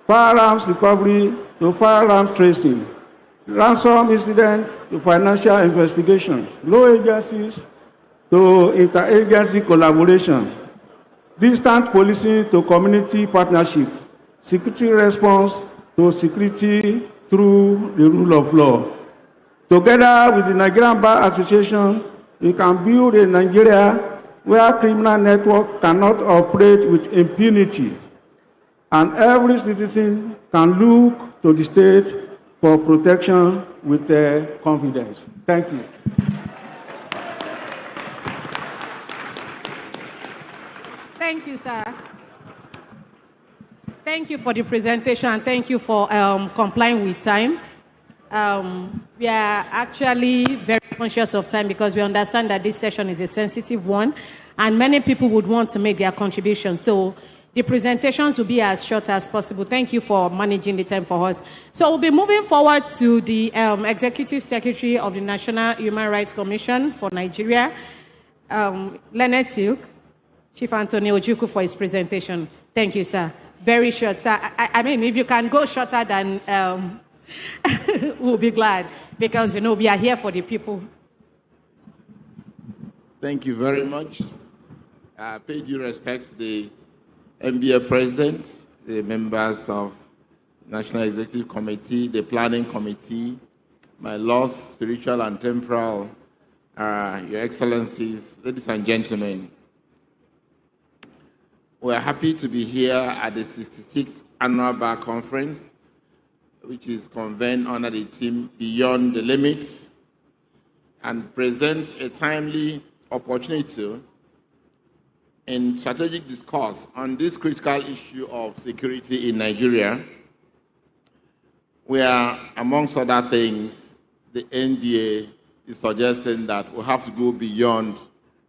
firearms recovery to firearms tracing, ransom incident to financial investigation, law agencies to interagency collaboration, distant policing to community partnership, security response to security through the rule of law. Together with the Nigerian Bar Association, we can build a Nigeria where criminal network cannot operate with impunity, and every citizen can look to the state for protection with confidence. Thank you. Thank you, sir. Thank you for the presentation, and thank you for complying with time. We are actually very conscious of time because we understand that this session is a sensitive one, and many people would want to make their contribution. So the presentations will be as short as possible. Thank you for managing the time for us. So we'll be moving forward to the Executive Secretary of the National Human Rights Commission for Nigeria, Leonard Silk, Chief Anthony Ojukwu, for his presentation. Thank you, sir. Very short, sir. I mean, if you can go shorter than, we'll be glad, because, you know, we are here for the people. Thank you very much. I pay due respects to the NBA President, the members of National Executive Committee, the Planning Committee, my laws, spiritual and temporal, Your Excellencies, ladies and gentlemen. We're happy to be here at the 66th Annual Bar Conference, which is convened under the theme Beyond the Limits, and presents a timely opportunity in strategic discourse on this critical issue of security in Nigeria, where, amongst other things, the NDA is suggesting that we have to go beyond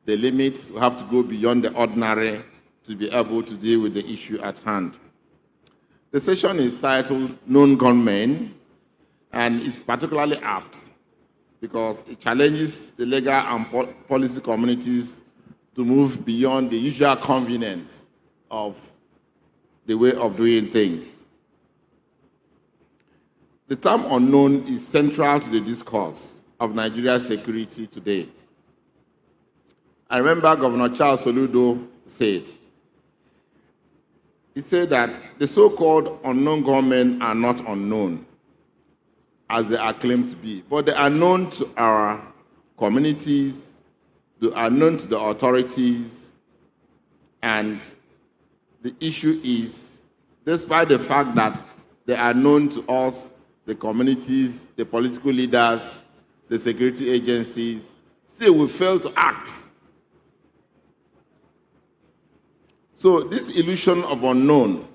the limits, we have to go beyond the ordinary to be able to deal with the issue at hand. The session is titled Known Gunmen, and it's particularly apt because it challenges the legal and policy communities to move beyond the usual convenience of the way of doing things. The term unknown is central to the discourse of Nigeria's security today. I remember Governor Charles Soludo said, he said that the so-called unknown gunmen are not unknown, as they are claimed to be, but they are known to our communities, they are known to the authorities, and the issue is, despite the fact that they are known to us, the communities, the political leaders, the security agencies, still we fail to act. So this illusion of unknown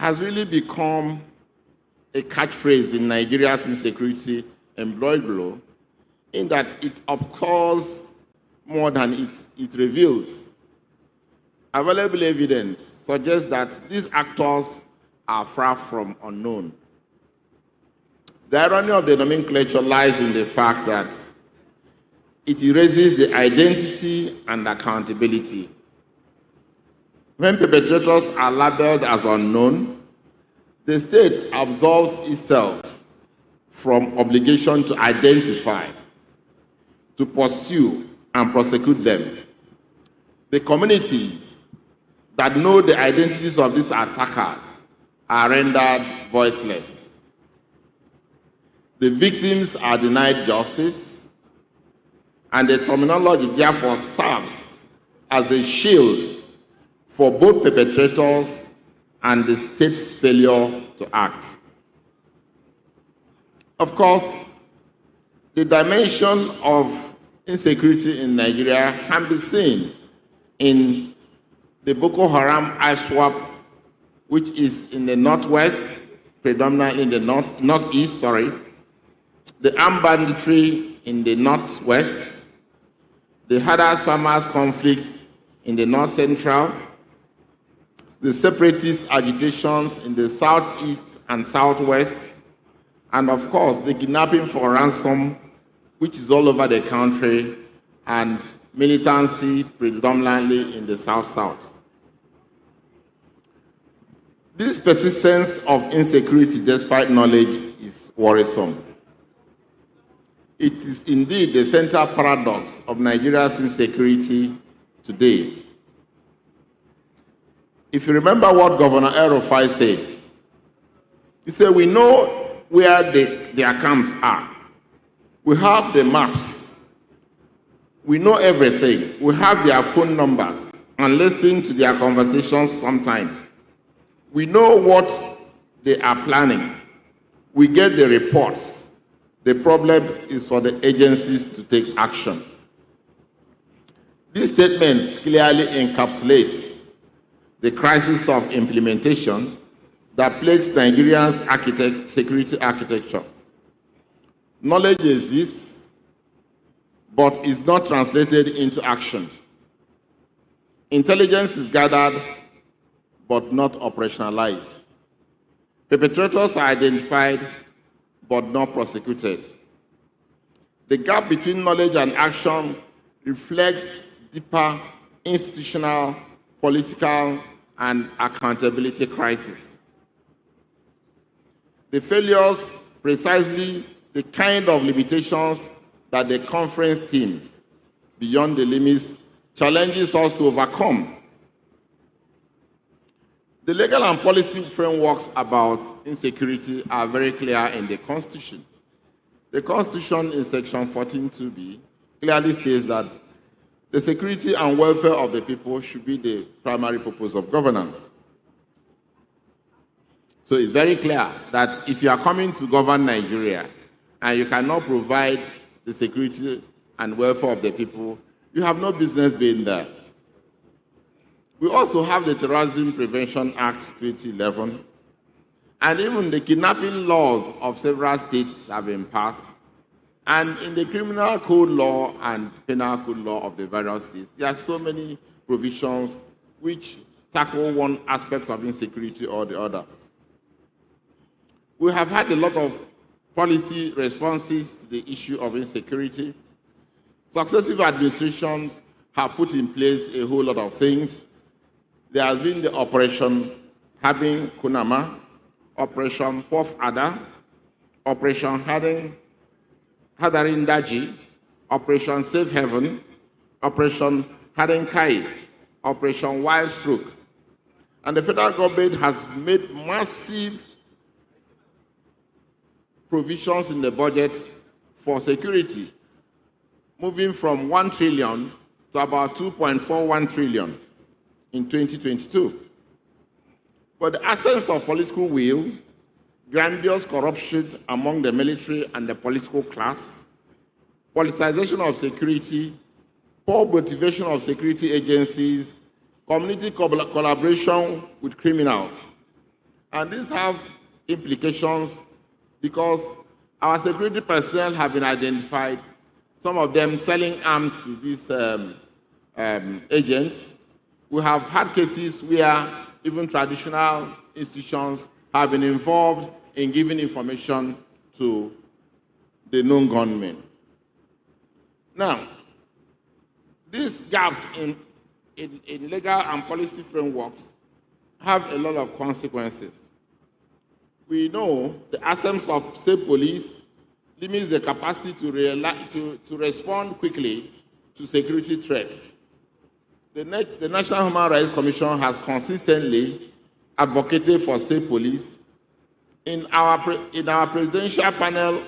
has really become a catchphrase in Nigeria's insecurity embroidery, in that it occurs more than it reveals. Available evidence suggests that these actors are far from unknown. The irony of the nomenclature lies in the fact that it erases the identity and accountability. When perpetrators are labeled as unknown, the state absolves itself from obligation to identify, to pursue, and prosecute them. The communities that know the identities of these attackers are rendered voiceless. The victims are denied justice, and the terminology therefore serves as a shield for both perpetrators and the state's failure to act. Of course, the dimension of insecurity in Nigeria can be seen in the Boko Haram ISWAP, which is in the northwest, predominantly in the northeast, the armed banditry in the northwest, the herders farmers conflict in the north central, the separatist agitations in the southeast and southwest, and of course the kidnapping for ransom, which is all over the country, and militancy predominantly in the south-south. This persistence of insecurity despite knowledge is worrisome. It is indeed the central paradox of Nigeria's insecurity today. If you remember what Governor El-Rufai said, he said, we know where their camps are. We have the maps. We know everything. We have their phone numbers and listen to their conversations sometimes. We know what they are planning. We get the reports. The problem is for the agencies to take action. These statements clearly encapsulate the crisis of implementation that plagues Nigeria's security architecture. Knowledge exists, but is not translated into action. Intelligence is gathered, but not operationalized. Perpetrators are identified, but not prosecuted. The gap between knowledge and action reflects deeper institutional, political, and accountability crisis. The failures precisely the kind of limitations that the conference team, beyond the limits, challenges us to overcome. The legal and policy frameworks about insecurity are very clear in the Constitution. The Constitution in Section 14(2)(b) clearly says that the security and welfare of the people should be the primary purpose of governance. So it's very clear that if you are coming to govern Nigeria and you cannot provide the security and welfare of the people, you have no business being there. We also have the Terrorism Prevention Act 2011, and even the kidnapping laws of several states have been passed. And in the criminal code law and penal code law of the various states, there are so many provisions which tackle one aspect of insecurity or the other. We have had a lot of policy responses to the issue of insecurity. Successive administrations have put in place a whole lot of things. There has been the Operation Habing Kunama, Operation Pof Ada, Operation Hadarin Daji, Operation Safe Haven, Operation Hadarin Kai, Operation Wild Stroke. And the federal government has made massive provisions in the budget for security, moving from 1 trillion to about 2.41 trillion in 2022. But the absence of political will, grandiose corruption among the military and the political class, politicization of security, poor motivation of security agencies, community collaboration with criminals. And these have implications because our security personnel have been identified, some of them selling arms to these agents. We have had cases where even traditional institutions have been involved in giving information to the known gunmen. Now, these gaps in legal and policy frameworks have a lot of consequences. We know the absence of state police limits the capacity to respond quickly to security threats. The National Human Rights Commission has consistently advocated for state police. In our presidential panel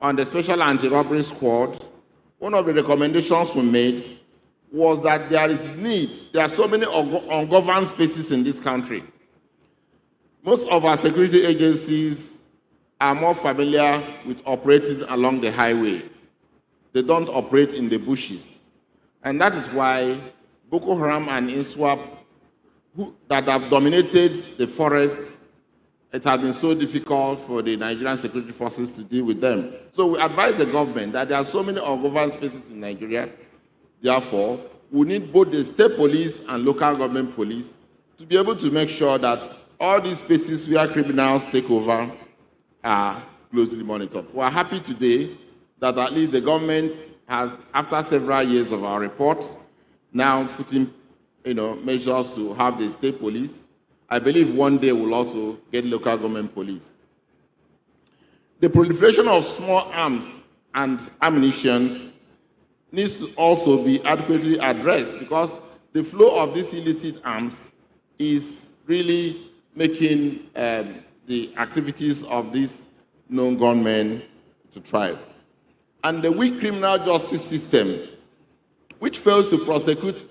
on the Special Anti-Robbery Squad, one of the recommendations we made was that there are so many ungoverned spaces in this country. Most of our security agencies are more familiar with operating along the highway. They don't operate in the bushes. And that is why Boko Haram and ISWAP, that have dominated the forest, it has been so difficult for the Nigerian security forces to deal with them. So we advise the government that there are so many ungoverned spaces in Nigeria. Therefore, we need both the state police and local government police to be able to make sure that all these spaces where criminals take over are closely monitored. We are happy today that at least the government has, after several years of our report, now putting measures to have the state police I believe one day we'll also get local government police. The proliferation of small arms and ammunition needs to also be adequately addressed because the flow of these illicit arms is really making the activities of these known gunmen to thrive. And the weak criminal justice system, which fails to prosecute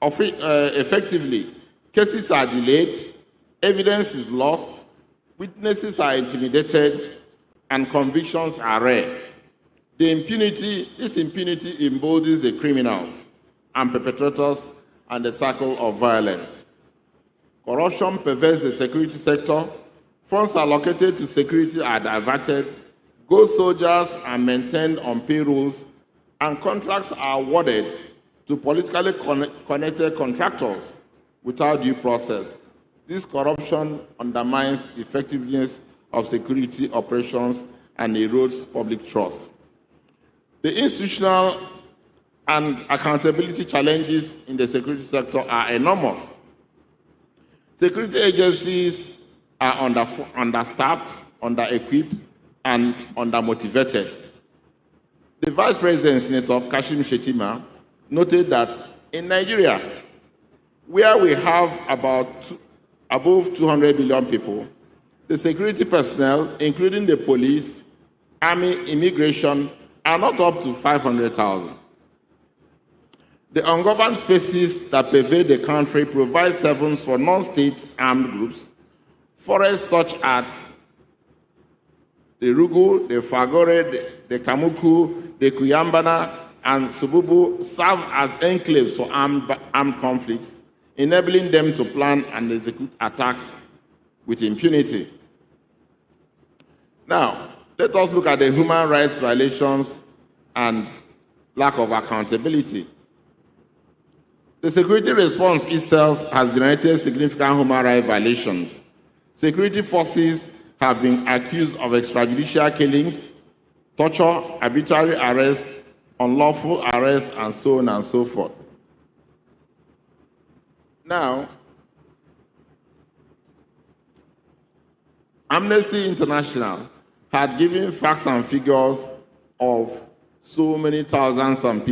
effectively, cases are delayed, evidence is lost, witnesses are intimidated, and convictions are rare. This impunity emboldens the criminals and perpetrators and the cycle of violence. Corruption pervades the security sector, funds allocated to security are diverted, ghost soldiers are maintained on payrolls, and contracts are awarded to politically connected contractors without due process. This corruption undermines the effectiveness of security operations and erodes public trust. The institutional and accountability challenges in the security sector are enormous. Security agencies are understaffed, under-equipped, and under-motivated. The Vice President, Senator Kashim Shettima, noted that in Nigeria, where we have above 200 million people, the security personnel, including the police, army, immigration, are not up to 500,000. The ungoverned spaces that pervade the country provide havens for non-state armed groups. Forests such as the Rugu, the Fagore, the Kamuku, the Kuyambana, and Sububu serve as enclaves for armed conflicts, enabling them to plan and execute attacks with impunity. Now, let us look at the human rights violations and lack of accountability. The security response itself has generated significant human rights violations. Security forces have been accused of extrajudicial killings, torture, arbitrary arrests, unlawful arrests, and so on and so forth. Now, Amnesty International had given facts and figures of so many thousands of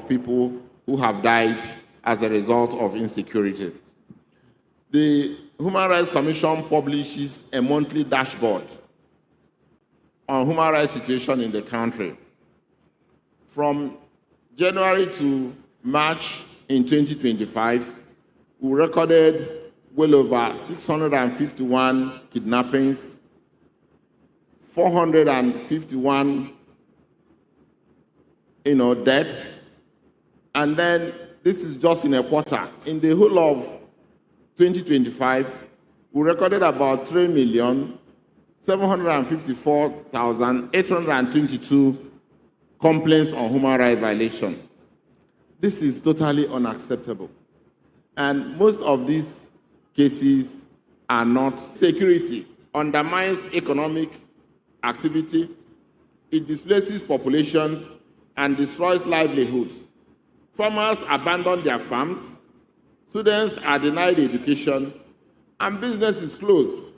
people who have died as a result of insecurity. The Human Rights Commission publishes a monthly dashboard on human rights situation in the country. From January to March in 2025, we recorded well over 651 kidnappings, 451 deaths, and then this is just in a quarter. In the whole of 2025, we recorded about 3,754,822 complaints on human rights violation. This is totally unacceptable. And most of these cases are not security, undermines economic activity, it displaces populations and destroys livelihoods. Farmers abandon their farms, students are denied education, and business is closed.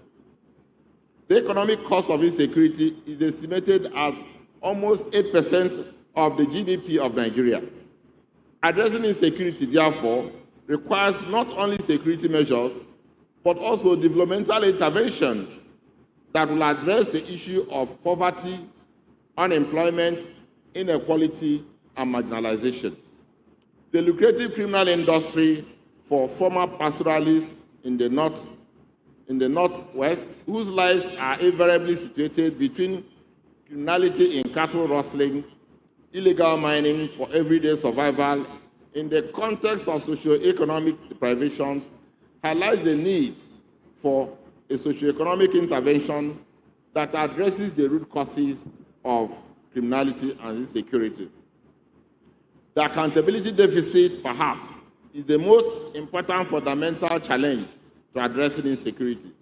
The economic cost of insecurity is estimated at almost 8% of the GDP of Nigeria. Addressing insecurity, therefore, requires not only security measures, but also developmental interventions that will address the issue of poverty, unemployment, inequality, and marginalization. The lucrative criminal industry for former pastoralists in the Northwest, whose lives are invariably situated between criminality in cattle rustling, illegal mining for everyday survival, in the context of socioeconomic deprivations, highlights the need for a socioeconomic intervention that addresses the root causes of criminality and insecurity. The accountability deficit, perhaps, is the most important fundamental challenge to addressing insecurity.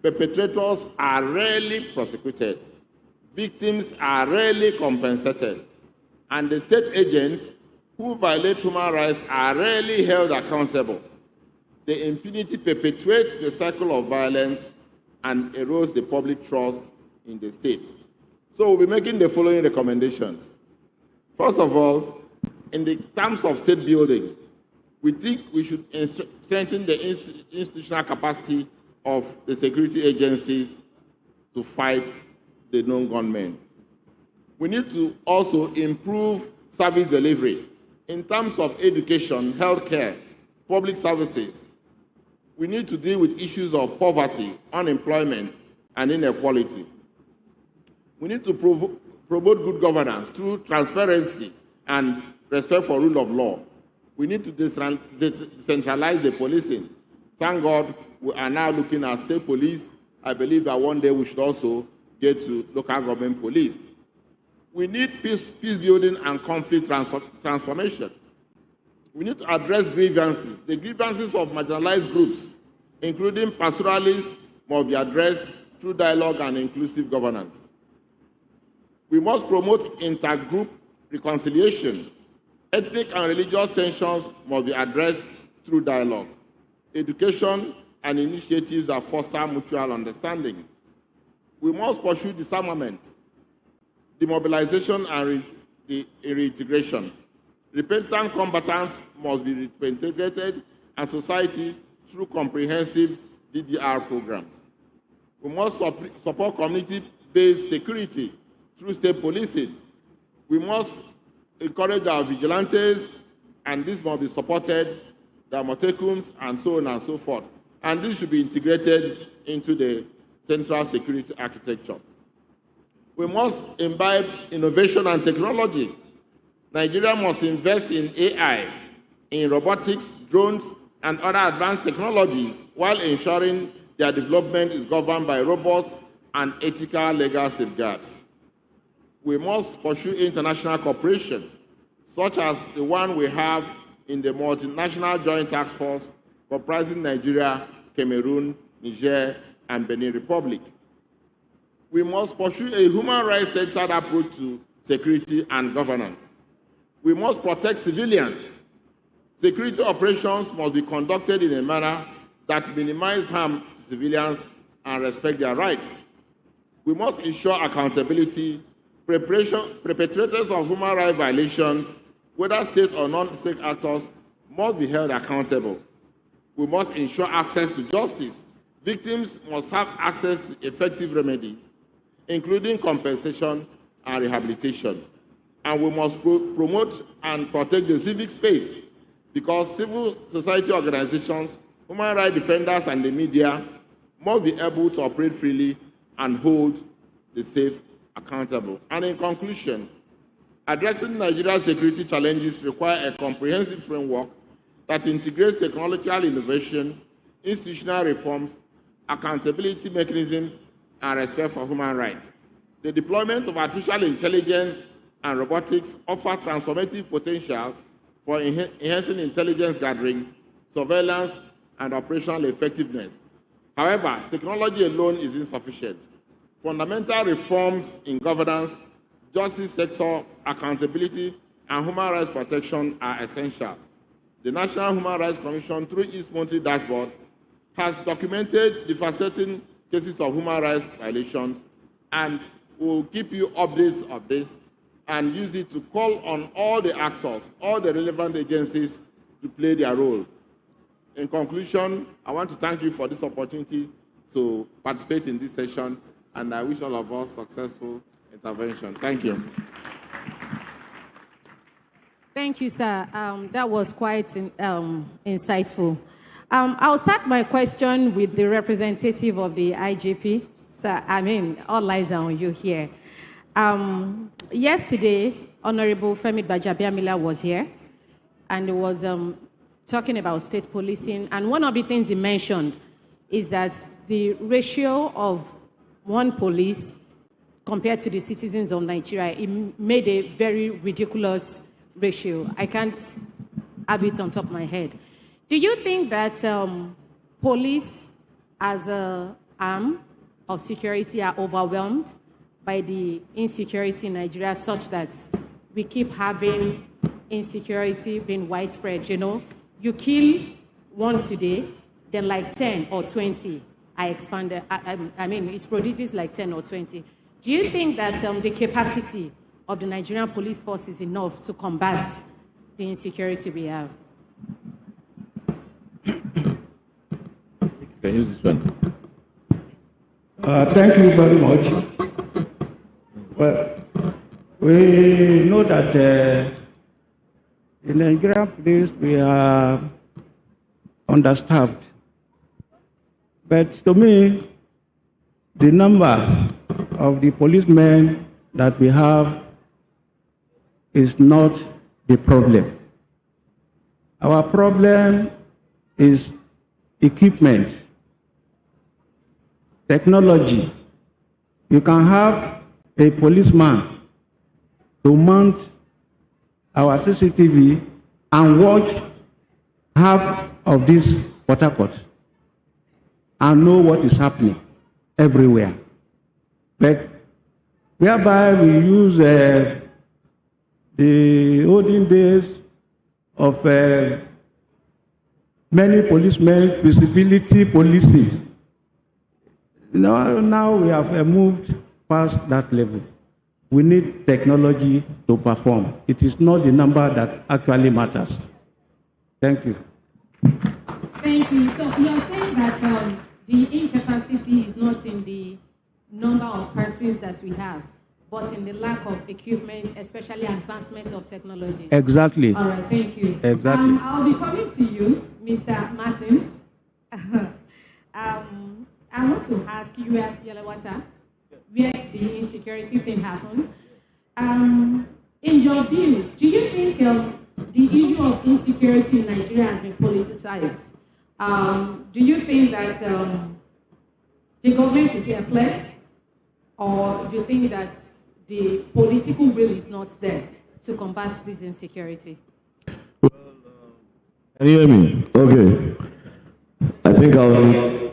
Perpetrators are rarely prosecuted, victims are rarely compensated, and the state agents who violate human rights are rarely held accountable. The impunity perpetuates the cycle of violence and erodes the public trust in the state. So we'll be making the following recommendations. First of all, in the terms of state building, we think we should strengthen the institutional capacity of the security agencies to fight the known gunmen. We need to also improve service delivery in terms of education, healthcare, public services. We need to deal with issues of poverty, unemployment, and inequality. We need to promote good governance through transparency and respect for rule of law. We need to decentralize the policing. Thank God we are now looking at state police. I believe that one day we should also get to local government police. We need peace building and conflict transformation. We need to address grievances. The grievances of marginalized groups, including pastoralists, must be addressed through dialogue and inclusive governance. We must promote intergroup reconciliation. Ethnic and religious tensions must be addressed through dialogue. Education and initiatives that foster mutual understanding. We must pursue disarmament, demobilization, and reintegration. Repentant combatants must be reintegrated as society through comprehensive DDR programs. We must support community-based security through state policing. We must encourage our vigilantes, and this must be supported, the Amotekums, and so on and so forth. And this should be integrated into the central security architecture. We must imbibe innovation and technology. Nigeria must invest in AI, in robotics, drones, and other advanced technologies while ensuring their development is governed by robust and ethical legal safeguards. We must pursue international cooperation, such as the one we have in the multinational joint task force comprising Nigeria, Cameroon, Niger, and Benin Republic. We must pursue a human rights-centered approach to security and governance. We must protect civilians. Security operations must be conducted in a manner that minimizes harm to civilians and respect their rights. We must ensure accountability. Perpetrators of human rights violations, whether state or non-state actors, must be held accountable. We must ensure access to justice. Victims must have access to effective remedies, including compensation and rehabilitation. And we must promote and protect the civic space, because civil society organizations, human rights defenders, and the media must be able to operate freely and hold the safe accountable. And in conclusion, addressing Nigeria's security challenges require a comprehensive framework that integrates technological innovation, institutional reforms, accountability mechanisms, and respect for human rights. The deployment of artificial intelligence and robotics offer transformative potential for enhancing intelligence gathering, surveillance, and operational effectiveness. However, technology alone is insufficient. Fundamental reforms in governance, justice sector, accountability, and human rights protection are essential. The National Human Rights Commission, through its monthly dashboard, has documented devastating cases of human rights violations, and will keep you updates of this and use it to call on all the actors, all the relevant agencies to play their role. In conclusion, I want to thank you for this opportunity to participate in this session, and I wish all of us successful intervention. Thank you. Thank you, sir. That was quite insightful. I'll start my question with the representative of the IGP. Sir, I mean, all eyes are on you here. Yesterday, Honorable Femi Gbajabiamila was here, and he was talking about state policing. And one of the things he mentioned is that the ratio of one police compared to the citizens of Nigeria, it made a very ridiculous ratio. I can't have it on top of my head. Do you think that police as an arm of security are overwhelmed by the insecurity in Nigeria, such that we keep having insecurity being widespread? You know, you kill one today, then like 10 or 20 are expanded. I mean, it produces like 10 or 20. Do you think that the capacity of the Nigerian police force is enough to combat the insecurity we have? Can you use this one? Thank you very much. Well, we know that in the Nigerian police we are understaffed. But to me, the number of the policemen that we have is not the problem. Our problem is equipment, technology. You can have a policeman to mount our CCTV and watch half of this Port Harcourt and know what is happening everywhere. But whereby we use the olden days of many policemen, visibility policing. Now we have moved past that level. We need technology to perform. It is not the number that actually matters. Thank you. Thank you. So you're saying that the incapacity is not in the number of persons that we have, but in the lack of equipment, especially advancement of technology. Exactly. All right, thank you. Exactly. I'll be coming to you, Mr. Martins. I want to ask you at Yelawata, where the insecurity thing happened. In your view, do you think the issue of insecurity in Nigeria has been politicized? Do you think that the government is helpless, or do you think that the political will is not there to combat this insecurity? Well, can you hear me? Okay. I think I'll...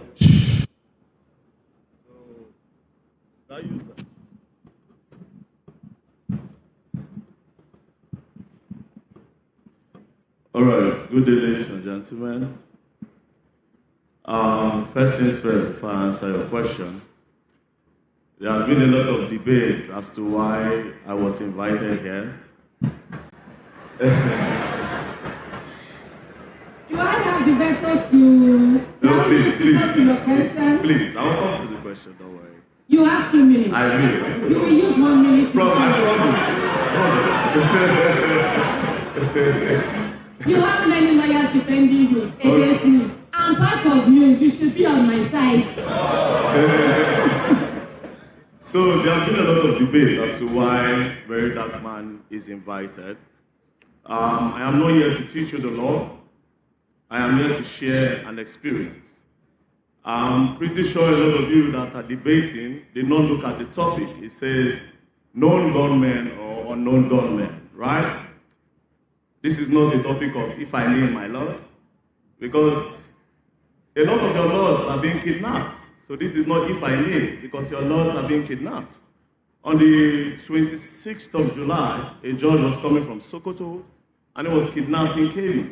All right, good day, ladies and gentlemen. First things first, before I answer your question, there has been a lot of debate as to why I was invited here. Do I have the veto to tell you to your question? Please, I will come to the question, don't worry. You have 2 minutes. I will. You will use 1 minute. You have many lawyers defending you against me. I'm part of you. You should be on my side. So there has been a lot of debate as to why Very Dark Man is invited. I am not here to teach you the law. I am here to share an experience. I'm pretty sure a lot of you that are debating did not look at the topic. It says known gunmen or unknown gunmen, right? This is not the topic of if I name my Lord, because a lot of your lords are being kidnapped. So this is not if I name, because your lords are being kidnapped. On the 26th of July, a judge was coming from Sokoto, and he was kidnapped in Kenya.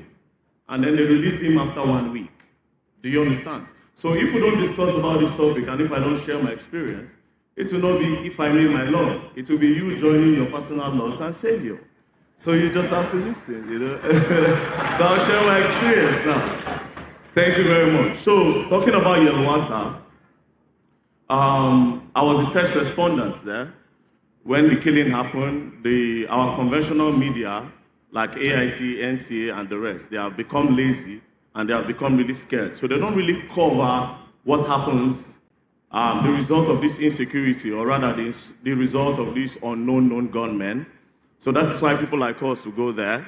And then they released him after 1 week. Do you understand? So if we don't discuss about this topic, and if I don't share my experience, it will not be if I name my Lord. It will be you joining your personal Lords and Savior. So you just have to listen, you know. So I'll share my experience now. Thank you very much. So talking about Yelawata, I was the first respondent there. When the killing happened, our conventional media, like AIT, NTA, and the rest, they have become lazy and they have become really scared. So they don't really cover what happens, the result of this insecurity, or rather the result of these known gunmen. So that is why people like us will go there.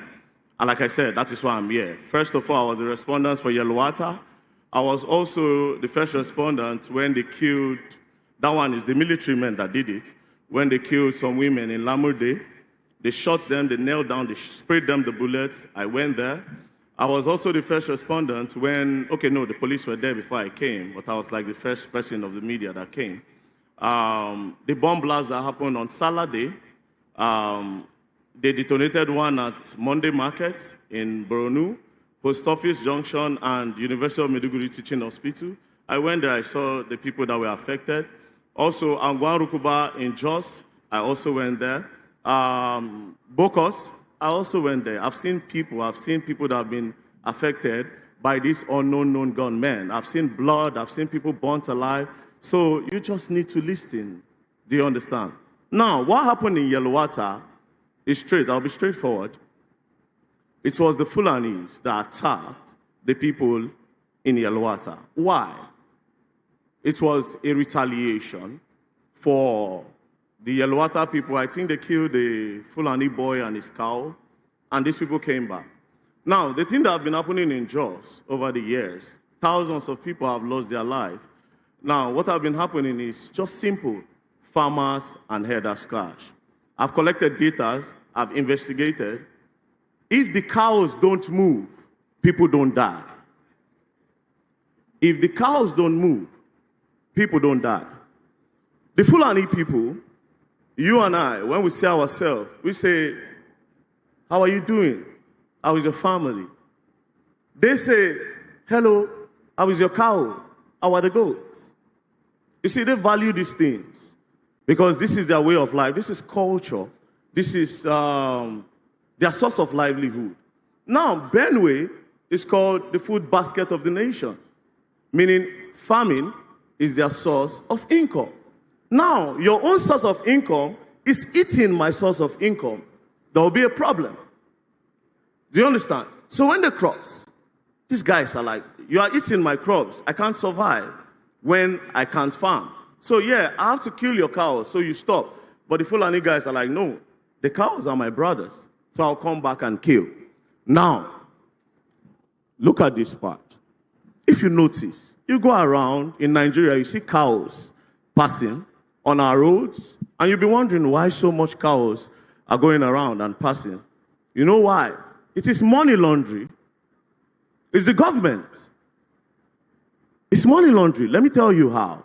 And like I said, that is why I'm here. First of all, I was the respondent for Yelawata. I was also the first respondent when they killed, that one is the military men that did it, when they killed some women in Lamurde. They shot them, they knelt down, they sprayed them the bullets. I went there. I was also the first respondent when, the police were there before I came, but I was like the first person of the media that came. The bomb blast that happened on Salah Day, they detonated one at Monday Market in Boronu, Post Office Junction and University of Maiduguri Teaching Hospital. I went there, I saw the people that were affected. Also, Angwan Rukuba in Jos, I also went there. Bokos, I also went there. I've seen people that have been affected by these unknown gunmen. I've seen blood, I've seen people burnt alive. So you just need to listen. Do you understand? Now, what happened in Yellowater is straight. I'll be straightforward. It was the Fulanis that attacked the people in Yellowater. Why? It was a retaliation for the Yellowater people. I think they killed the Fulani boy and his cow, and these people came back. Now, the thing that has been happening in Jos over the years, thousands of people have lost their life. Now, what has been happening is just simple. Farmers and herders clash. I've collected data, I've investigated. If the cows don't move, people don't die. If the cows don't move, people don't die. The Fulani people, you and I, when we see ourselves, we say, how are you doing? How is your family? They say, hello, how is your cow? How are the goats? You see, they value these things because this is their way of life. This is culture. This is their source of livelihood. Now, Benue is called the food basket of the nation, meaning farming is their source of income. Now, your own source of income is eating my source of income. There will be a problem. Do you understand? So when they cross, these guys are like, you are eating my crops. I can't survive when I can't farm. So yeah, I have to kill your cows, so you stop. But the Fulani guys are like, no, the cows are my brothers, so I'll come back and kill. Now, look at this part. If you notice, you go around in Nigeria, you see cows passing on our roads, and you'll be wondering why so much cows are going around and passing. You know why? It is money laundering. It's the government. It's money laundering. Let me tell you how.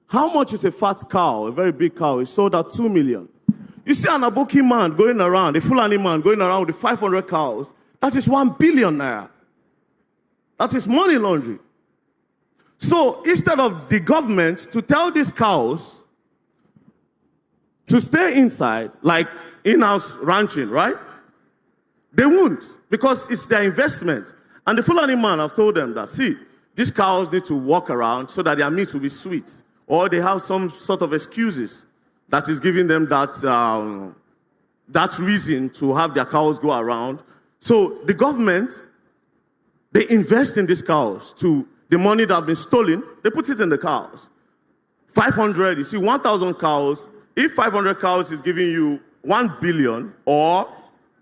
How much is a fat cow, a very big cow? It's sold at 2 million. You see an Aboki man going around, a Fulani man going around with 500 cows, that is 1 billion naira. That is money laundering. So instead of the government to tell these cows to stay inside, like in-house ranching, right? They won't, because it's their investment. And the Fulani man have told them that, see, these cows need to walk around so that their meat will be sweet. Or they have some sort of excuses that is giving them that, that reason to have their cows go around. So the government, they invest in these cows to the money that have been stolen, they put it in the cows. 500, you see, 1,000 cows. If 500 cows is giving you 1 billion, or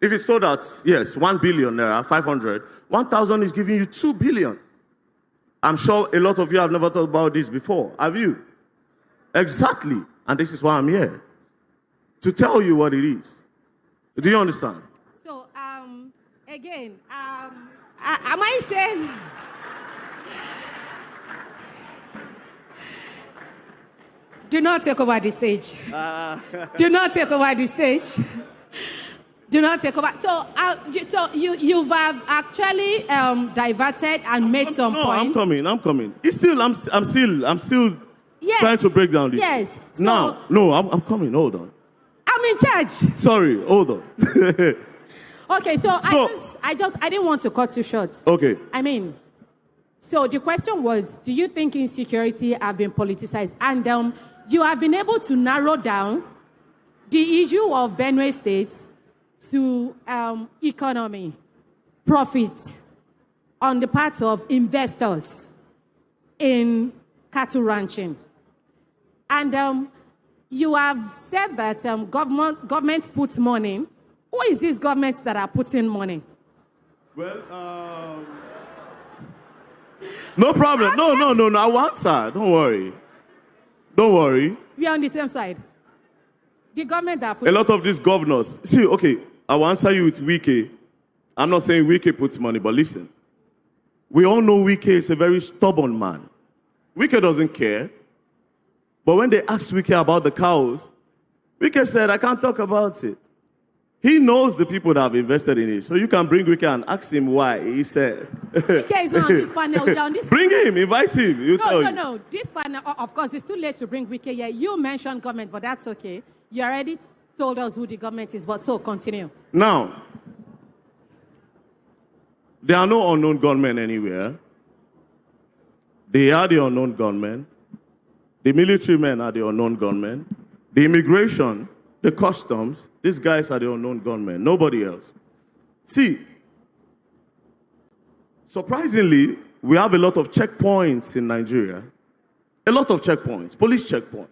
if it's sold at, yes, 1 billion naira, 500, 1,000 is giving you 2 billion. I'm sure a lot of you have never thought about this before. Have you? Exactly. And this is why I'm here. To tell you what it is. Do you understand? So, again, am I saying... Do not take over the stage. Do not take over the stage. Do not take over. So, you've actually diverted and made some points. I'm coming. I'm still yes. trying to break down this. Yes. So, I'm coming. Hold on. I'm in charge. Sorry, hold on. Okay, so I didn't want to cut you short. Okay. I mean, so the question was, do you think insecurity have been politicized? And you have been able to narrow down the issue of Benue State to economy, profit on the part of investors in cattle ranching. And you have said that government puts money. Who is this government that are putting money? Well, no problem. No. I will answer. Don't worry. We are on the same side. The government that a lot of these governors. See, okay, I will answer you with Wike. I'm not saying Wike puts money, but listen. We all know Wike is a very stubborn man. Wike doesn't care. But when they asked Wike about the cows, Wike said, I can't talk about it. He knows the people that have invested in it. So you can bring Wike and ask him why. He said. Wike is not on this panel. You're on this bring him, invite him. No. This panel, of course, it's too late to bring Wike here. You mentioned government, but that's okay. You already told us who the government is, but so continue. Now, there are no unknown gunmen anywhere. They are the unknown gunmen. The military men are the unknown gunmen. The immigration, the customs, these guys are the unknown gunmen. Nobody else. See, surprisingly, we have a lot of checkpoints in Nigeria. A lot of checkpoints, police checkpoints.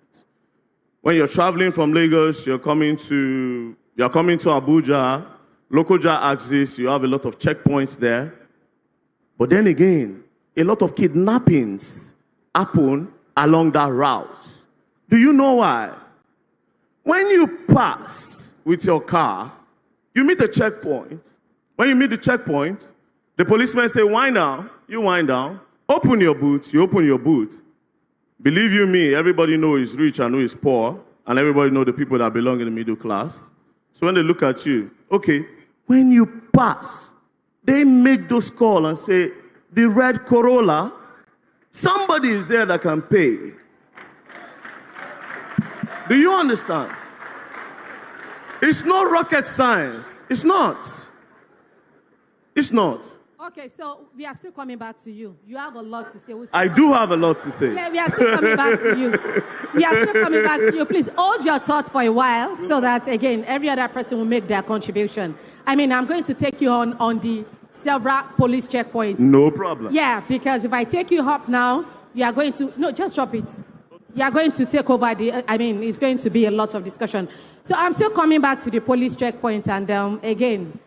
When you're traveling from Lagos, you're coming to Abuja, Lokoja axis, you have a lot of checkpoints there. But then again, a lot of kidnappings happen along that route. Do you know why? When you pass with your car, you meet a checkpoint. When you meet the checkpoint, the policemen say, wind down, you wind down, open your boot, you open your boot. Believe you me, everybody knows who is rich and who is poor, and everybody knows the people that belong in the middle class. So when they look at you, okay, when you pass, they make those calls and say, the red Corolla, somebody is there that can pay. Do you understand? It's not rocket science. It's not. It's not. Okay, so we are still coming back to you. You have a lot to say. I do have a lot to say. Yeah, we are still coming back to you. We are still coming back to you. Please hold your thoughts for a while so that, again, every other person will make their contribution. I mean, I'm going to take you on the several police checkpoints. No problem. Yeah, because if I take you up now, you are going to... No, just drop it. You are going to take over it's going to be a lot of discussion. So I'm still coming back to the police checkpoint. And again,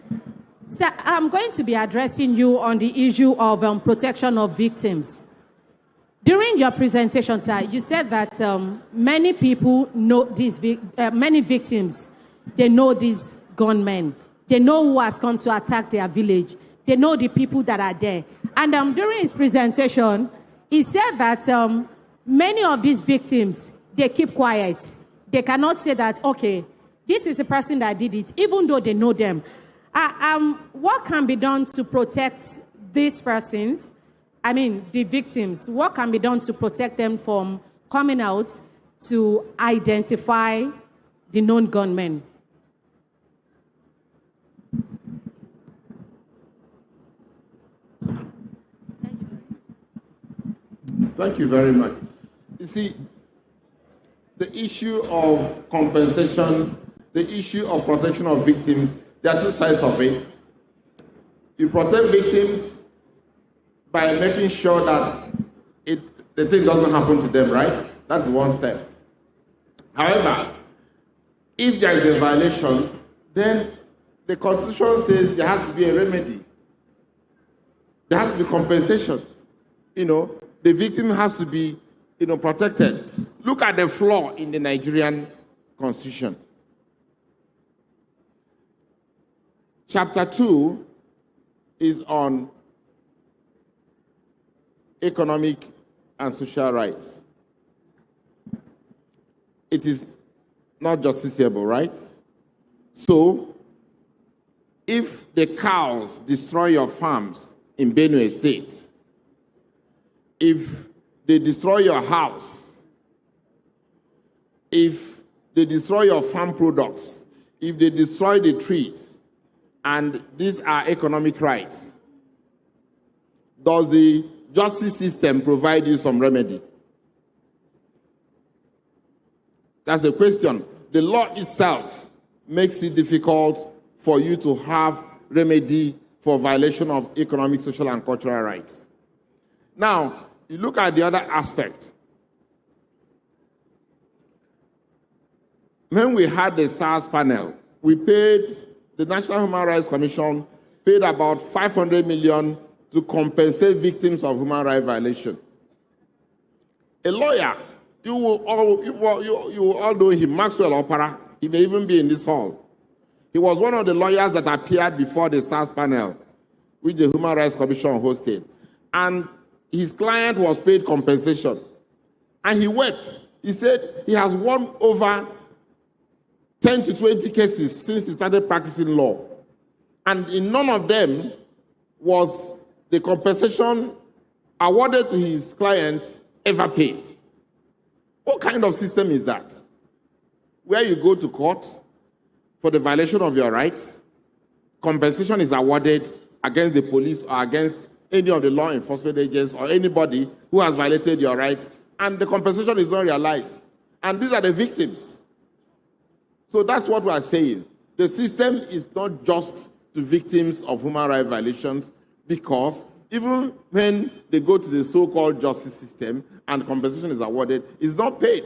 so I'm going to be addressing you on the issue of protection of victims. During your presentation, sir, you said that many people know these, many victims, they know these gunmen. They know who has come to attack their village. They know the people that are there. And during his presentation, he said that many of these victims, they keep quiet. They cannot say that, okay, this is the person that did it, even though they know them. What can be done to protect these persons? I mean, the victims. What can be done to protect them from coming out to identify the known gunmen? Thank you very much. You see, the issue of compensation, the issue of protection of victims, there are two sides of it. You protect victims by making sure that the thing doesn't happen to them, right? That's one step. However, if there is a violation, then the Constitution says there has to be a remedy. There has to be compensation. The victim has to be, protected. Look at the flaw in the Nigerian Constitution. Chapter 2 is on economic and social rights. It is not justiciable, right? So, if the cows destroy your farms in Benue State, if they destroy your house, if they destroy your farm products, if they destroy the trees, and these are economic rights, does the justice system provide you some remedy? That's the question. The law itself makes it difficult for you to have remedy for violation of economic, social, and cultural rights. Now, you look at the other aspect. When we had the SARS panel, we paid, the National Human Rights Commission paid about 500 million to compensate victims of human rights violation. A lawyer, you will all know him, Maxwell Opara. He may even be in this hall. He was one of the lawyers that appeared before the SARS panel, which the Human Rights Commission hosted. And his client was paid compensation. And he wept. He said he has won over 10 to 20 cases since he started practicing law. And in none of them was the compensation awarded to his client ever paid. What kind of system is that? Where you go to court for the violation of your rights, compensation is awarded against the police or against any of the law enforcement agents or anybody who has violated your rights, and the compensation is not realized. And these are the victims. So that's what we are saying. The system is not just to victims of human rights violations, because even when they go to the so-called justice system and compensation is awarded, it's not paid.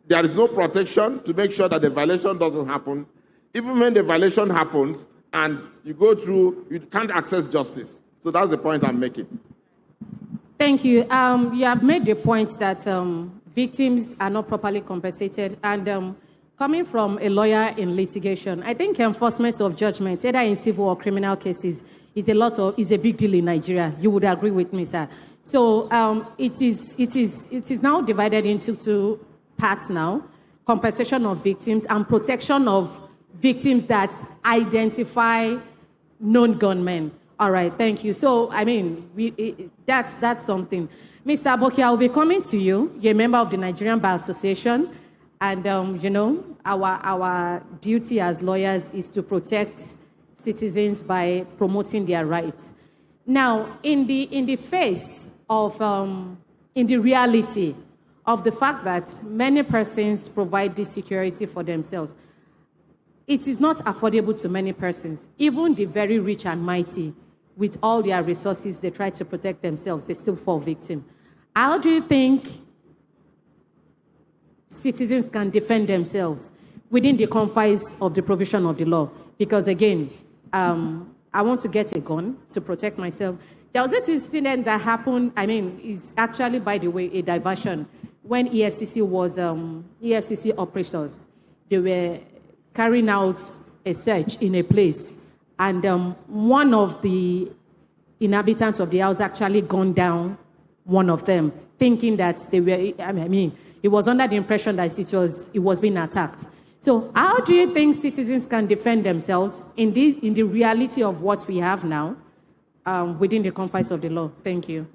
There is no protection to make sure that the violation doesn't happen. Even when the violation happens and you go through, you can't access justice. So that's the point I'm making. Thank you. You have made the point that victims are not properly compensated. And coming from a lawyer in litigation, I think enforcement of judgment, either in civil or criminal cases, is a big deal in Nigeria. You would agree with me, sir. So it is now divided into two parts now: compensation of victims and protection of victims that identify known gunmen. All right, thank you. So, I mean, that's something. Mr. Aboki, I'll be coming to you. You're a member of the Nigerian Bar Association. And, you know, our duty as lawyers is to protect citizens by promoting their rights. Now, in the face of, in the reality of the fact that many persons provide this security for themselves, it is not affordable to many persons. Even the very rich and mighty, with all their resources, they try to protect themselves, they still fall victim. How do you think citizens can defend themselves within the confines of the provision of the law? Because again, I want to get a gun to protect myself. There was this incident that happened, I mean, it's actually, by the way, a diversion. When EFCC operators, they were carrying out a search in a place, and one of the inhabitants of the house actually gunned down one of them, thinking that they were, I mean, he was under the impression that it was being attacked. So how do you think citizens can defend themselves in the reality of what we have now within the confines of the law? Thank you.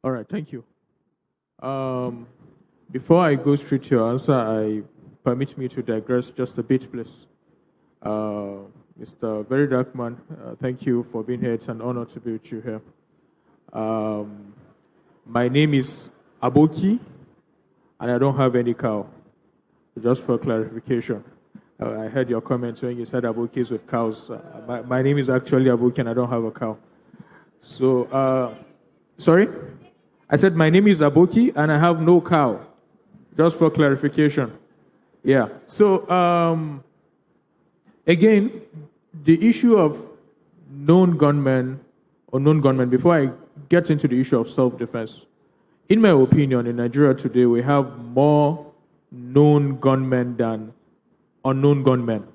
All right, thank you. Before I go straight to your answer, permit me to digress just a bit, please. Mr. Very Dark Man, thank you for being here. It's an honor to be with you here. My name is Aboki, and I don't have any cow. Just for clarification. I heard your comments when you said Abokis with cows. My name is actually Aboki, and I don't have a cow. So, sorry? I said my name is Aboki, and I have no cow. Just for clarification. Yeah. So, again, the issue of known gunmen, before I get into the issue of self-defense, in my opinion, in Nigeria today, we have more known gunmen than unknown gunmen,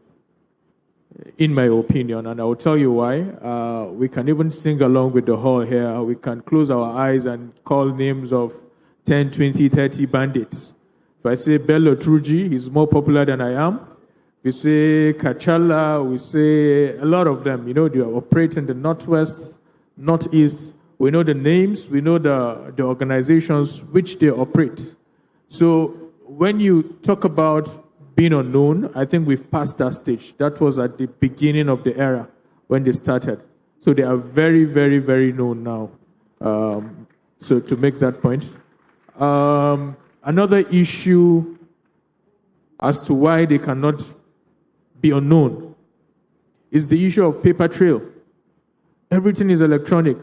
in my opinion, and I will tell you why. We can even sing along with the hall here. We can close our eyes and call names of 10, 20, 30 bandits. If I say Bello Truji, he's more popular than I am. We say Kachala, we say a lot of them. You know, they operate in the northwest, northeast. We know the names, we know the organizations which they operate. So when you talk about being unknown, I think we've passed that stage. That was at the beginning of the era when they started. So they are very, very, very known now. So to make that point. Another issue as to why they cannot be unknown is the issue of paper trail. Everything is electronic.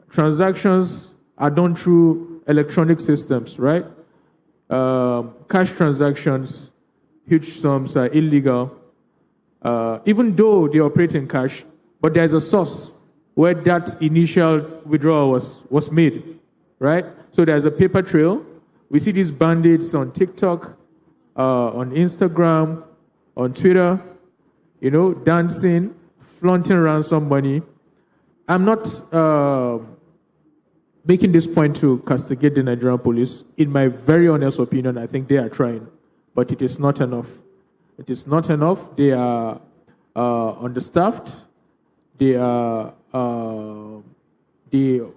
Transactions are done through electronic systems, right? Cash transactions, huge sums are illegal, even though they operate in cash, but there's a source where that initial withdrawal was made, right? So there's a paper trail. We see these bandits on TikTok, on Instagram, on Twitter, you know, dancing, flaunting ransom money. I'm not making this point to castigate the Nigerian police. In my very honest opinion, I think they are trying, but it is not enough. It is not enough. They are understaffed. They are the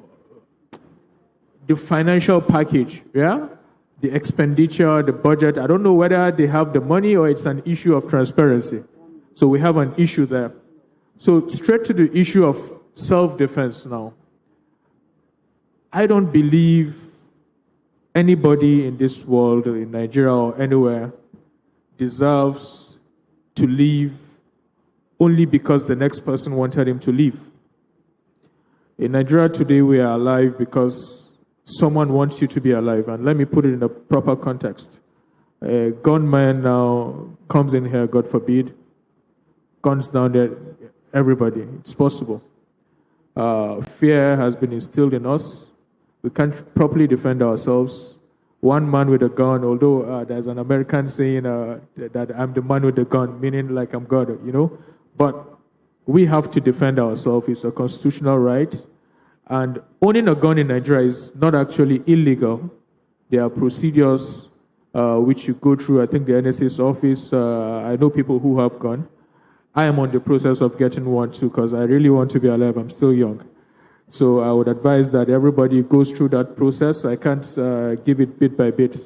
financial package, yeah, the expenditure, the budget. I don't know whether they have the money or it's an issue of transparency. So we have an issue there. So straight to the issue of self-defense now. I don't believe anybody in this world, in Nigeria or anywhere, deserves to live only because the next person wanted him to live. In Nigeria today, we are alive because someone wants you to be alive. And let me put it in a proper context. A gunman now comes in here, God forbid, guns down there, everybody. It's possible. Fear has been instilled in us. We can't properly defend ourselves. One man with a gun, although there's an American saying that I'm the man with the gun, meaning like I'm God, you know. But we have to defend ourselves. It's a constitutional right. And owning a gun in Nigeria is not actually illegal. There are procedures which you go through. I think the NSA's office, I know people who have gun. I am on the process of getting one too because I really want to be alive. I'm still young. So I would advise that everybody goes through that process. I can't give it bit by bit.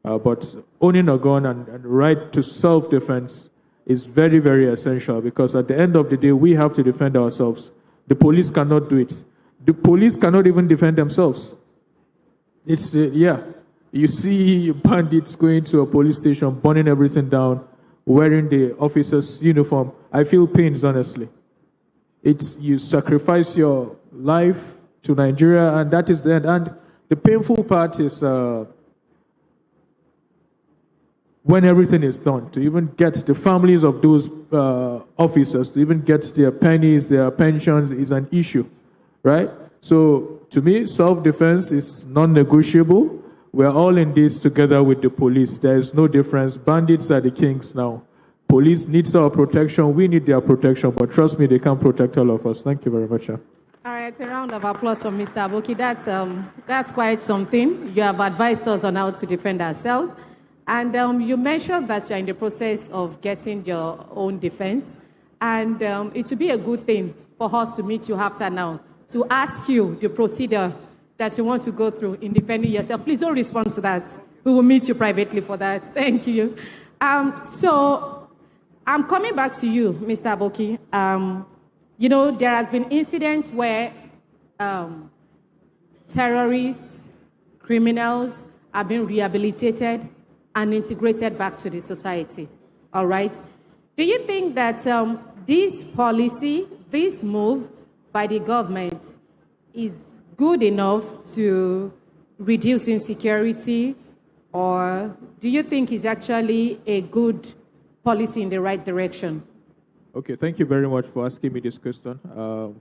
But owning a gun and right to self-defense is very, very essential because at the end of the day, we have to defend ourselves. The police cannot do it. The police cannot even defend themselves. It's, you see bandits going to a police station, burning everything down, wearing the officer's uniform. I feel pains, honestly. It's, you sacrifice your life to Nigeria, and that is the end. And the painful part is when everything is done, to even get the families of those officers, to even get their pennies, their pensions is an issue. Right? So, to me, self-defense is non-negotiable. We're all in this together with the police. There is no difference. Bandits are the kings now. Police needs our protection. We need their protection. But trust me, they can't protect all of us. Thank you very much. All right, a round of applause for Mr. Aboki. That's quite something. You have advised us on how to defend ourselves. And you mentioned that you're in the process of getting your own defense. And it would be a good thing for us to meet you after now, to ask you the procedure that you want to go through in defending yourself. Please don't respond to that. We will meet you privately for that. Thank you. So I'm coming back to you, Mr. Aboki. You know, there has been incidents where terrorists, criminals have been rehabilitated and integrated back to the society. All right? Do you think that this policy, this move by the government is good enough to reduce insecurity, or do you think it's actually a good policy in the right direction? Okay, thank you very much for asking me this question.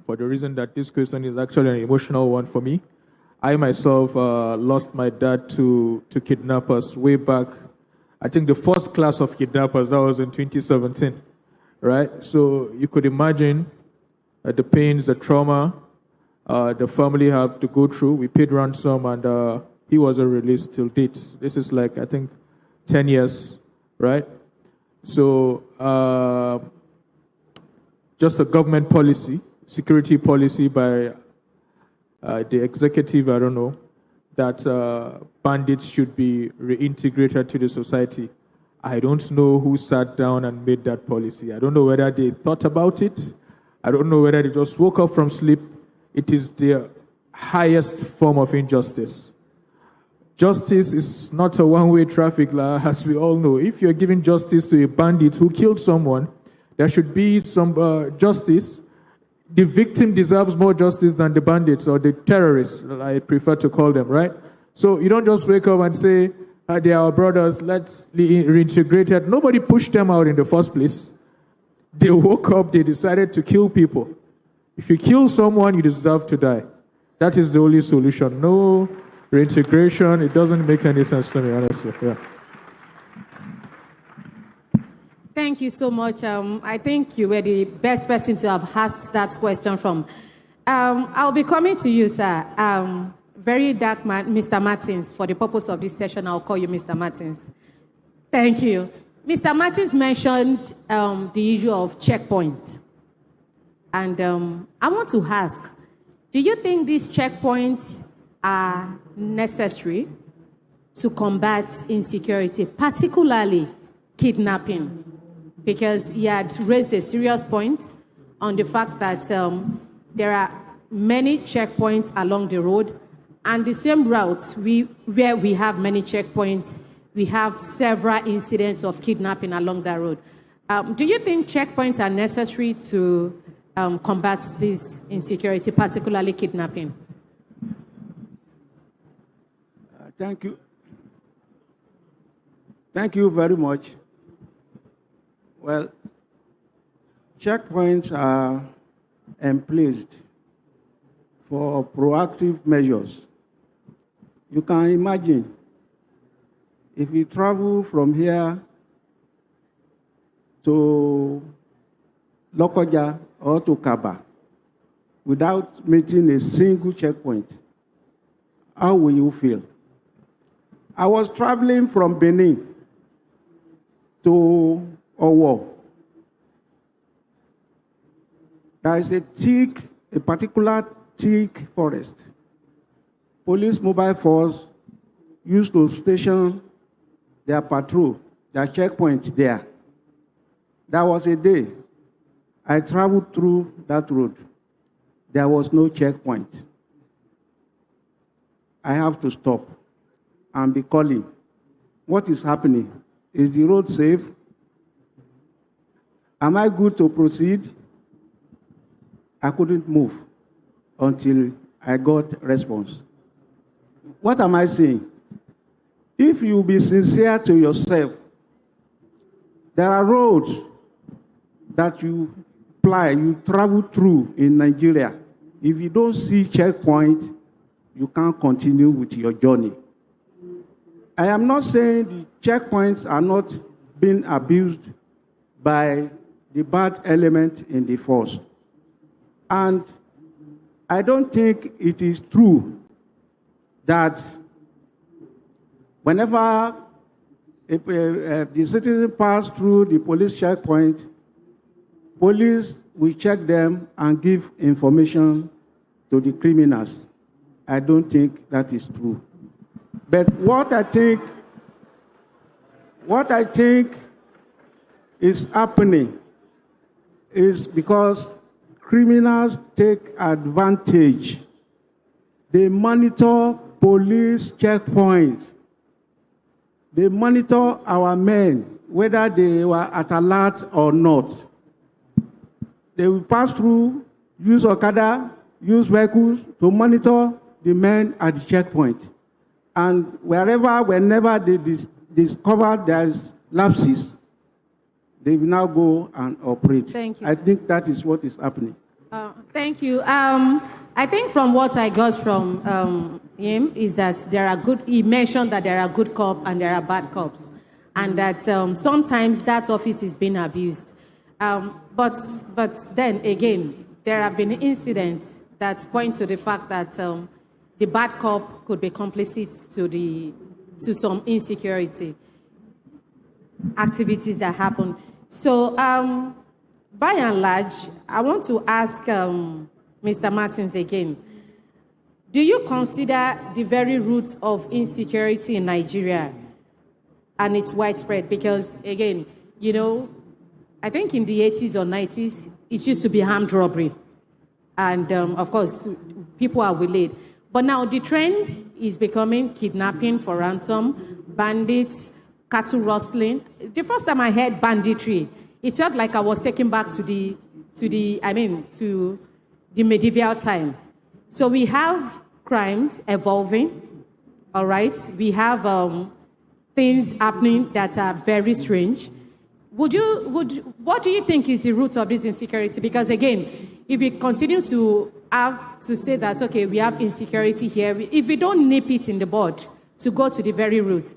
For the reason that this question is actually an emotional one for me. I myself lost my dad to kidnappers way back. I think the first class of kidnappers, that was in 2017, right? So you could imagine the pains, the trauma the family have to go through. We paid ransom and he wasn't released till date. This is like, I think, 10 years, right? So just a government policy, security policy by the executive, I don't know, that bandits should be reintegrated to the society. I don't know who sat down and made that policy. I don't know whether they thought about it. I don't know whether they just woke up from sleep. It is the highest form of injustice. Justice is not a one-way traffic, as we all know. If you're giving justice to a bandit who killed someone, there should be some justice. The victim deserves more justice than the bandits or the terrorists, I prefer to call them, right? So you don't just wake up and say, they are our brothers, let's reintegrate it. Nobody pushed them out in the first place. They woke up, they decided to kill people. If you kill someone, you deserve to die. That is the only solution. No reintegration, it doesn't make any sense to me, honestly. Yeah. Thank you so much. I think you were the best person to have asked that question from. I'll be coming to you, sir. Very dark man, Mr. Martins. For the purpose of this session, I'll call you Mr. Martins. Thank you. Mr. Martins mentioned the issue of checkpoints. And I want to ask, do you think these checkpoints are necessary to combat insecurity, particularly kidnapping? Because he had raised a serious point on the fact that there are many checkpoints along the road, and the same routes where we have many checkpoints, we have several incidents of kidnapping along that road. Do you think checkpoints are necessary to combat this insecurity, particularly kidnapping? Thank you. Thank you very much. Well, checkpoints are emplaced for proactive measures. You can imagine if you travel from here to Lokoja or to Kaba without meeting a single checkpoint, how will you feel? I was traveling from Benin to Owo. There is a particular thick forest. Police mobile force used to station their patrol, their checkpoint there. There was a day I traveled through that road. There was no checkpoint. I have to stop and be calling. What is happening? Is the road safe? Am I good to proceed? I couldn't move until I got response. What am I saying? If you be sincere to yourself, there are roads that you travel through in Nigeria. If you don't see checkpoint, you can't continue with your journey. I am not saying the checkpoints are not being abused by the bad element in the force. And I don't think it is true that whenever the citizen pass through the police checkpoint, police will check them and give information to the criminals. I don't think that is true. But what I think is happening is because criminals take advantage. They monitor police checkpoints. They monitor our men, whether they were at alert or not. They will pass through, use Okada, use vehicles to monitor the men at the checkpoint. And whenever they discover there's lapses, they will now go and operate. Thank you. I think that is what is happening. Thank you. I think from what I got from him is that he mentioned that there are good cops and there are bad cops, and that sometimes that office is being abused. But then again, there have been incidents that point to the fact that the bad cop could be complicit to some insecurity activities that happen. So, by and large, I want to ask Mr. Martins again. Do you consider the very roots of insecurity in Nigeria and its widespread? Because, again, I think in the 80s or 90s, it used to be armed robbery. And, of course, people are relayed. But now the trend is becoming kidnapping for ransom, bandits, cattle rustling. The first time I heard banditry, it felt like I was taken back to the medieval time. So we have crimes evolving, all right? We have things happening that are very strange. What do you think is the root of this insecurity? Because again, if we continue to have to say that, okay, we have insecurity here, if we don't nip it in the bud to go to the very root.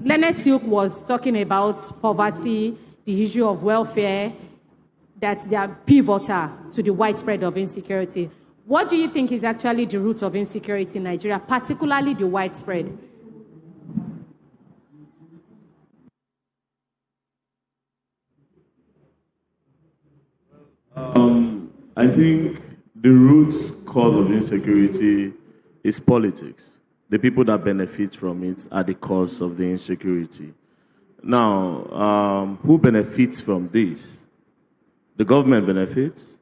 Leonard Silk was talking about poverty, the issue of welfare, that they are pivotal to the widespread of insecurity. What do you think is actually the root of insecurity in Nigeria, particularly the widespread? I think the root cause of insecurity is politics. The people that benefit from it are the cause of the insecurity. Now, who benefits from this? The government benefits.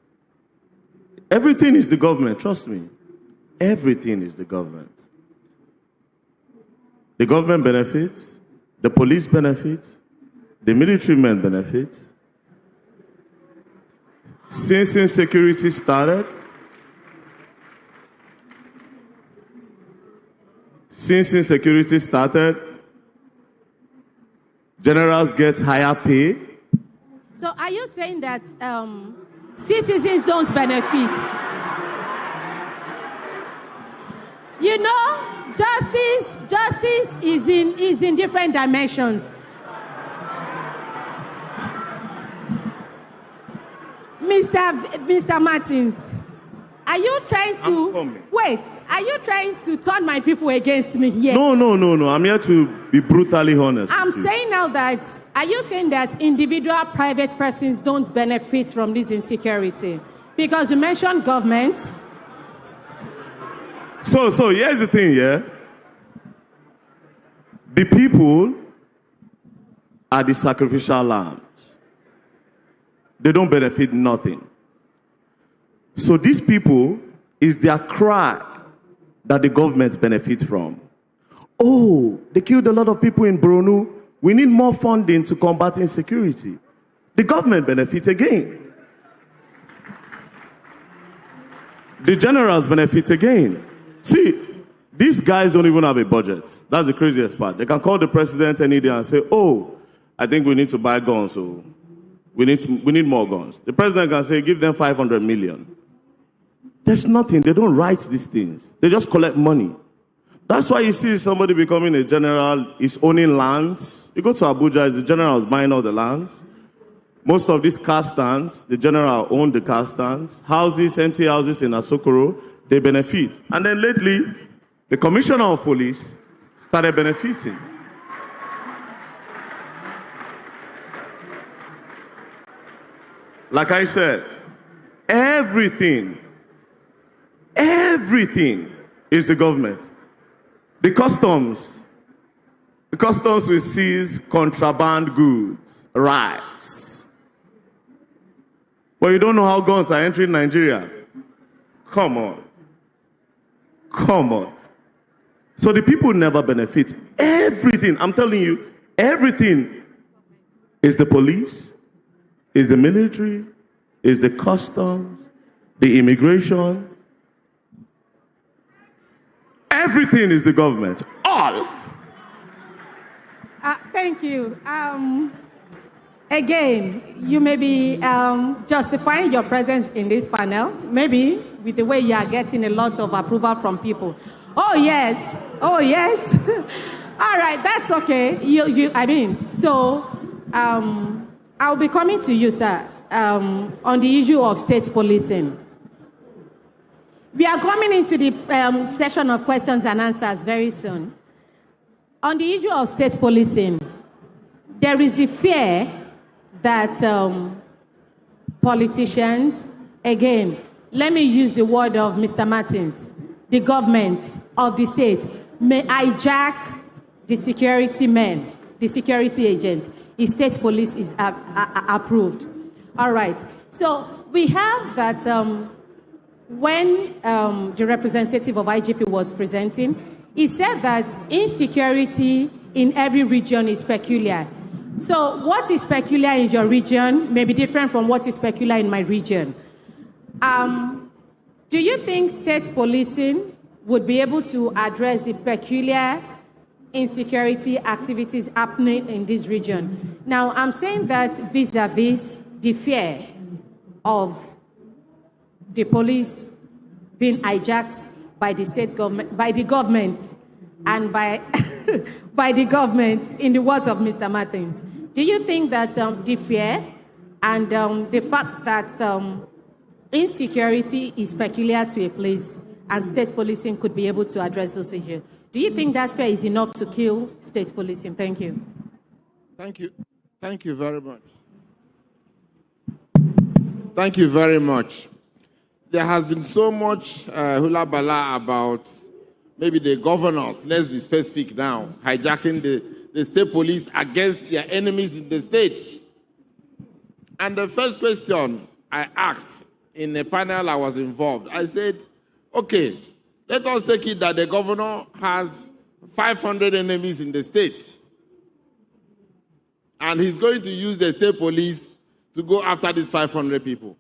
Everything is the government, trust me. Everything is the government. The government benefits, the police benefits, the military men benefit. Since insecurity started, generals get higher pay. So are you saying that citizens don't benefit? You know, justice is in different dimensions. Mr. Martins, are you trying to wait? Are you trying to turn my people against me here? No. I'm here to be brutally honest. I'm saying now that, are you saying that individual private persons don't benefit from this insecurity? Because you mentioned government. So here's the thing, yeah? The people are the sacrificial lambs. They don't benefit nothing. So these people, is their cry that the government benefits from. Oh, they killed a lot of people in Borno. We need more funding to combat insecurity. The government benefits again. The generals benefit again. See, these guys don't even have a budget. That's the craziest part. They can call the president any day and say, oh, I think we need to buy guns, so we need more guns. The president can say, give them 500 million. There's nothing. They don't write these things. They just collect money. That's why you see somebody becoming a general is owning lands. You go to Abuja, it's the generals buying all the lands. Most of these car stands, the general own the car stands. Houses, empty houses in Asokoro, they benefit. And then lately, the commissioner of police started benefiting. Like I said, everything is the government. The customs will seize contraband goods, rice. But you don't know how guns are entering Nigeria. Come on. So the people never benefit. Everything, I'm telling you, everything is the police, is the military, is the customs, the immigration. Everything is the government. All. Thank you. Again, you may be justifying your presence in this panel, maybe with the way you are getting a lot of approval from people. Oh, yes. All right, that's okay. I'll be coming to you, sir, on the issue of state policing. We are coming into the session of questions and answers very soon. On the issue of state policing, there is a fear that politicians, again, let me use the word of Mr. Martins, the government of the state may hijack the security men, the security agents. The state police is approved. All right. So we have that when the representative of IGP was presenting, he said that insecurity in every region is peculiar. So what is peculiar in your region may be different from what is peculiar in my region. Do you think state policing would be able to address the peculiar insecurity activities happening in this region? Now, I'm saying that vis-a-vis the fear of the police being hijacked by the state government, by the government, and by the government, in the words of Mr. Martins. Do you think that the fear and the fact that insecurity is peculiar to a place and state policing could be able to address those issues. Do you think that fear is enough to kill state policing? Thank you. Thank you. Thank you very much. Thank you very much. There has been so much hula bala about maybe the governors, let's be specific now, hijacking the state police against their enemies in the state. And the first question I asked in the panel I was involved, I said, okay, let us take it that the governor has 500 enemies in the state. And he's going to use the state police to go after these 500 people.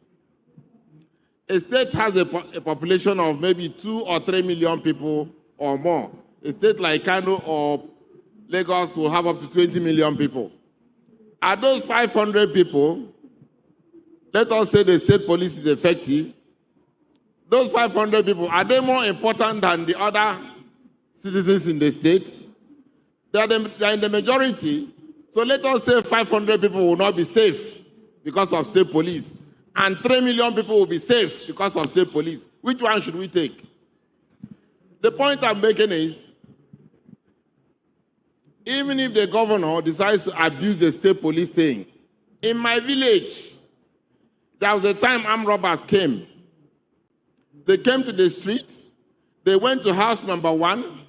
A state has a population of maybe 2 or 3 million people or more. A state like Kano or Lagos will have up to 20 million people. Are those 500 people, let us say the state police is effective, those 500 people, are they more important than the other citizens in the state? They are in the majority. So let us say 500 people will not be safe because of state police, and 3 million people will be safe because of state police. Which one should we take? The point I'm making is, even if the governor decides to abuse the state police thing, in my village, there was a time armed robbers came. They came to the street. They went to house number 1,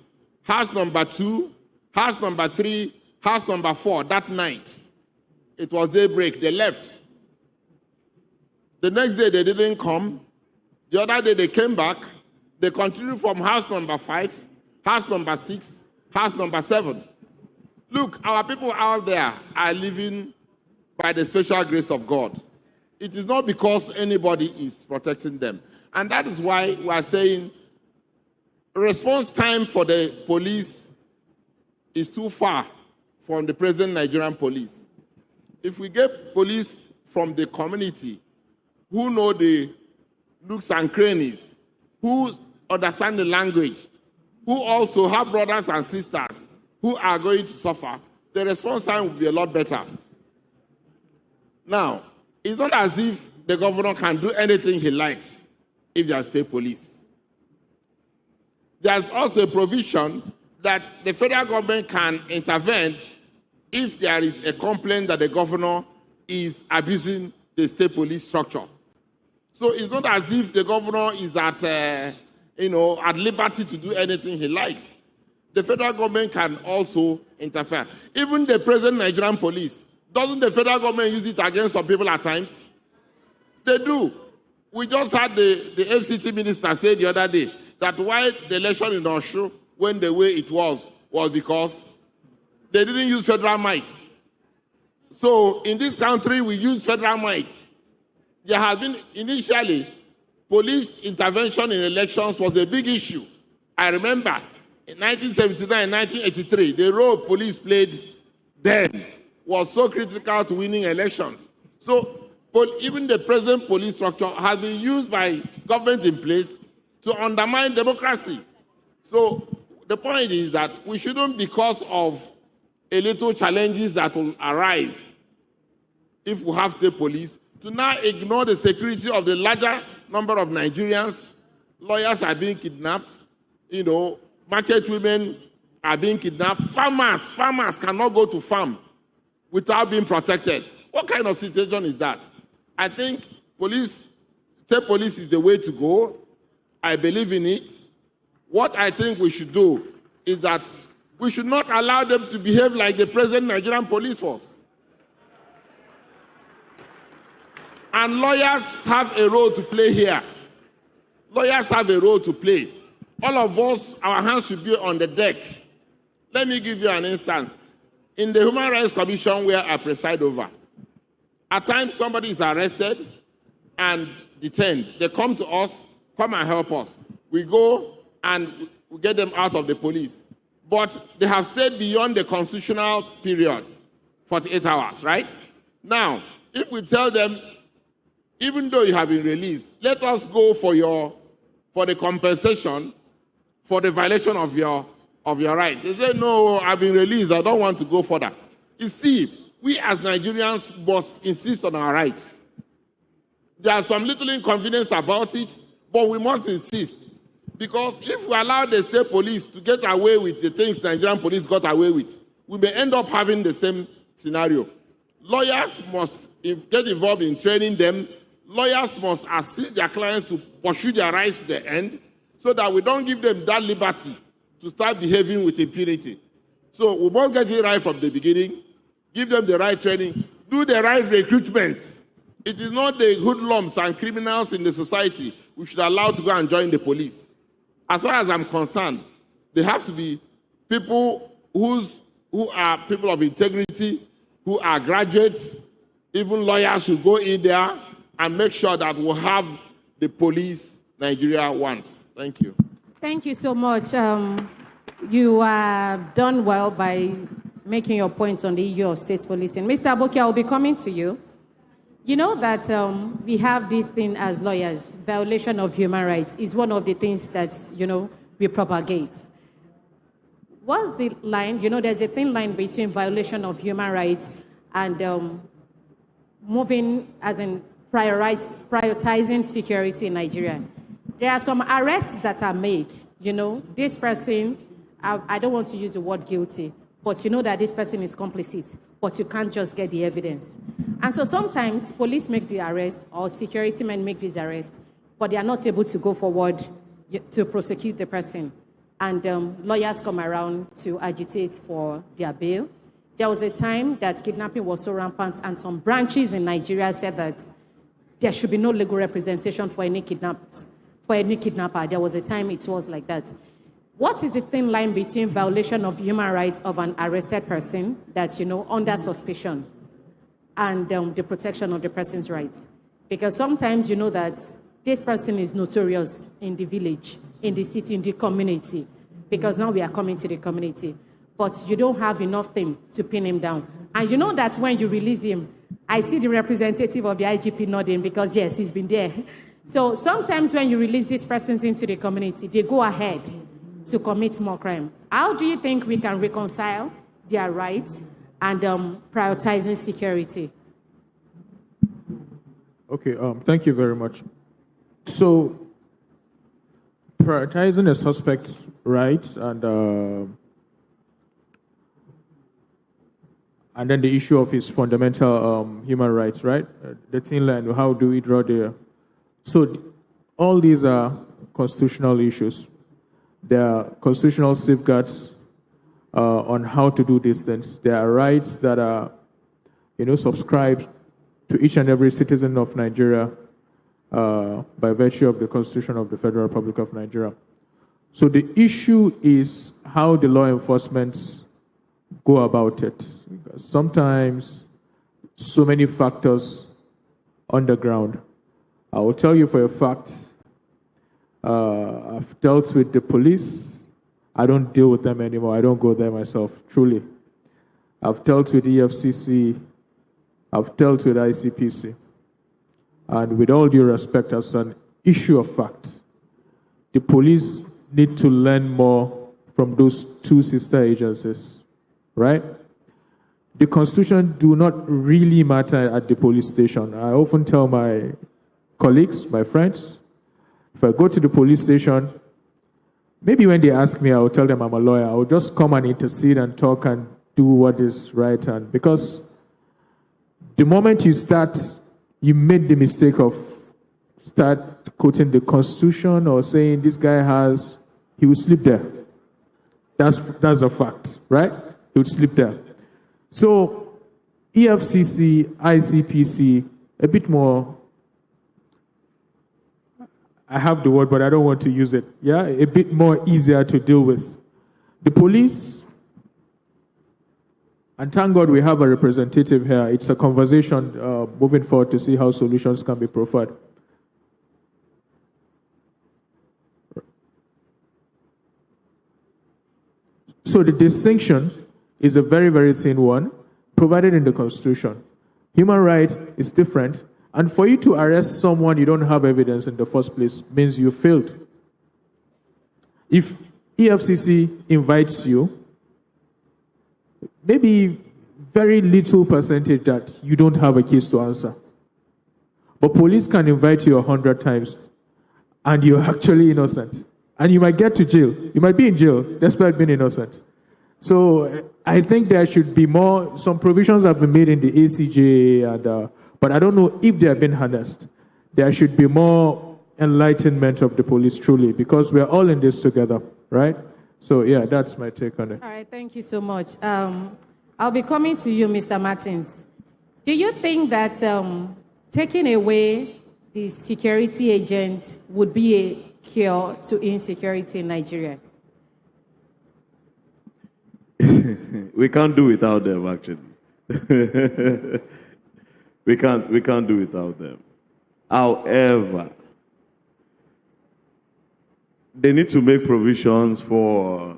house number 2, house number 3, house number 4 that night. It was daybreak. They left. The next day, they didn't come. The other day, they came back. They continued from house number 5, house number 6, house number 7. Look, our people out there are living by the special grace of God. It is not because anybody is protecting them. And that is why we are saying response time for the police is too far from the present Nigerian police. If we get police from the community who know the nooks and crannies, who understand the language, who also have brothers and sisters who are going to suffer, the response time will be a lot better. Now, it's not as if the governor can do anything he likes if there's state police. There's also a provision that the federal government can intervene if there is a complaint that the governor is abusing the state police structure. So it's not as if the governor is at liberty to do anything he likes. The federal government can also interfere. Even the present Nigerian police, doesn't the federal government use it against some people at times? They do. We just had the FCT minister say the other day that why the election in Oshu went the way it was because they didn't use federal might. So in this country, we use federal might. There has been, initially, police intervention in elections was a big issue. I remember in 1979 and 1983, the role police played then was so critical to winning elections. So even the present police structure has been used by government in place to undermine democracy. So the point is that we shouldn't, because of a little challenges that will arise if we have state police, to now ignore the security of the larger number of Nigerians. Lawyers are being kidnapped, market women are being kidnapped. Farmers cannot go to farm without being protected. What kind of situation is that? I think state police is the way to go. I believe in it. What I think we should do is that we should not allow them to behave like the present Nigerian police force. And lawyers have a role to play here. Lawyers have a role to play. All of us, our hands should be on the deck. Let me give you an instance. In the Human Rights Commission where I preside over, at times somebody is arrested and detained. They come to us, come and help us. We go and we get them out of the police. But they have stayed beyond the constitutional period, 48 hours, right? Now, if we tell them, even though you have been released, let us go for the compensation for the violation of your right. They say, no, I've been released. I don't want to go further. You see, we as Nigerians must insist on our rights. There are some little inconvenience about it, but we must insist. Because if we allow the state police to get away with the things Nigerian police got away with, we may end up having the same scenario. Lawyers must get involved in training them. Lawyers must assist their clients to pursue their rights to the end so that we don't give them that liberty to start behaving with impunity. So we must get it right from the beginning, give them the right training, do the right recruitment. It is not the hoodlums and criminals in the society we should allow to go and join the police. As far as I'm concerned, they have to be people who are people of integrity, who are graduates. Even lawyers should go in there and make sure that we have the police Nigeria wants. Thank you. Thank you so much. You have done well by making your points on the issue of state policing. Mr. Aboki, I will be coming to you. You know that we have this thing as lawyers, violation of human rights is one of the things that, we propagate. What's the line? There's a thin line between violation of human rights and moving, as in prioritizing security in Nigeria. There are some arrests that are made. This person, I don't want to use the word guilty, but you know that this person is complicit, but you can't just get the evidence. And so sometimes police make the arrest or security men make this arrest, but they are not able to go forward to prosecute the person. And lawyers come around to agitate for their bail. There was a time that kidnapping was so rampant, and some branches in Nigeria said that there should be no legal representation for any kidnapper. There was a time it was like that. What is the thin line between violation of human rights of an arrested person that's, under suspicion and the protection of the person's rights? Because sometimes you know that this person is notorious in the village, in the city, in the community, because now we are coming to the community. But you don't have enough thing to pin him down. And you know that when you release him, I see the representative of the IGP nodding because, yes, he's been there. So sometimes when you release these persons into the community, they go ahead to commit more crime. How do you think we can reconcile their rights and prioritizing security? Okay, thank you very much. So, prioritizing a suspect's rights and then the issue of his fundamental human rights, right? The thin line, how do we draw there? So, all these are constitutional issues. There are constitutional safeguards on how to do these things. There are rights that are, subscribed to each and every citizen of Nigeria by virtue of the Constitution of the Federal Republic of Nigeria. So the issue is how the law enforcement go about it. Because sometimes so many factors on the ground. I will tell you for a fact, I've dealt with the police. I don't deal with them anymore. I don't go there myself, truly. I've dealt with EFCC. I've dealt with ICPC. And with all due respect, as an issue of fact, the police need to learn more from those two sister agencies, right? The Constitution do not really matter at the police station. I often tell my colleagues, my friends, if I go to the police station, maybe when they ask me, I will tell them I'm a lawyer. I will just come and intercede and talk and do what is right. And because the moment you made the mistake of start quoting the Constitution or saying this guy he will sleep there. That's a fact, right? He would sleep there. So EFCC, ICPC, a bit more, I have the word, but I don't want to use it. Yeah, a bit more easier to deal with. The police, and thank God we have a representative here. It's a conversation moving forward to see how solutions can be proffered. So the distinction is a very, very thin one, provided in the Constitution. Human right is different. And for you to arrest someone you don't have evidence in the first place means you failed. If EFCC invites you, maybe very little percentage that you don't have a case to answer. But police can invite you 100 times and you're actually innocent. And you might get to jail. You might be in jail despite being innocent. So I think there should be more, some provisions have been made in the ACJ, but I don't know if they have been harnessed. There should be more enlightenment of the police, truly, because we're all in this together, right? So yeah, that's my take on it. All right, thank you so much. I'll be coming to you, Mr. Martins. Do you think that taking away the security agent would be a cure to insecurity in Nigeria? We can't do without them, actually. we can't do without them. However, they need to make provisions for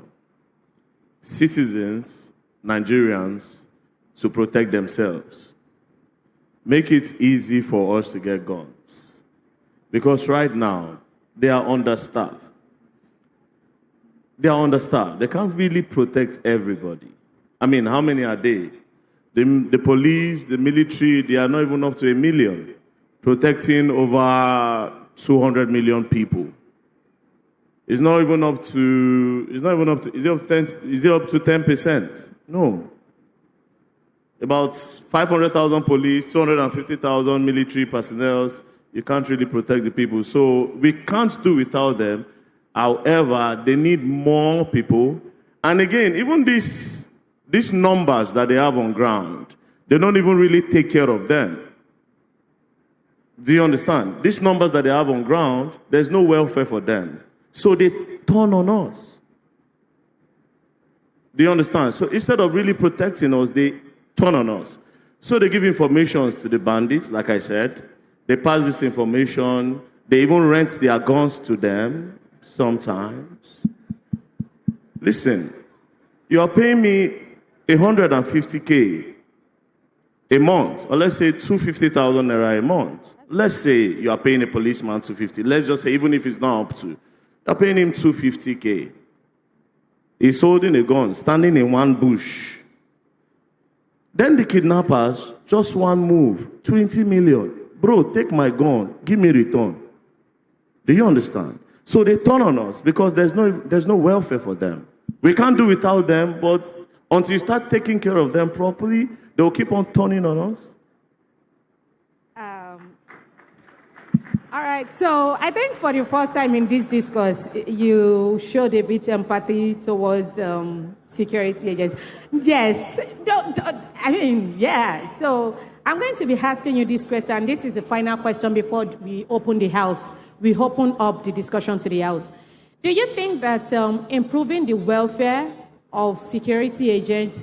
citizens, Nigerians, to protect themselves. Make it easy for us to get guns. Because right now, they are understaffed. They are understaffed. They can't really protect everybody. I mean, how many are they? The police, the military, they are not even up to 1 million, protecting over 200 million people. It's not even up to, is it up to 10%? No. About 500,000 police, 250,000 military personnel, you can't really protect the people. So we can't do without them. However, they need more people. And again, even these numbers that they have on ground, they don't even really take care of them. Do you understand? These numbers that they have on ground, there's no welfare for them. So they turn on us. Do you understand? So instead of really protecting us, they turn on us. So they give informations to the bandits, like I said. They pass this information. They even rent their guns to them sometimes. Listen, you are paying me 150K a month, or let's say 250,000 naira a month. Let's say you are paying a policeman 250. Let's just say, even if it's not up to, you're paying him 250K. He's holding a gun, standing in one bush. Then the kidnappers, just one move, 20 million. Bro, take my gun, give me return. Do you understand? So they turn on us because there's no welfare for them. We can't do without them, but until you start taking care of them properly, they'll keep on turning on us. All right, so I think for the first time in this discourse, you showed a bit empathy towards security agents. Yes, yeah. So I'm going to be asking you this question. This is the final question before we open the house. We open up the discussion to the house. Do you think that improving the welfare of security agents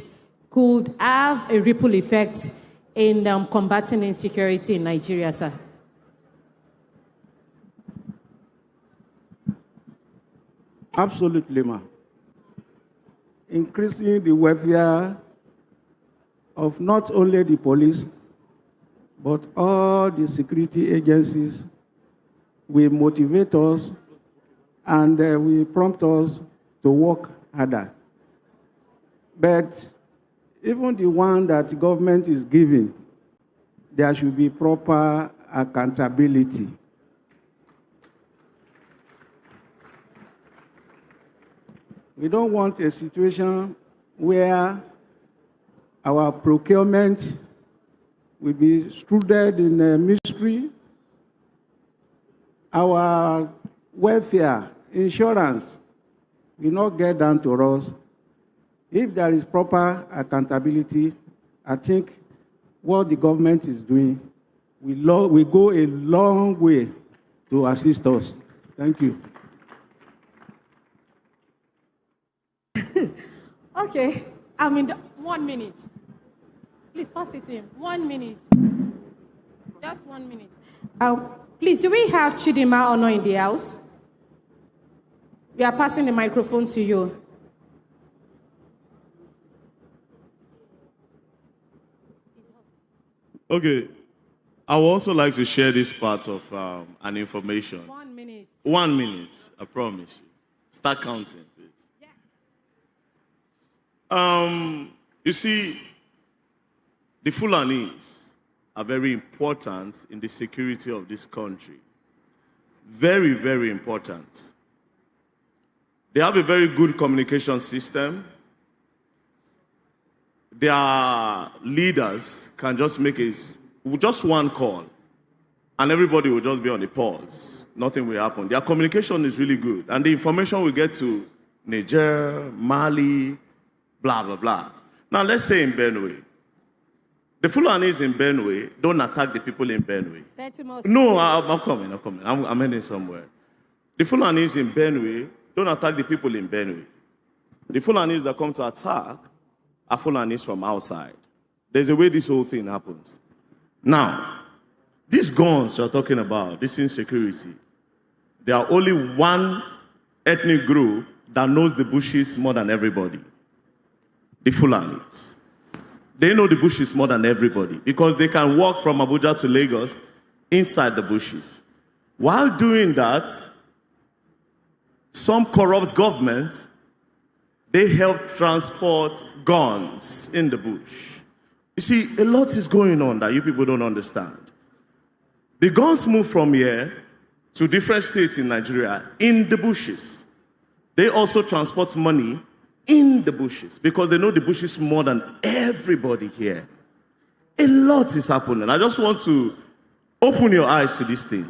could have a ripple effect in combating insecurity in Nigeria, sir? Absolutely, ma'am. Increasing the welfare of not only the police, but all the security agencies will motivate us and will prompt us to work harder. But even the one that the government is giving, there should be proper accountability. We don't want a situation where our procurement will be struded in a mystery. Our welfare, insurance will not get down to us. If there is proper accountability, I think what the government is doing will go a long way to assist us. Thank you. Okay, 1 minute. Please pass it to him. 1 minute. Just 1 minute. Please, do we have Chidima Ono in the house? We are passing the microphone to you. Okay. I would also like to share this part of an information. 1 minute. 1 minute, I promise you. Start counting, please. Yeah. You see, The Fulanis are very important in the security of this country. Very, very important. They have a very good communication system. Their leaders can just make just one call, and everybody will just be on the pause. Nothing will happen. Their communication is really good, and the information will get to Niger, Mali, blah, blah, blah. Now, let's say in Benue. The Fulanis in Benue don't attack the people in Benue. No, I'm coming. I'm heading somewhere. The Fulanis in Benue don't attack the people in Benue. The Fulanis that come to attack are Fulanis from outside. There's a way this whole thing happens. Now, these guns you're talking about, this insecurity, there are only one ethnic group that knows the bushes more than everybody. The Fulanis. They know the bushes more than everybody because they can walk from Abuja to Lagos inside the bushes. While doing that, some corrupt governments, they help transport guns in the bush. You see, a lot is going on that you people don't understand. The guns move from here to different states in Nigeria in the bushes. They also transport money in the bushes because they know the bushes more than everybody here. A lot is happening. I just want to open your eyes to this thing.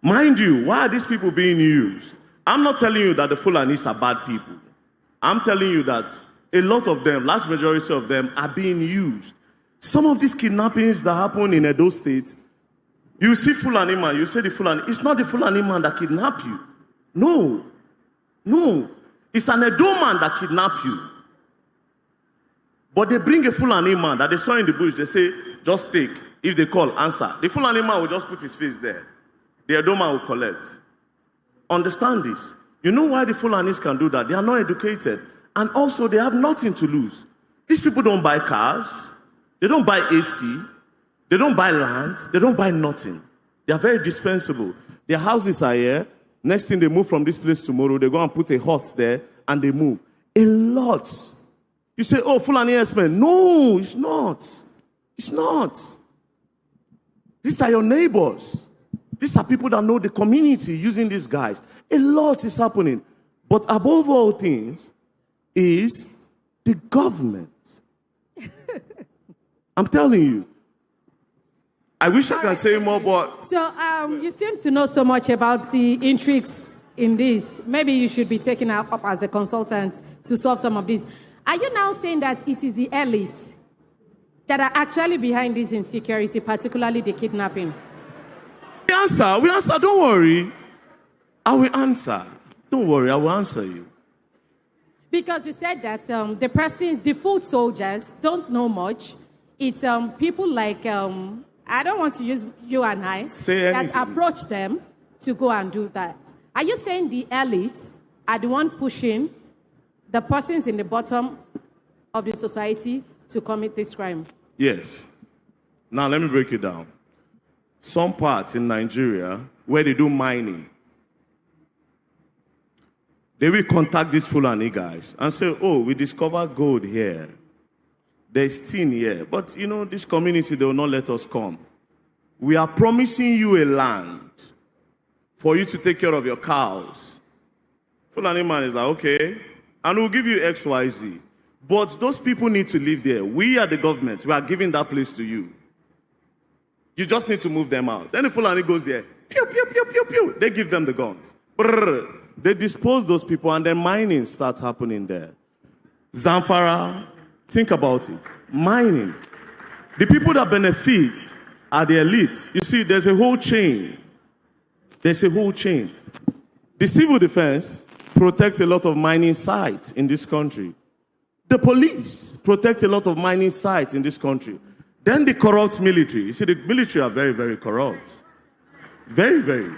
Mind you, why are these people being used? I'm not telling you that the Fulanis are bad people. I'm telling you that a lot of them, large majority of them, are being used. Some of these kidnappings that happen in Edo State, you see Fulani man, you say the Fulani, it's not the Fulani man that kidnapped you. No. It's an Edo man that kidnapped you. But they bring a Fulani man that they saw in the bush. They say, just take. If they call, answer. The Fulani man will just put his face there. The Edo man will collect. Understand this. You know why the Fulanis can do that? They are not educated. And also, they have nothing to lose. These people don't buy cars. They don't buy AC. They don't buy land. They don't buy nothing. They are very dispensable. Their houses are here. Next thing, they move from this place tomorrow. They go and put a hut there, and they move. A lot. You say, oh, Fulani S-men. No, it's not. It's not. These are your neighbors. These are people that know the community using these guys. A lot is happening. But above all things is the government. I'm telling you. I wish I could say more, but... So you seem to know so much about the intrigues in this. Maybe you should be taken up as a consultant to solve some of this. Are you now saying that it is the elite that are actually behind this insecurity, particularly the kidnapping? We answer, don't worry. I will answer. Don't worry, I will answer you. Because you said that the foot soldiers don't know much. It's people like... I don't want to use you and I that approach them to go and do that. Are you saying the elites are the one pushing the persons in the bottom of the society to commit this crime? Yes. Now let me break it down. Some parts in Nigeria where they do mining, they will contact these Fulani guys and say, oh, we discovered gold here. There's tin here. But, you know, this community, they will not let us come. We are promising you a land for you to take care of your cows. Fulani man is like, okay, and we'll give you X, Y, Z. But those people need to live there. We are the government. We are giving that place to you. You just need to move them out. Then the Fulani goes there. Pew, pew, pew, pew, pew. They give them the guns. Brrr. They dispose those people, and then mining starts happening there. Zamfara, think about it. Mining. The people that benefit are the elites. You see, there's a whole chain. There's a whole chain. The civil defense protects a lot of mining sites in this country. The police protect a lot of mining sites in this country. Then the corrupt military. You see, the military are very, very corrupt. Very, very.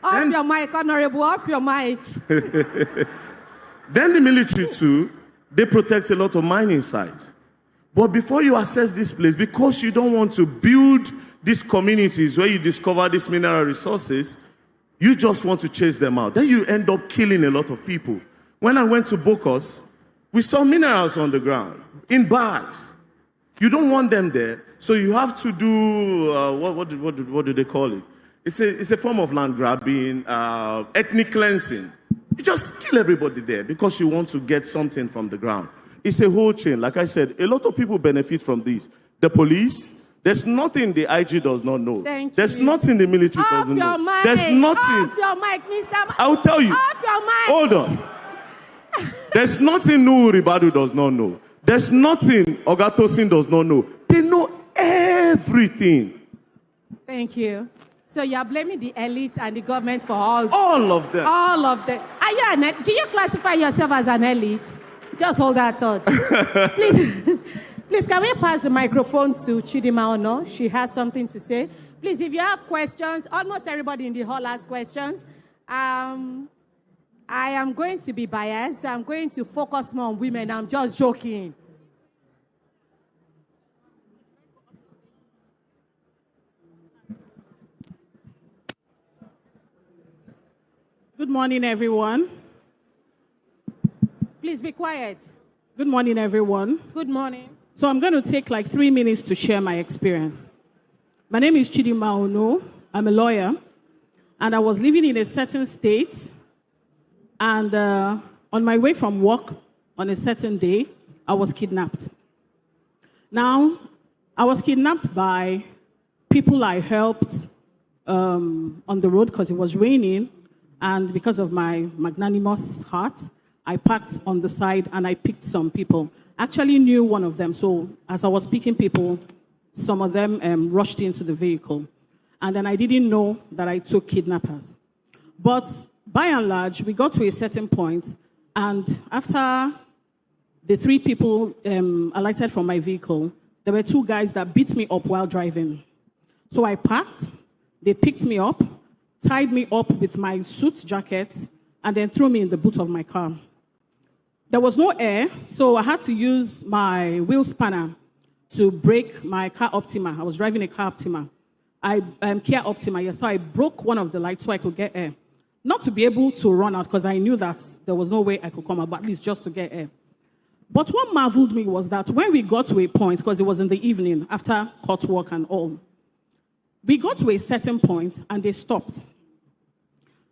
Off your mic, Honorable, off your mic. Then the military too, they protect a lot of mining sites. But before you assess this place, because you don't want to build these communities where you discover these mineral resources, you just want to chase them out. Then you end up killing a lot of people. When I went to Bokos, we saw minerals on the ground, in bags. You don't want them there, so you have to do, what do they call it? It's a form of land grabbing, ethnic cleansing. You just kill everybody there because you want to get something from the ground. It's a whole chain. Like I said, a lot of people benefit from this. The police, there's nothing the IG does not know. There's nothing the military doesn't know. Mic. There's nothing. Off your mic, Mr. I'll tell you. Off your mic. Hold on. There's nothing Nuhu Ribadu does not know. There's nothing Ogatosin does not know. They know everything. Thank you. So you are blaming the elite and the government for all of them. All of them. Are you do you classify yourself as an elite? Just hold that thought. Please, can we pass the microphone to Chidima Ono? She has something to say. Please, if you have questions, almost everybody in the hall has questions. I am going to be biased. I'm going to focus more on women. I'm just joking. Good morning, everyone. Please be quiet. Good morning, everyone. Good morning. So I'm going to take like 3 minutes to share my experience. My name is Chidima Ono. I'm a lawyer. And I was living in a certain state. And on my way from work on a certain day, I was kidnapped. Now, I was kidnapped by people I helped on the road because it was raining. And because of my magnanimous heart, I parked on the side and I picked some people. Actually knew one of them. So as I was picking people, some of them rushed into the vehicle. And then I didn't know that I took kidnappers. But by and large, we got to a certain point, and after the 3 people alighted from my vehicle, there were 2 guys that beat me up while driving. So I parked, they picked me up, tied me up with my suit jacket, and then threw me in the boot of my car. There was no air, so I had to use my wheel spanner to brake my car Optima. I was driving a car Optima. Kia Optima, yes, so I broke one of the lights so I could get air. Not to be able to run out, because I knew that there was no way I could come out, but at least just to get air. But what marveled me was that when we got to a point, because it was in the evening, after court work and all, we got to a certain point and they stopped.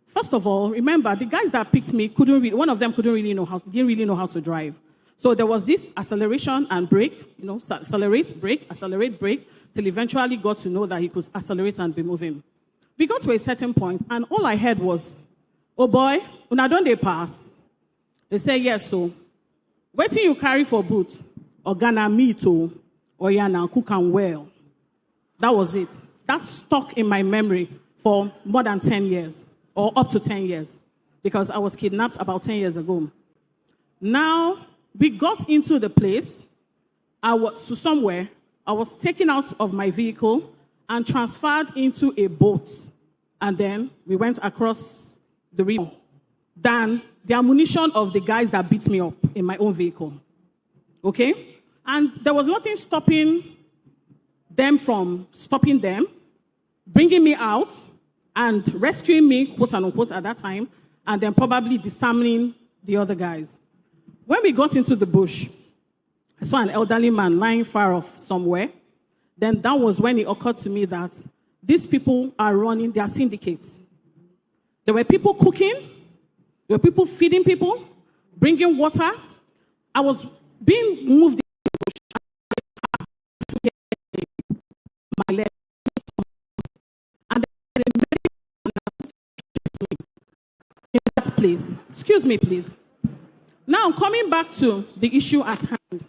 First of all, remember, the guys that picked me one of them didn't really know how to drive. So there was this acceleration and brake, accelerate, brake, till eventually got to know that he could accelerate and be moving. We got to a certain point, and all I heard was, "Oh boy, una don dey pass?" They say, "Yes, so. Wetin you carry for boot? Organa meat or yana cook and well." That was it. That stuck in my memory for more than 10 years, or up to 10 years, because I was kidnapped about 10 years ago. Now, we got into the place, I was taken out of my vehicle and transferred into a boat. And then we went across the river. Then the ammunition of the guys that beat me up in my own vehicle. Okay? And there was nothing stopping them from stopping them, bringing me out, and rescuing me, quote unquote, at that time, and then probably disarming the other guys. When we got into the bush, I saw an elderly man lying far off somewhere. Then that was when it occurred to me that these people are running their syndicates. There were people cooking. There were people feeding people, bringing water. I was being moved in my leg. And in that place. Excuse me, please. Now, coming back to the issue at hand.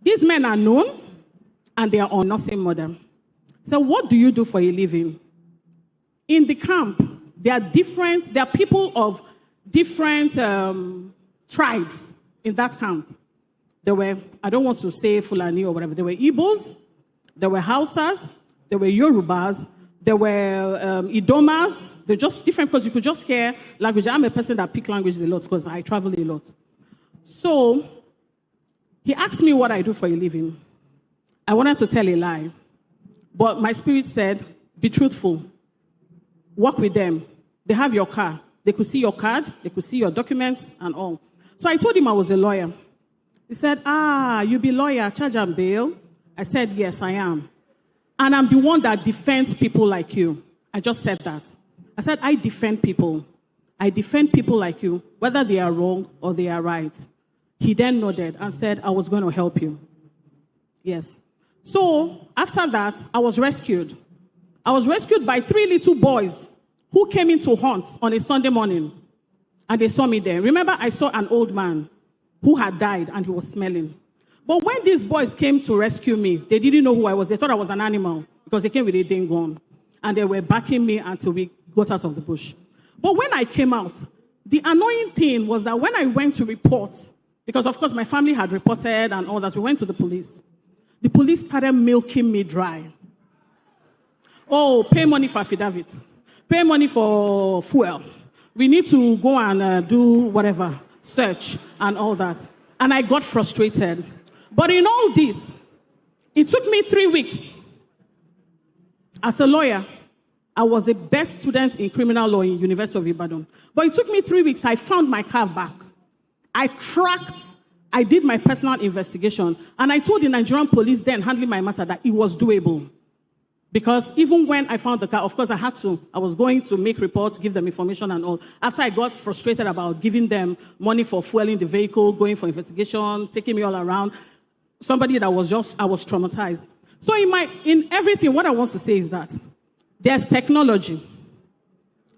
These men are known, and they are on nursing mother. So what do you do for a living? In the camp, there are people of different tribes in that camp. There were, I don't want to say Fulani or whatever, there were Igbos, there were Hausas, there were Yorubas, there were Idomas. They're just different because you could just hear language. I'm a person that picks languages a lot because I travel a lot. So he asked me what I do for a living. I wanted to tell a lie. But my spirit said, be truthful. Work with them. They have your car. They could see your card. They could see your documents and all. So I told him I was a lawyer. He said, you be lawyer, charge and bail. I said, yes, I am. And I'm the one that defends people like you. I just said that. I said, I defend people. I defend people like you, whether they are wrong or they are right. He then nodded and said, I was going to help you. Yes. So after that, I was rescued. I was rescued by 3 little boys who came in to hunt on a Sunday morning. And they saw me there. Remember, I saw an old man who had died and he was smelling. But when these boys came to rescue me, they didn't know who I was. They thought I was an animal because they came with a dingon. And they were backing me until we got out of the bush. But when I came out, the annoying thing was that when I went to report, because of course my family had reported and all that, we went to the police. The police started milking me dry. Oh, pay money for affidavit. Pay money for fuel. We need to go and do whatever, search and all that. And I got frustrated. But in all this, it took me 3 weeks. As a lawyer, I was the best student in criminal law in University of Ibadan. But it took me 3 weeks. I found my car back. I did my personal investigation. And I told the Nigerian police then handling my matter that it was doable. Because even when I found the car, of course I was going to make reports, give them information and all. After I got frustrated about giving them money for fueling the vehicle, going for investigation, taking me all around, somebody that was I was traumatized. So in everything, what I want to say is that there's technology.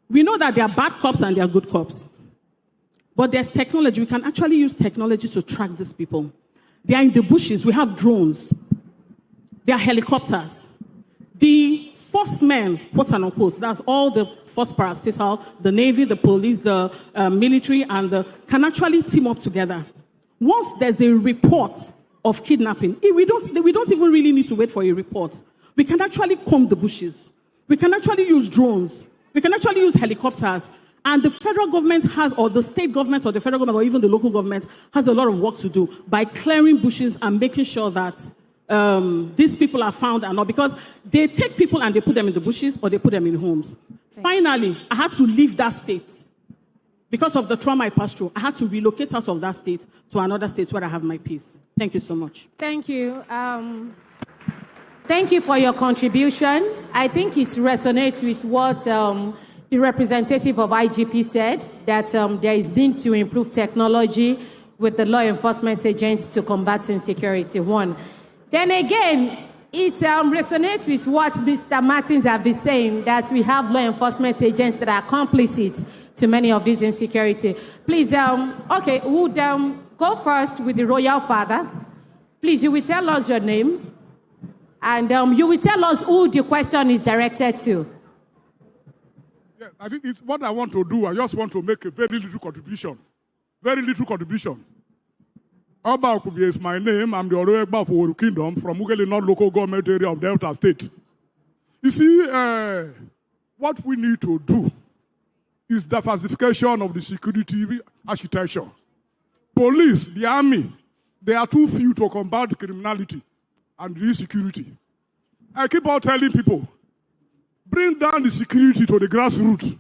We know that there are bad cops and there are good cops. But there's technology. We can actually use technology to track these people. They are in the bushes. We have drones. There are helicopters. The force men, quote and unquote, that's all the force parastatal, the Navy, the police, the military, and can actually team up together. Once there's a report of kidnapping, we don't even really need to wait for a report. We can actually comb the bushes. We can actually use drones. We can actually use helicopters. And the federal government has, or the state government, or the federal government, or even the local government has a lot of work to do by clearing bushes and making sure that these people are found and not, because they take people and they put them in the bushes or they put them in homes. Finally, I had to leave that state. Because of the trauma I passed through, I had to relocate out of that state to another state where I have my peace. Thank you so much. Thank you. Thank you for your contribution. I think it resonates with what the representative of IGP said, that there is need to improve technology with the law enforcement agents to combat insecurity. One. Then again, it resonates with what Mr. Martins have been saying, that we have law enforcement agents that are complicit to many of these insecurity. Please, okay, who would go first with the royal father? Please, you will tell us your name, and you will tell us who the question is directed to. Yeah, I think it's what I want to do. I just want to make a very little contribution. Very little contribution. Oba Okubi is my name. I'm the Oroegba of Oru Kingdom from Ugeli North Local Government Area of Delta State. You see, what we need to do is diversification of the security architecture. Police, the army, they are too few to combat criminality and insecurity. I keep on telling people, bring down the security to the grassroots.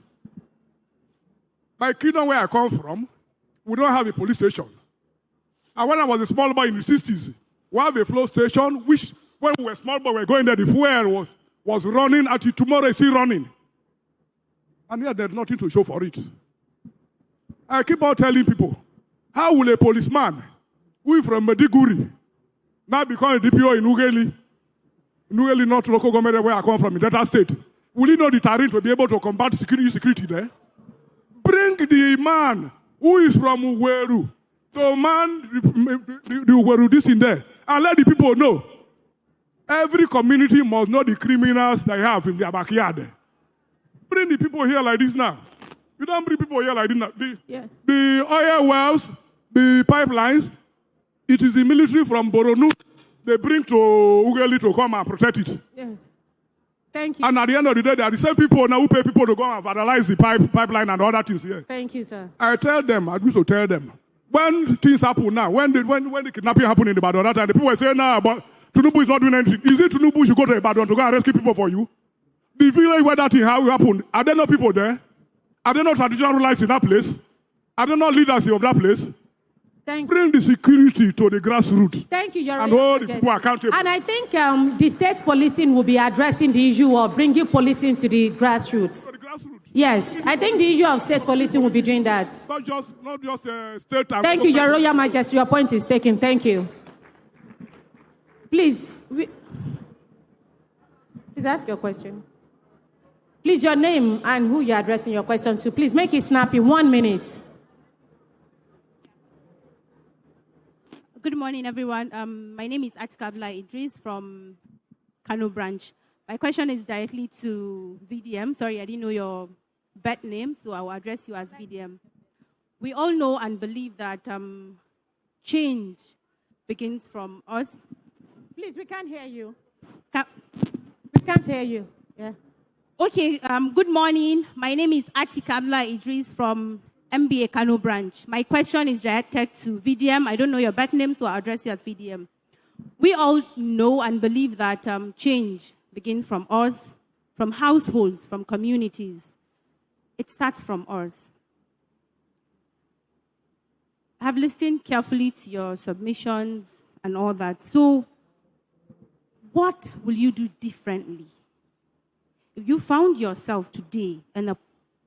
My kingdom, where I come from, we don't have a police station. And when I was a small boy in the 60s, we have a flow station, which when we were small boy, we were going there, the fuel was running, until tomorrow it's still running. And yet there's nothing to show for it. I keep on telling people, how will a policeman who is from Mediguri now become a DPO in Ugeli North Local Government, where I come from, in Delta State? Will he know the terrain to be able to combat security there? Bring the man who is from Uweru to man the Uweru this in there, and let the people know. Every community must know the criminals they have in their backyard. Bring the people here like this now. You don't bring people here like this now. The oil wells, the pipelines, it is the military from Boronu. They bring to Ugeli to come and protect it. Yes. Thank you. And at the end of the day, they are the same people now who pay people to go and vandalize the pipeline and other things here. Thank you, sir. I used to tell them, when things happen now, when the kidnapping happened in Ibadan that time, the people were saying, nah, but Tinubu is not doing anything. Is it Tinubu should go to Ibadan to go and rescue people for you? The village where that thing happened, are there no people there? Are there no traditional rulers in that place? Are there no leaders of that place? Bring the security to the grassroots. Thank you, Your And Royal hold the Majesty. people accountable. And I think the state policing will be addressing the issue of bringing policing to the grassroots. To the grassroots. Yes, I think the issue of state policing will be doing that. Not just state and Thank you, Your Royal Majesty. Your point is taken. Thank you. Please ask your question. Please, your name and who you're addressing your question to. Please make it snappy. 1 minute. Good morning, everyone. My name is Atika Idris from Kano branch. My question is directly to VDM. Sorry, I didn't know your bed name, so I will address you as VDM. We all know and believe that change begins from us. Please, we can't hear you. We can't hear you. Yeah. Okay, good morning. My name is Atika Idris from MBA Kano branch. My question is directed to VDM. I don't know your bed name, so I'll address you as VDM. We all know and believe that change begins from us, from households, from communities. It starts from us. I have listened carefully to your submissions and all that. So, what will you do differently? If you found yourself today in a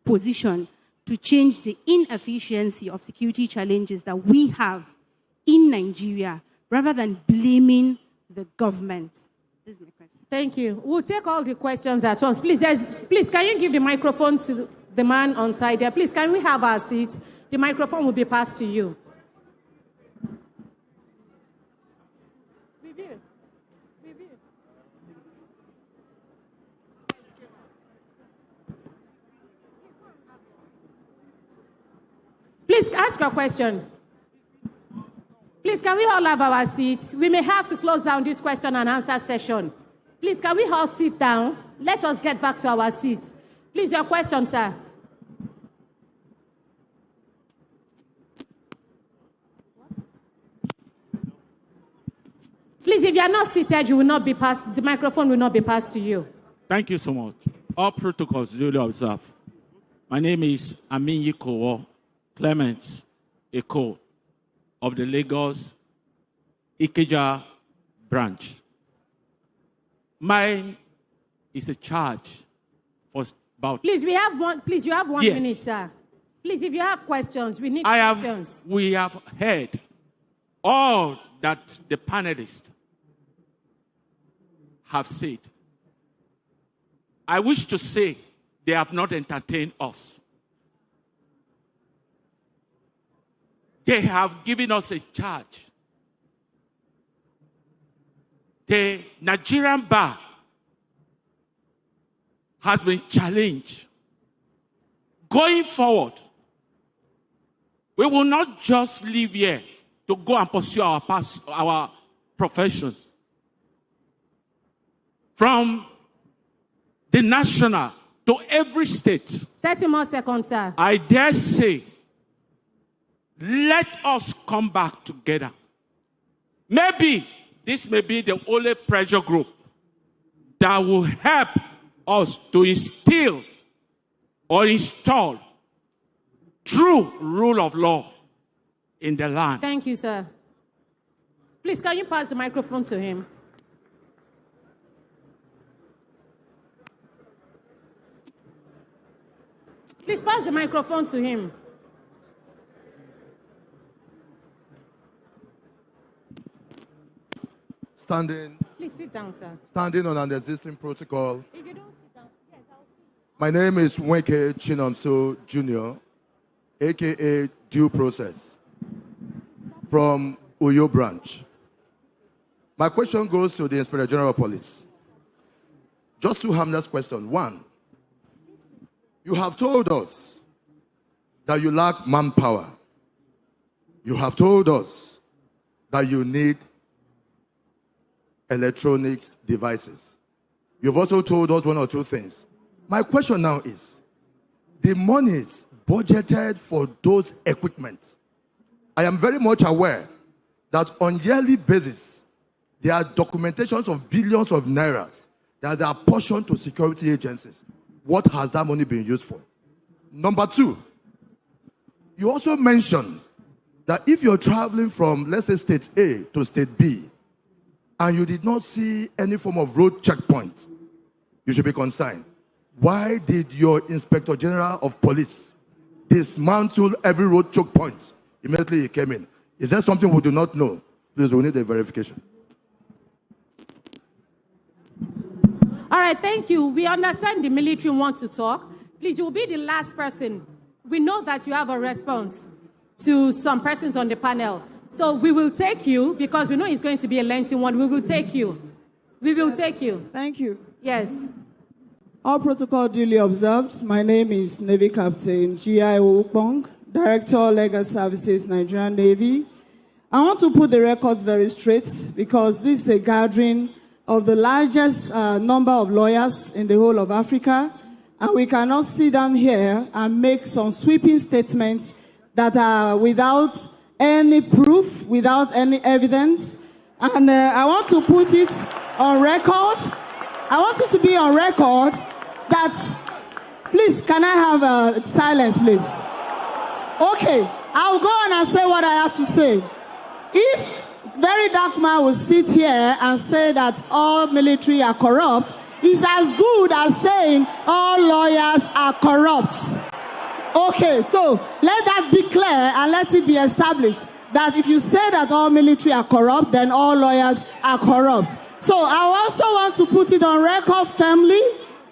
position to change the inefficiency of security challenges that we have in Nigeria, rather than blaming the government? This is my question. Thank you. We'll take all the questions at once. Please, can you give the microphone to the man on side there? Please, can we have our seats? The microphone will be passed to you. Please ask your question. Please, can we all have our seats? We may have to close down this question and answer session. Please, can we all sit down? Let us get back to our seats. Please, your question, sir. Please, if you are not seated, you will not be passed. The microphone will not be passed to you. Thank you so much. All protocols duly observed. My name is Amin Yikowo Clement Eko of the Lagos Ikeja branch. Mine is a charge for about... Please, we have one. Please, you have 1 Yes. minute, sir. Please, if you have questions, we need questions. We have heard all that the panelists have said. I wish to say they have not entertained us. They have given us a charge. The Nigerian bar has been challenged. Going forward, we will not just live here to go and pursue our profession. From the national to every state. 30 more seconds, sir. I dare say, let us come back together. Maybe this may be the only pressure group that will help us to instill or install true rule of law in the land. Thank you, sir. Please, can you pass the microphone to him? Please pass the microphone to him. Standing. Please sit down, sir. Standing on an existing protocol. If you don't sit down, yes, I'll see. My name is Nweke Chinonso Jr., aka Due Process, from Uyo branch. My question goes to the Inspector General of Police. Just two harmless questions. One, you have told us that you lack manpower. You have told us that you need electronics devices. You've also told us one or two things. My question now is, the monies budgeted for those equipment, I am very much aware that on yearly basis, there are documentations of billions of nairas that are portioned to security agencies. What has that money been used for? Number two, you also mentioned that if you're traveling from, let's say, state A to state B, and you did not see any form of road checkpoint, you should be concerned. Why did your Inspector General of Police dismantle every road choke point immediately he came in? Is there something we do not know? Please, we need a verification. All right, thank you. We understand the military wants to talk. Please, you will be the last person. We know that you have a response to some persons on the panel. So we will take you, because we know it's going to be a lengthy one. We will take you. We will take you. Thank you. Yes. All protocol duly observed. My name is Navy Captain G.I.O. Ukpong, Director, Legal Services, Nigerian Navy. I want to put the records very straight, because this is a gathering of the largest number of lawyers in the whole of Africa, and we cannot sit down here and make some sweeping statements that are without any proof, without any evidence. And I want to put it on record. I want it to be on record that, please, can I have silence, please? Okay, I'll go on and say what I have to say. If very dark man will sit here and say that all military are corrupt, it's as good as saying all lawyers are corrupt. Okay, so let that be clear and let it be established that if you say that all military are corrupt, then all lawyers are corrupt. So I also want to put it on record firmly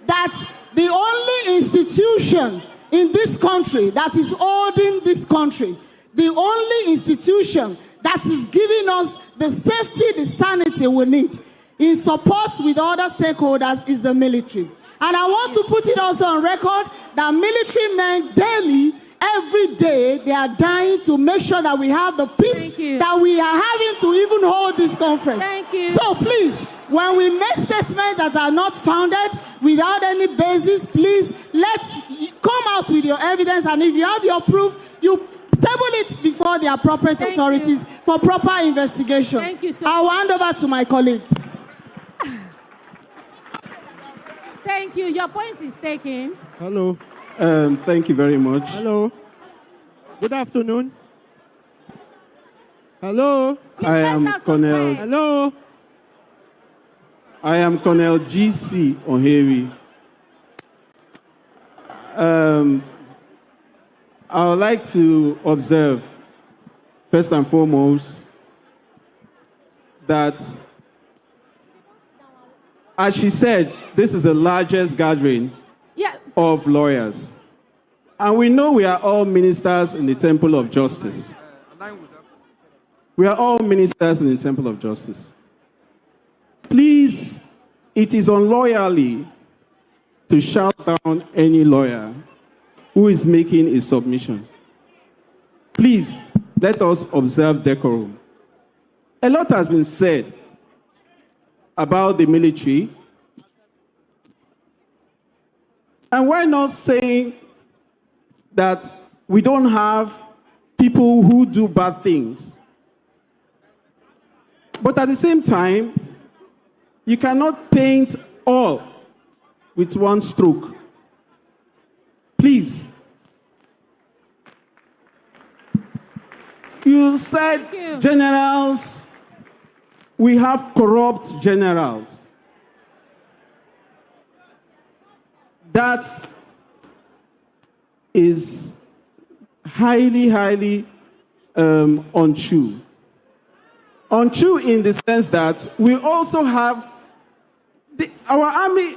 that the only institution in this country that is holding this country, the only institution that is giving us the safety, the sanity we need in support with other stakeholders is the military. And I want to put it also on record that military men daily, every day, they are dying to make sure that we have the peace that we are having to even hold this conference. Thank you. So please, when we make statements that are not founded, without any basis, please, let's come out with your evidence. And if you have your proof, you table it before the appropriate authorities for proper investigation. Thank you so I'll much. hand over to my colleague. Thank you. Your point is taken. Hello. Thank you very much. Hello. Good afternoon. Hello. I am Colonel. Hello. I am Colonel G.C. Oheri. I would like to observe, first and foremost, that, as she said, this is the largest gathering of lawyers. And we know we are all ministers in the Temple of Justice. We are all ministers in the Temple of Justice. Please, it is unloyally to shout down any lawyer who is making a submission. Please, let us observe decorum. A lot has been said about the military. And why not saying that we don't have people who do bad things? But at the same time, you cannot paint all with one stroke. Please. You said generals, we have corrupt generals. That is highly untrue. Untrue in the sense that we also have our army,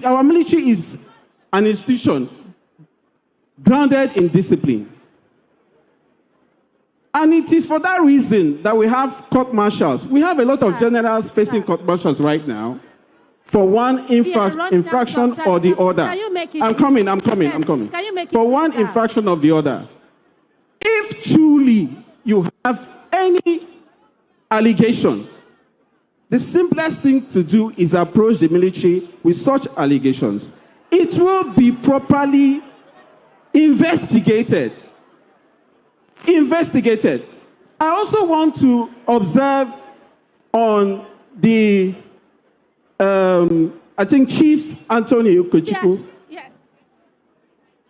our military is an institution grounded in discipline. And it is for that reason that we have court martials. We have a lot of generals facing court martials right now for one infraction or the other. I'm coming. Can you make it for one infraction of the other. If truly you have any allegation, the simplest thing to do is approach the military with such allegations. It will be properly investigated. I also want to observe on the, I think, Chief Anthony Ukochukwu.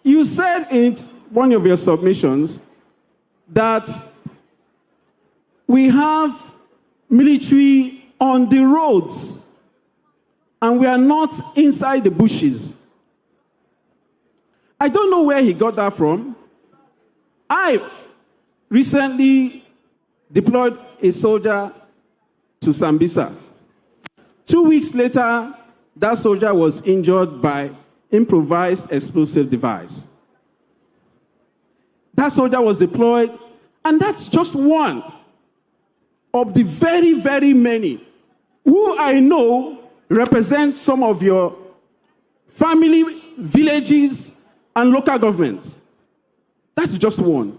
You said in one of your submissions that we have military on the roads, and we are not inside the bushes. I don't know where he got that from. I recently deployed a soldier to Sambisa. 2 weeks later, that soldier was injured by improvised explosive device. That soldier was deployed, and that's just one of the very, very many who I know represent some of your family, villages, and local governments. That's just one.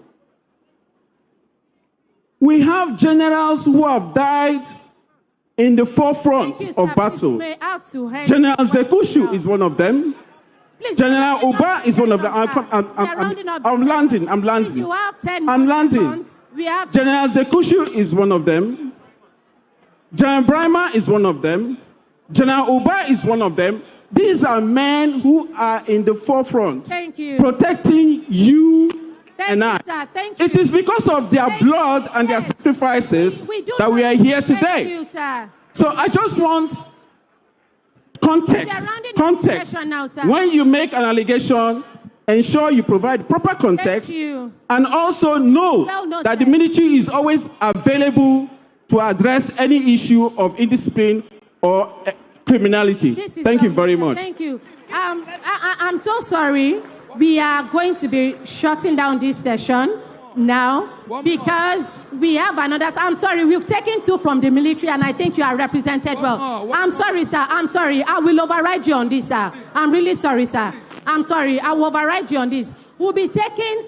We have generals who have died in the forefront of battle. General Zekushu is one of them. Please, General Uba is one of them. I'm landing. Please, you have 10 I'm landing. seconds. We have General Zekushu is one of them. General Brahma is one of them. General Uba is one of them. These are men who are in the forefront, Thank you. protecting you and I. Sir. Thank you. It is because of their blood and their sacrifices that we are here today. Thank you, sir. So I just want context. Context. Now, sir. When you make an allegation, ensure you provide proper context. Thank you. And also know that the military is always available to address any issue of indiscipline or criminality. Thank you very much. Thank you. I'm so sorry. We are going to be shutting down this session now because we have another. I'm sorry, we've taken 2 from the military, and I think you are represented well. I'm sorry, sir. I'm sorry. I will override you on this, sir. I'm really sorry, sir. I'm sorry. I will override you on this. We'll be taking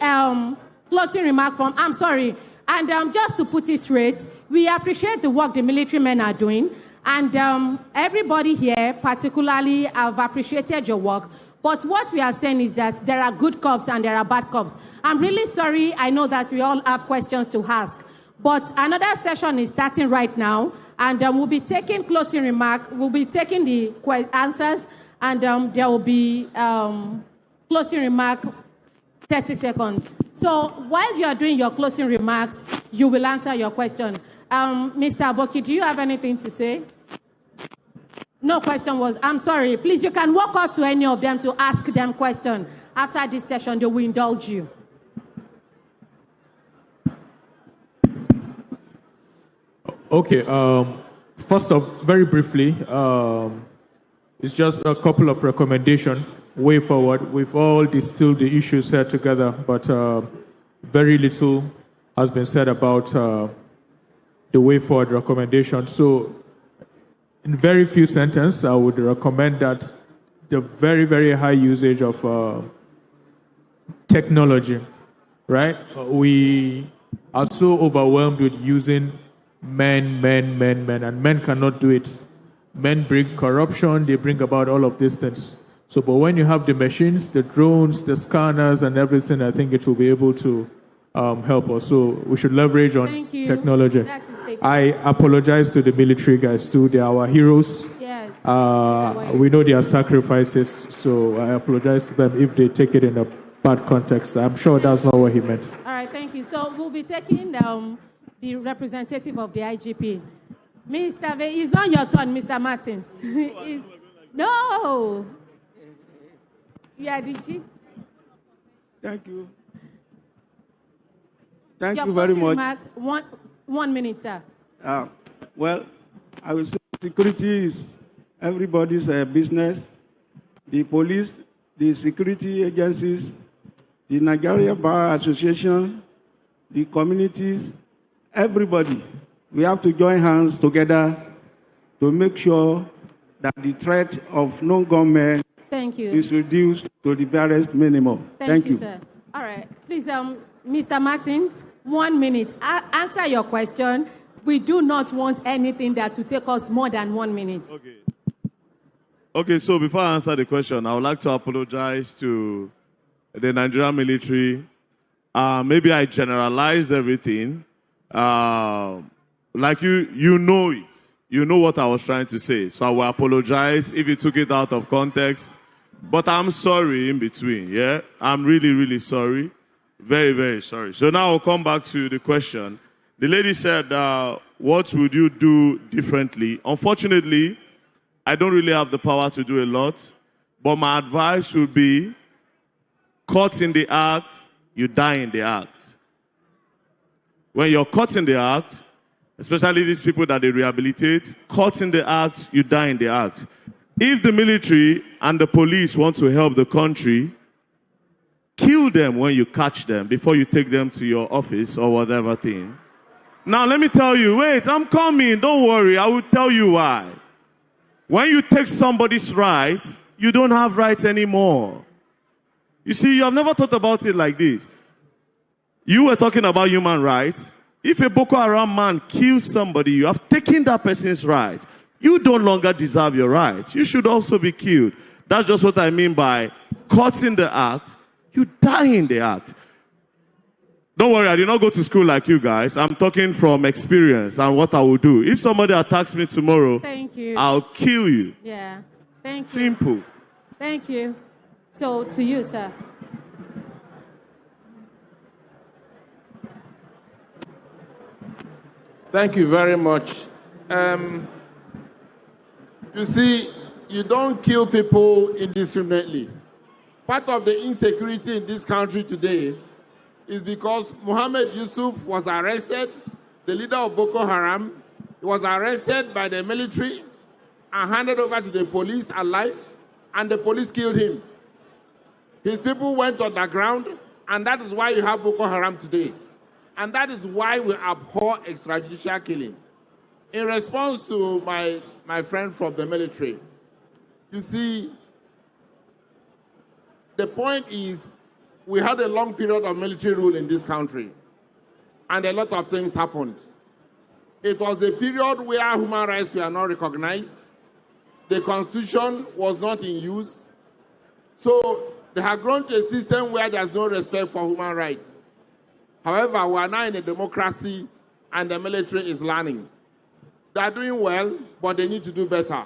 closing remark from. I'm sorry. And just to put it straight, we appreciate the work the military men are doing. And everybody here, particularly, have appreciated your work. But what we are saying is that there are good cops and there are bad cops. I'm really sorry. I know that we all have questions to ask. But another session is starting right now. And we'll be taking closing remark. We'll be taking the answers. And there will be closing remark, 30 seconds. So while you are doing your closing remarks, you will answer your question. Mr. Aboki, do you have anything to say? No question was, I'm sorry. Please, you can walk out to any of them to ask them question. After this session, they will indulge you. Okay. First off, very briefly, it's just a couple of recommendations way forward. We've all distilled the issues here together, but very little has been said about the way forward recommendation. So, in very few sentences, I would recommend that the very, very high usage of technology, right? We are so overwhelmed with using men, and men cannot do it. Men bring corruption, they bring about all of these things. So, but when you have the machines, the drones, the scanners, and everything, I think it will be able to help us. So we should leverage on technology. I apologize to the military guys too. They are our heroes. Yes. We know their sacrifices, so I apologize to them if they take it in a bad context. I'm sure that's not what he meant. All right, thank you. So we'll be taking the representative of the IGP. Mr. It's not your turn, Mr. Martins. No. Yeah, the chief. Thank you. Thank you very much. Remarks, 1 minute, sir. Well, I will say security is everybody's business. The police, the security agencies, the Nigerian Bar Association, the communities, everybody. We have to join hands together to make sure that the threat of non-government is reduced to the barest minimum. Thank you, sir. All right. Please, Mr. Martins, 1 minute. Answer your question. We do not want anything that will take us more than 1 minute. Okay, so before I answer the question, I would like to apologize to the Nigerian military. Maybe I generalized everything. Like you know it. You know what I was trying to say. So I will apologize if you took it out of context. But I'm sorry in between, yeah? I'm really, really sorry. Very, very sorry. So now I'll come back to the question. The lady said, what would you do differently? Unfortunately, I don't really have the power to do a lot, but my advice would be, caught in the act, you die in the act. When you're caught in the act, especially these people that they rehabilitate, caught in the act, you die in the act. If the military and the police want to help the country, kill them when you catch them before you take them to your office or whatever thing. Now let me tell you, wait, I'm coming, don't worry, I will tell you why. When you take somebody's rights, you don't have rights anymore. You see, you have never thought about it like this. You were talking about human rights. If a Boko Haram man kills somebody, you have taken that person's rights. You no longer deserve your rights. You should also be killed. That's just what I mean by caught in the act, you die in the act. Don't worry, I did not go to school like you guys. I'm talking from experience and what I will do. If somebody attacks me tomorrow, thank you. I'll kill you. Yeah, thank you. Simple. Thank you. So, to you, sir. Thank you very much. You see, you don't kill people indiscriminately. Part of the insecurity in this country today is because Mohammed Yusuf was arrested, the leader of Boko Haram. He was arrested by the military and handed over to the police alive, and the police killed him. His people went underground, and that is why you have Boko Haram today. And that is why we abhor extrajudicial killing. In response to my friend from the military, you see, the point is, we had a long period of military rule in this country, and a lot of things happened. It was a period where human rights were not recognized. The constitution was not in use. So they have grown to a system where there's no respect for human rights. However, we are now in a democracy, and the military is learning. They are doing well, but they need to do better.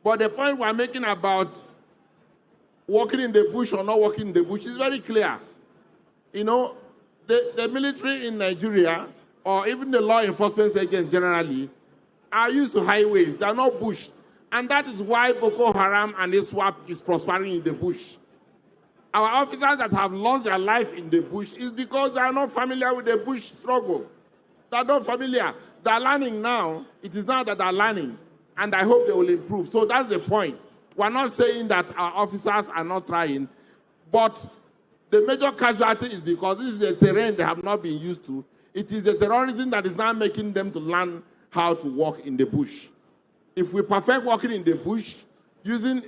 But the point we're making about walking in the bush or not walking in the bush is very clear. You know, the military in Nigeria, or even the law enforcement agents generally, are used to highways. They are not bush. And that is why Boko Haram and ISWAP is prospering in the bush. Our officers that have lost their life in the bush is because they are not familiar with the bush struggle. They are not familiar. They are learning now. It is now that they are learning. And I hope they will improve. So that's the point. We're not saying that our officers are not trying, but the major casualty is because this is a terrain they have not been used to. It is the terrorism that is now making them to learn how to walk in the bush. If we perfect walking in the bush, using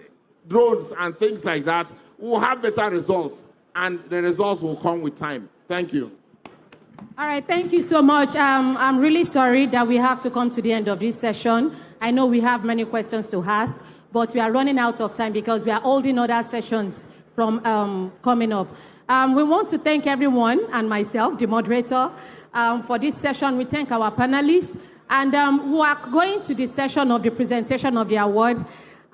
drones and things like that, we'll have better results, and the results will come with time. Thank you. All right, thank you so much. I'm really sorry that we have to come to the end of this session. I know we have many questions to ask, but we are running out of time because we are holding other sessions from coming up. We want to thank everyone and myself, the moderator, for this session. We thank our panelists, and we are going to the session of the presentation of the award.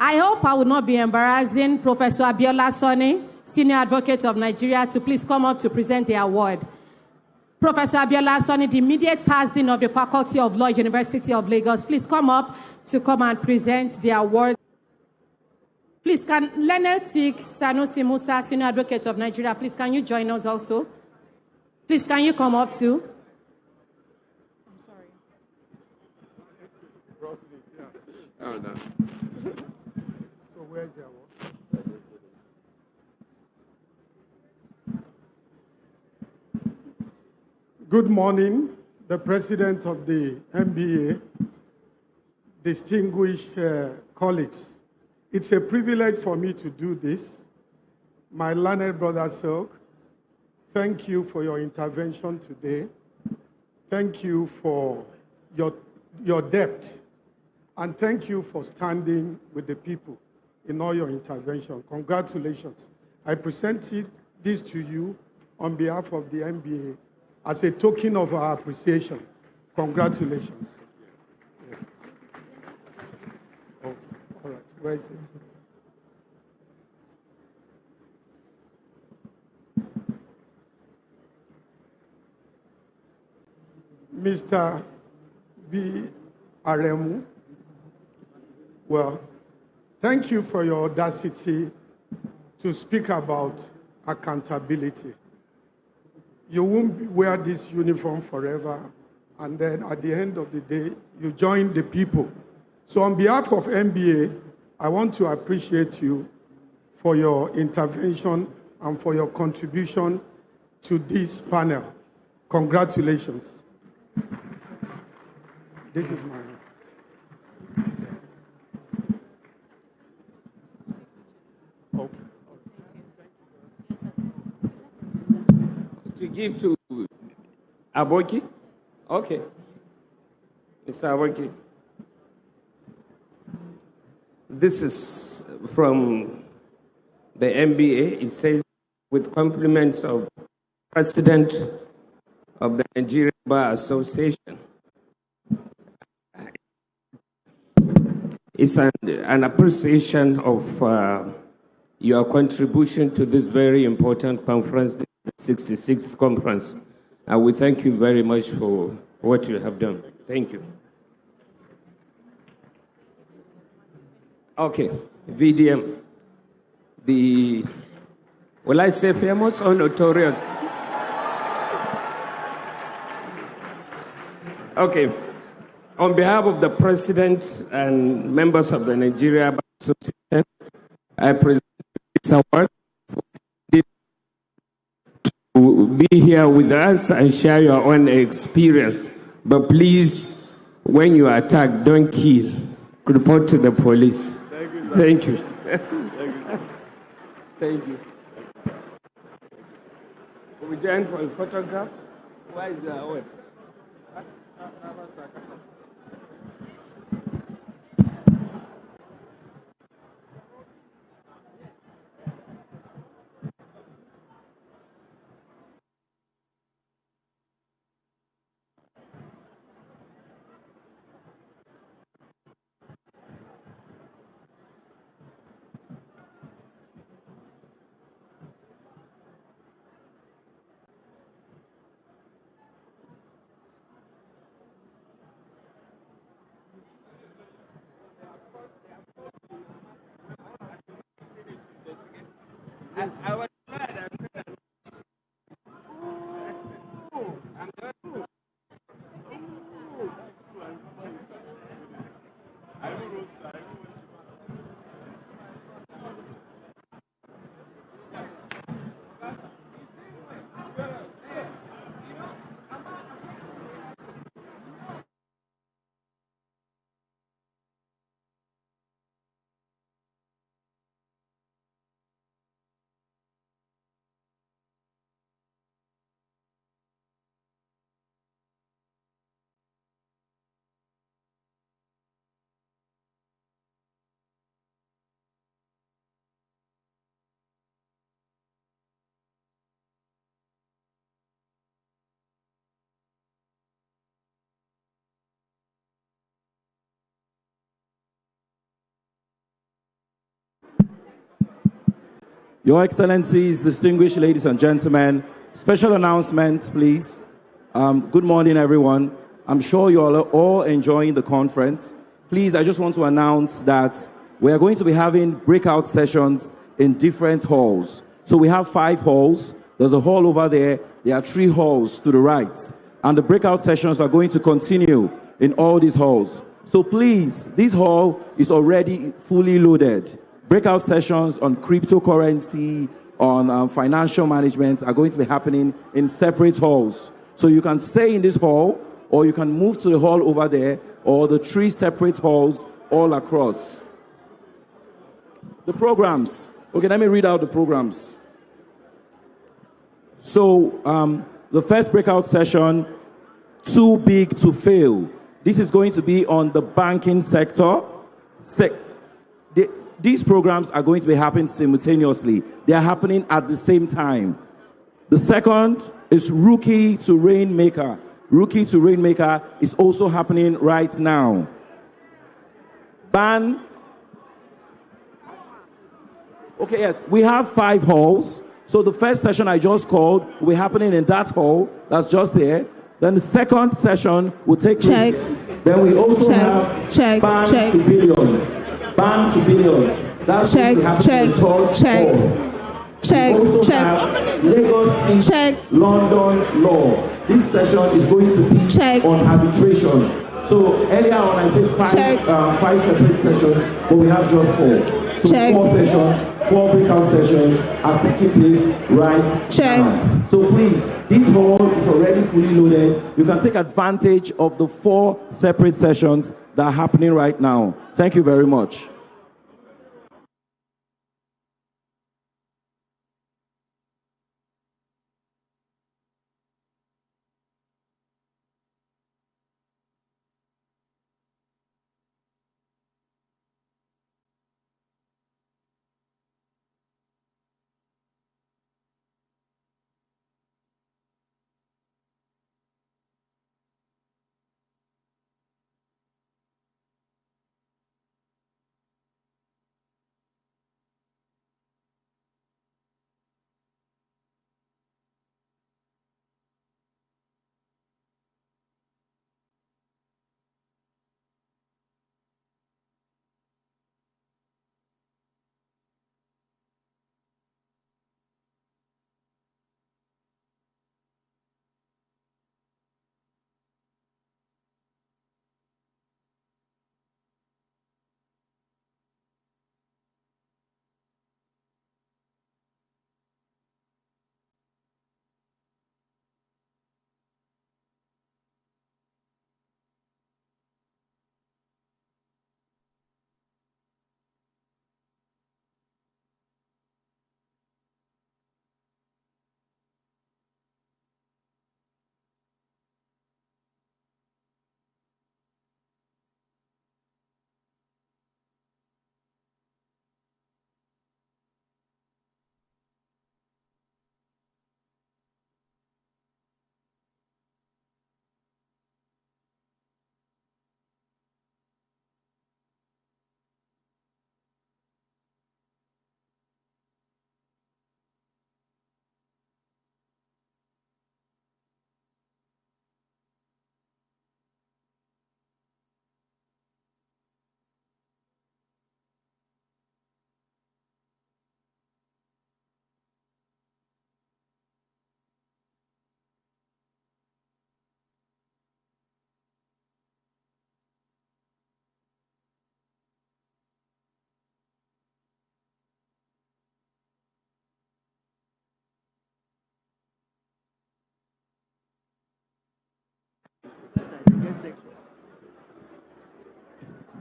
I hope I will not be embarrassing Professor Abiola Sani, Senior Advocate of Nigeria, to please come up to present the award. Professor Abiola Sani, the immediate past dean of the Faculty of Law, University of Lagos, please come up to come and present the award. Please, can Leonard Sik Sanusi Musa, Senior Advocate of Nigeria, please can you join us also? Please, can you come up too? I'm sorry. Oh, no. So where's the award? Good morning, the President of the MBA, distinguished colleagues. It's a privilege for me to do this. My learned brother Silk, thank you for your intervention today. Thank you for your depth. And thank you for standing with the people in all your intervention. Congratulations. I presented this to you on behalf of the MBA as a token of our appreciation. Congratulations. Yeah. Oh, all right, where is it? Mr. B. Aremu, well, thank you for your audacity to speak about accountability. You won't wear this uniform forever, and then at the end of the day, you join the people. So on behalf of MBA, I want to appreciate you for your intervention and for your contribution to this panel. Congratulations. This is mine. Okay. To give to Aboki? Okay. Mr. Aboki. This is from the MBA. It says, with compliments of President of the Nigerian Bar Association. It's an appreciation of your contribution to this very important conference, the 66th conference. And we thank you very much for what you have done. Thank you. Okay, VDM. Will I say famous or notorious? Okay. On behalf of the President and members of the Nigeria Bar Association, I present this award to be here with us and share your own experience. But please, when you are attacked, don't kill. Report to the police. Thank you. Thank you. We join for a photograph. Why is the award? I was glad I said that. Your Excellencies, distinguished ladies and gentlemen, special announcement, please. Good morning, everyone. I'm sure you're all enjoying the conference. Please, I just want to announce that we are going to be having breakout sessions in different halls. So we have 5 halls. There's a hall over there. There are 3 halls to the right. And the breakout sessions are going to continue in all these halls. So please, this hall is already fully loaded. Breakout sessions on cryptocurrency, on financial management are going to be happening in separate halls. So you can stay in this hall, or you can move to the hall over there, or the 3 separate halls all across. The programs. Okay, let me read out the programs. So the first breakout session, Too Big to Fail. This is going to be on the banking sector. These programs are going to be happening simultaneously. They are happening at the same time. The second is Rookie to Rainmaker. Rookie to Rainmaker is also happening right now. Okay, yes, we have 5 halls. So the first session I just called will be happening in that hall. That's just there. Then the second session will take place. Then we also have Ban to Billions. Ban to Billions. That's going to happen in the third hall. We also have Lagos City London Law. This session is going to be on arbitration. So earlier on I said five separate sessions, but we have just 4. So 4 sessions, 4 breakout sessions are taking place right now. So please, this hall is already fully loaded. You can take advantage of the 4 separate sessions that are happening right now. Thank you very much.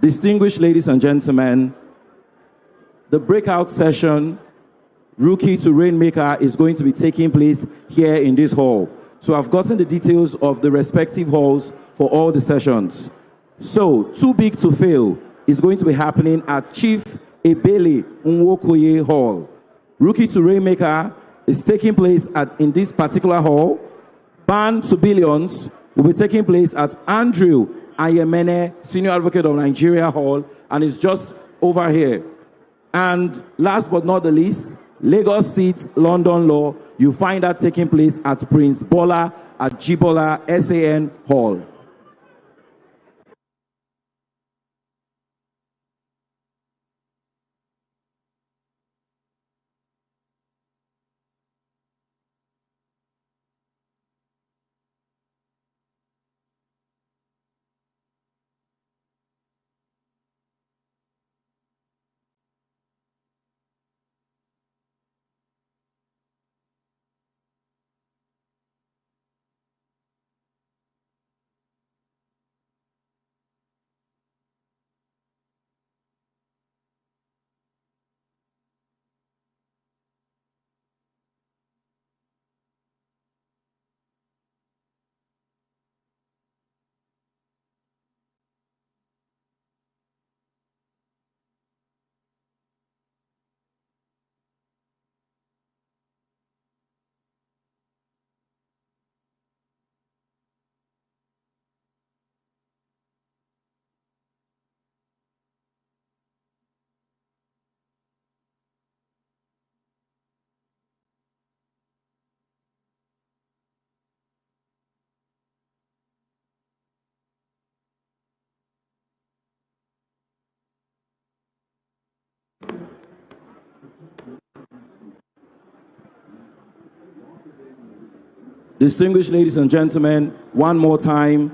Distinguished ladies and gentlemen, the breakout session, Rookie to Rainmaker, is going to be taking place here in this hall. So I've gotten the details of the respective halls for all the sessions. So, Too Big to Fail is going to be happening at Chief Ebele Nwokoye Hall. Rookie to Rainmaker is taking place in this particular hall. Ban to Billions will be taking place at Andrew Ayemene, Senior Advocate of Nigeria Hall, and is just over here. And last but not the least, Lagos Seats London Law, you find that taking place at Prince Bola at Jibola SAN Hall. Distinguished ladies and gentlemen, one more time,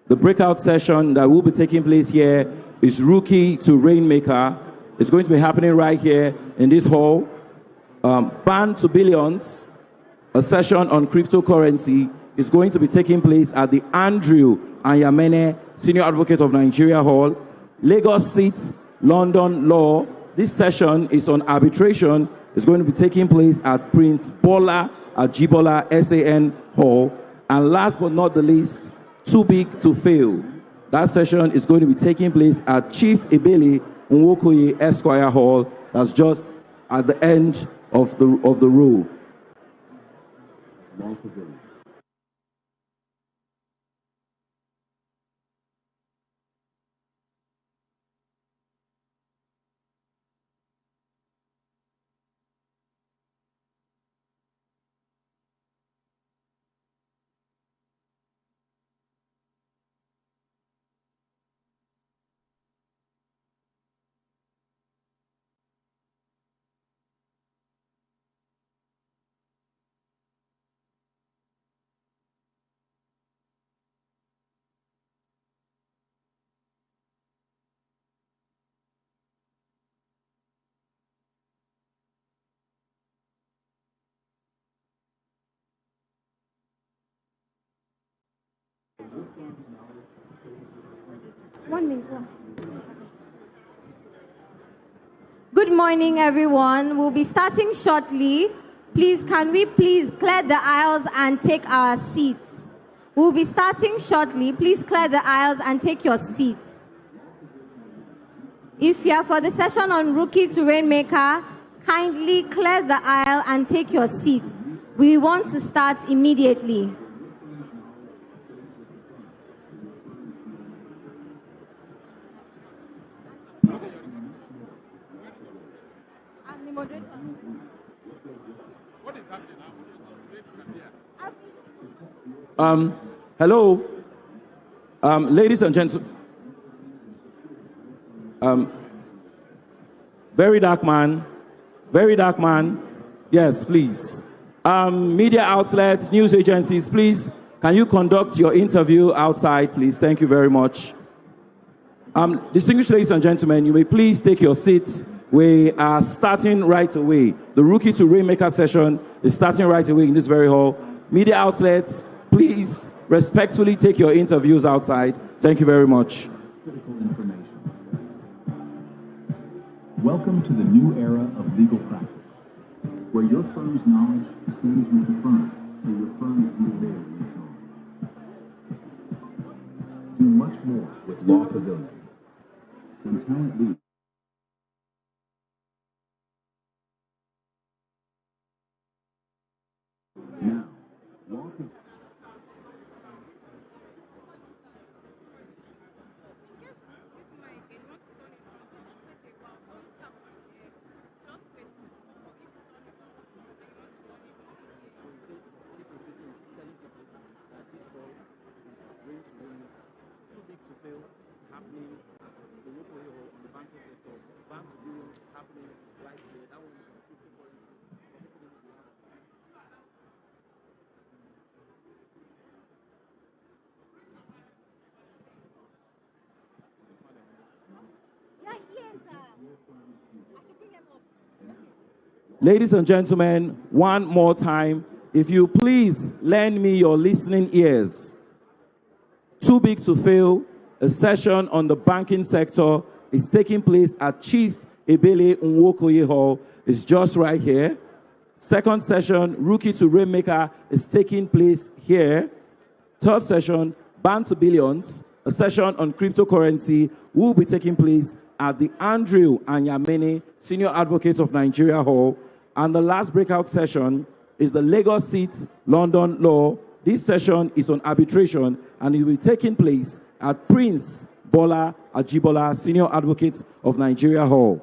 the breakout session that will be taking place here is Rookie to Rainmaker. It's going to be happening right here in this hall. Ban to Billions, a session on cryptocurrency, is going to be taking place at the Andrew Anyamene Senior Advocate of Nigeria Hall. Lagos Seat, London Law. This session is on arbitration. It's going to be taking place at Prince Bola Ajibola SAN Hall. And last but not the least, Too Big to Fail. That session is going to be taking place at Chief Ebele Nwokoye Esquire Hall. That's just at the end of the row. Good morning, everyone. We'll be starting shortly. Please, can we please clear the aisles and take our seats? We'll be starting shortly. Please clear the aisles and take your seats. If you are for the session on Rookie to Rainmaker, kindly clear the aisle and take your seats. We want to start immediately. Hello, ladies and gentlemen. Very dark man. Yes, please. Media outlets, news agencies, please. Can you conduct your interview outside, please? Thank you very much. Distinguished ladies and gentlemen, you may please take your seats. We are starting right away. The Rookie to Rainmaker session is starting right away in this very hall. Media outlets, please respectfully take your interviews outside. Thank you very much. Critical information. Welcome to the new era of legal practice, where your firm's knowledge stays with the firm, so your firm's DNA lives on. Do much more with Law Pavilion. When talent leads. Now, Law Pavilion. Ladies and gentlemen, one more time, if you please lend me your listening ears. Too Big to Fail, a session on the banking sector is taking place at Chief Ebele Nwokoye Hall. It's just right here. Second session, Rookie to Rainmaker, is taking place here. Third session, Ban to Billions, a session on cryptocurrency, will be taking place at the Andrew Anyamene Senior Advocate of Nigeria Hall. And the last breakout session is the Lagos Seat, London Law. This session is on arbitration and it will be taking place at Prince Bola Ajibola Senior Advocate of Nigeria Hall.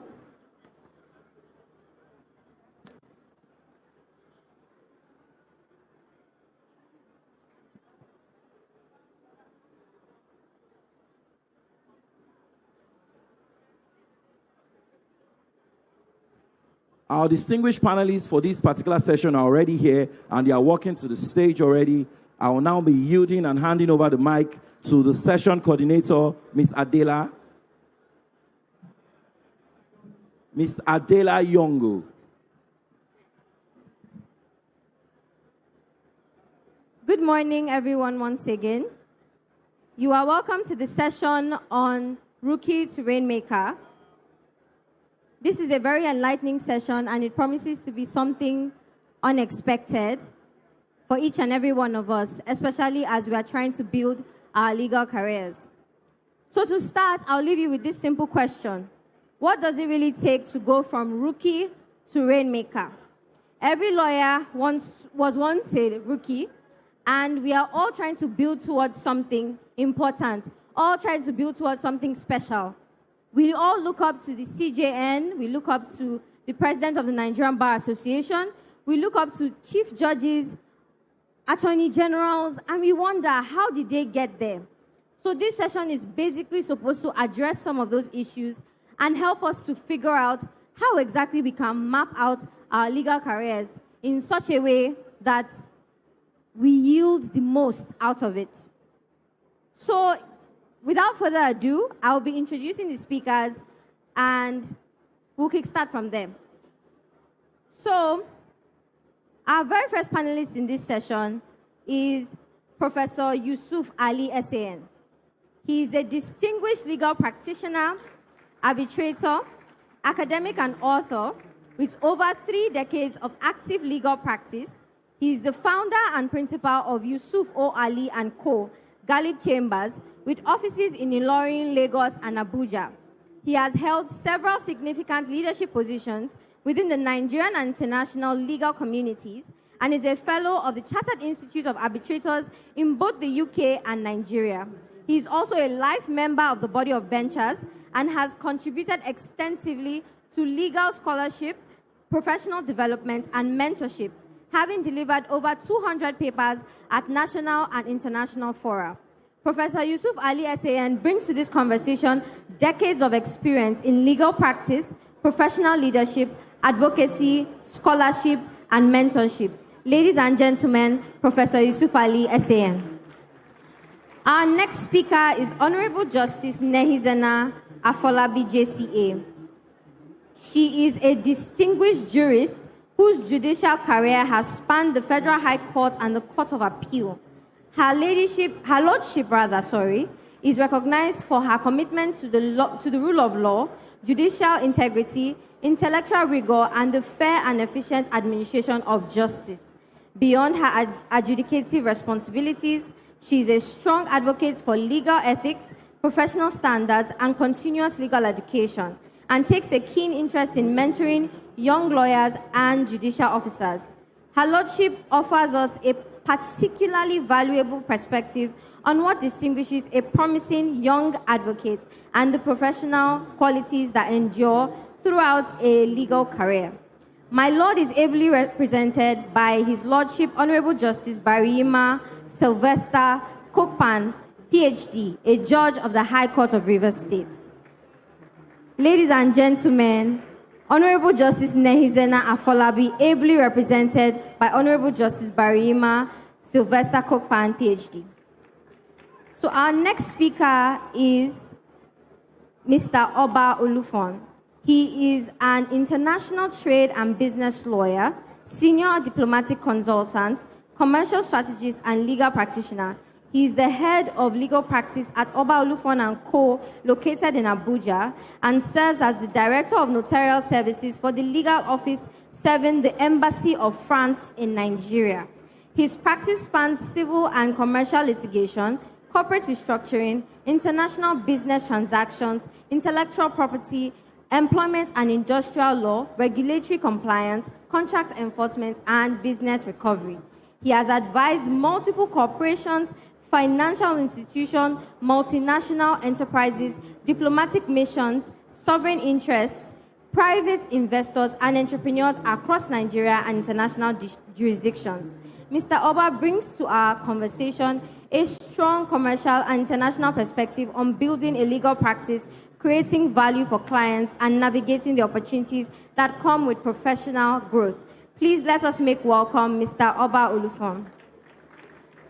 Our distinguished panelists for this particular session are already here, and they are walking to the stage already. I will now be yielding and handing over the mic to the session coordinator, Ms. Adela. Ms. Adela Yongo. Good morning, everyone, once again. You are welcome to the session on Rookie to Rainmaker. This is a very enlightening session, and it promises to be something unexpected for each and every one of us, especially as we are trying to build our legal careers. So to start, I'll leave you with this simple question. What does it really take to go from rookie to rainmaker? Every lawyer was once a rookie, and we are all trying to build towards something important, all trying to build towards something special. We all look up to the CJN, we look up to the president of the Nigerian Bar Association, we look up to chief judges, attorney generals, and we wonder, how did they get there? So this session is basically supposed to address some of those issues and help us to figure out how exactly we can map out our legal careers in such a way that we yield the most out of it. So, without further ado, I'll be introducing the speakers, and we'll kickstart from there. So, our very first panelist in this session is Professor Yusuf Ali SAN. He is a distinguished legal practitioner, arbitrator, academic, and author with over 3 decades of active legal practice. He is the founder and principal of Yusuf O. Ali & Co. Gallup Chambers, with offices in Ilorin, Lagos, and Abuja. He has held several significant leadership positions within the Nigerian and international legal communities and is a fellow of the Chartered Institute of Arbitrators in both the UK and Nigeria. He is also a life member of the Body of Benchers and has contributed extensively to legal scholarship, professional development, and mentorship, having delivered over 200 papers at national and international fora. Professor Yusuf Ali SAN brings to this conversation decades of experience in legal practice, professional leadership, advocacy, scholarship, and mentorship. Ladies and gentlemen, Professor Yusuf Ali SAN. Our next speaker is Honorable Justice Nehizena Afolabi JCA. She is a distinguished jurist whose judicial career has spanned the Federal High Court and the Court of Appeal. Her lordship, is recognized for her commitment to the rule of law, judicial integrity, intellectual rigor, and the fair and efficient administration of justice. Beyond her adjudicative responsibilities, she is a strong advocate for legal ethics, professional standards, and continuous legal education, and takes a keen interest in mentoring young lawyers and judicial officers. Her lordship offers us a particularly valuable perspective on what distinguishes a promising young advocate and the professional qualities that endure throughout a legal career. My Lord is ably represented by His Lordship Honorable Justice Barima Sylvester Kokpan, PhD, a judge of the High Court of Rivers State. Ladies and gentlemen, Honorable Justice Nehizena Afolabi, ably represented by Honorable Justice Barima Sylvester Kokpan, PhD. So our next speaker is Mr. Oba Olufon. He is an international trade and business lawyer, senior diplomatic consultant, commercial strategist, and legal practitioner. He is the head of legal practice at Oba Olufon & Co., located in Abuja, and serves as the director of notarial services for the legal office serving the Embassy of France in Nigeria. His practice spans civil and commercial litigation, corporate restructuring, international business transactions, intellectual property, employment and industrial law, regulatory compliance, contract enforcement, and business recovery. He has advised multiple corporations, financial institutions, multinational enterprises, diplomatic missions, sovereign interests, private investors, and entrepreneurs across Nigeria and international jurisdictions. Mr. Oba brings to our conversation a strong commercial and international perspective on building a legal practice creating value for clients, and navigating the opportunities that come with professional growth. Please let us make welcome Mr. Oba Olufon.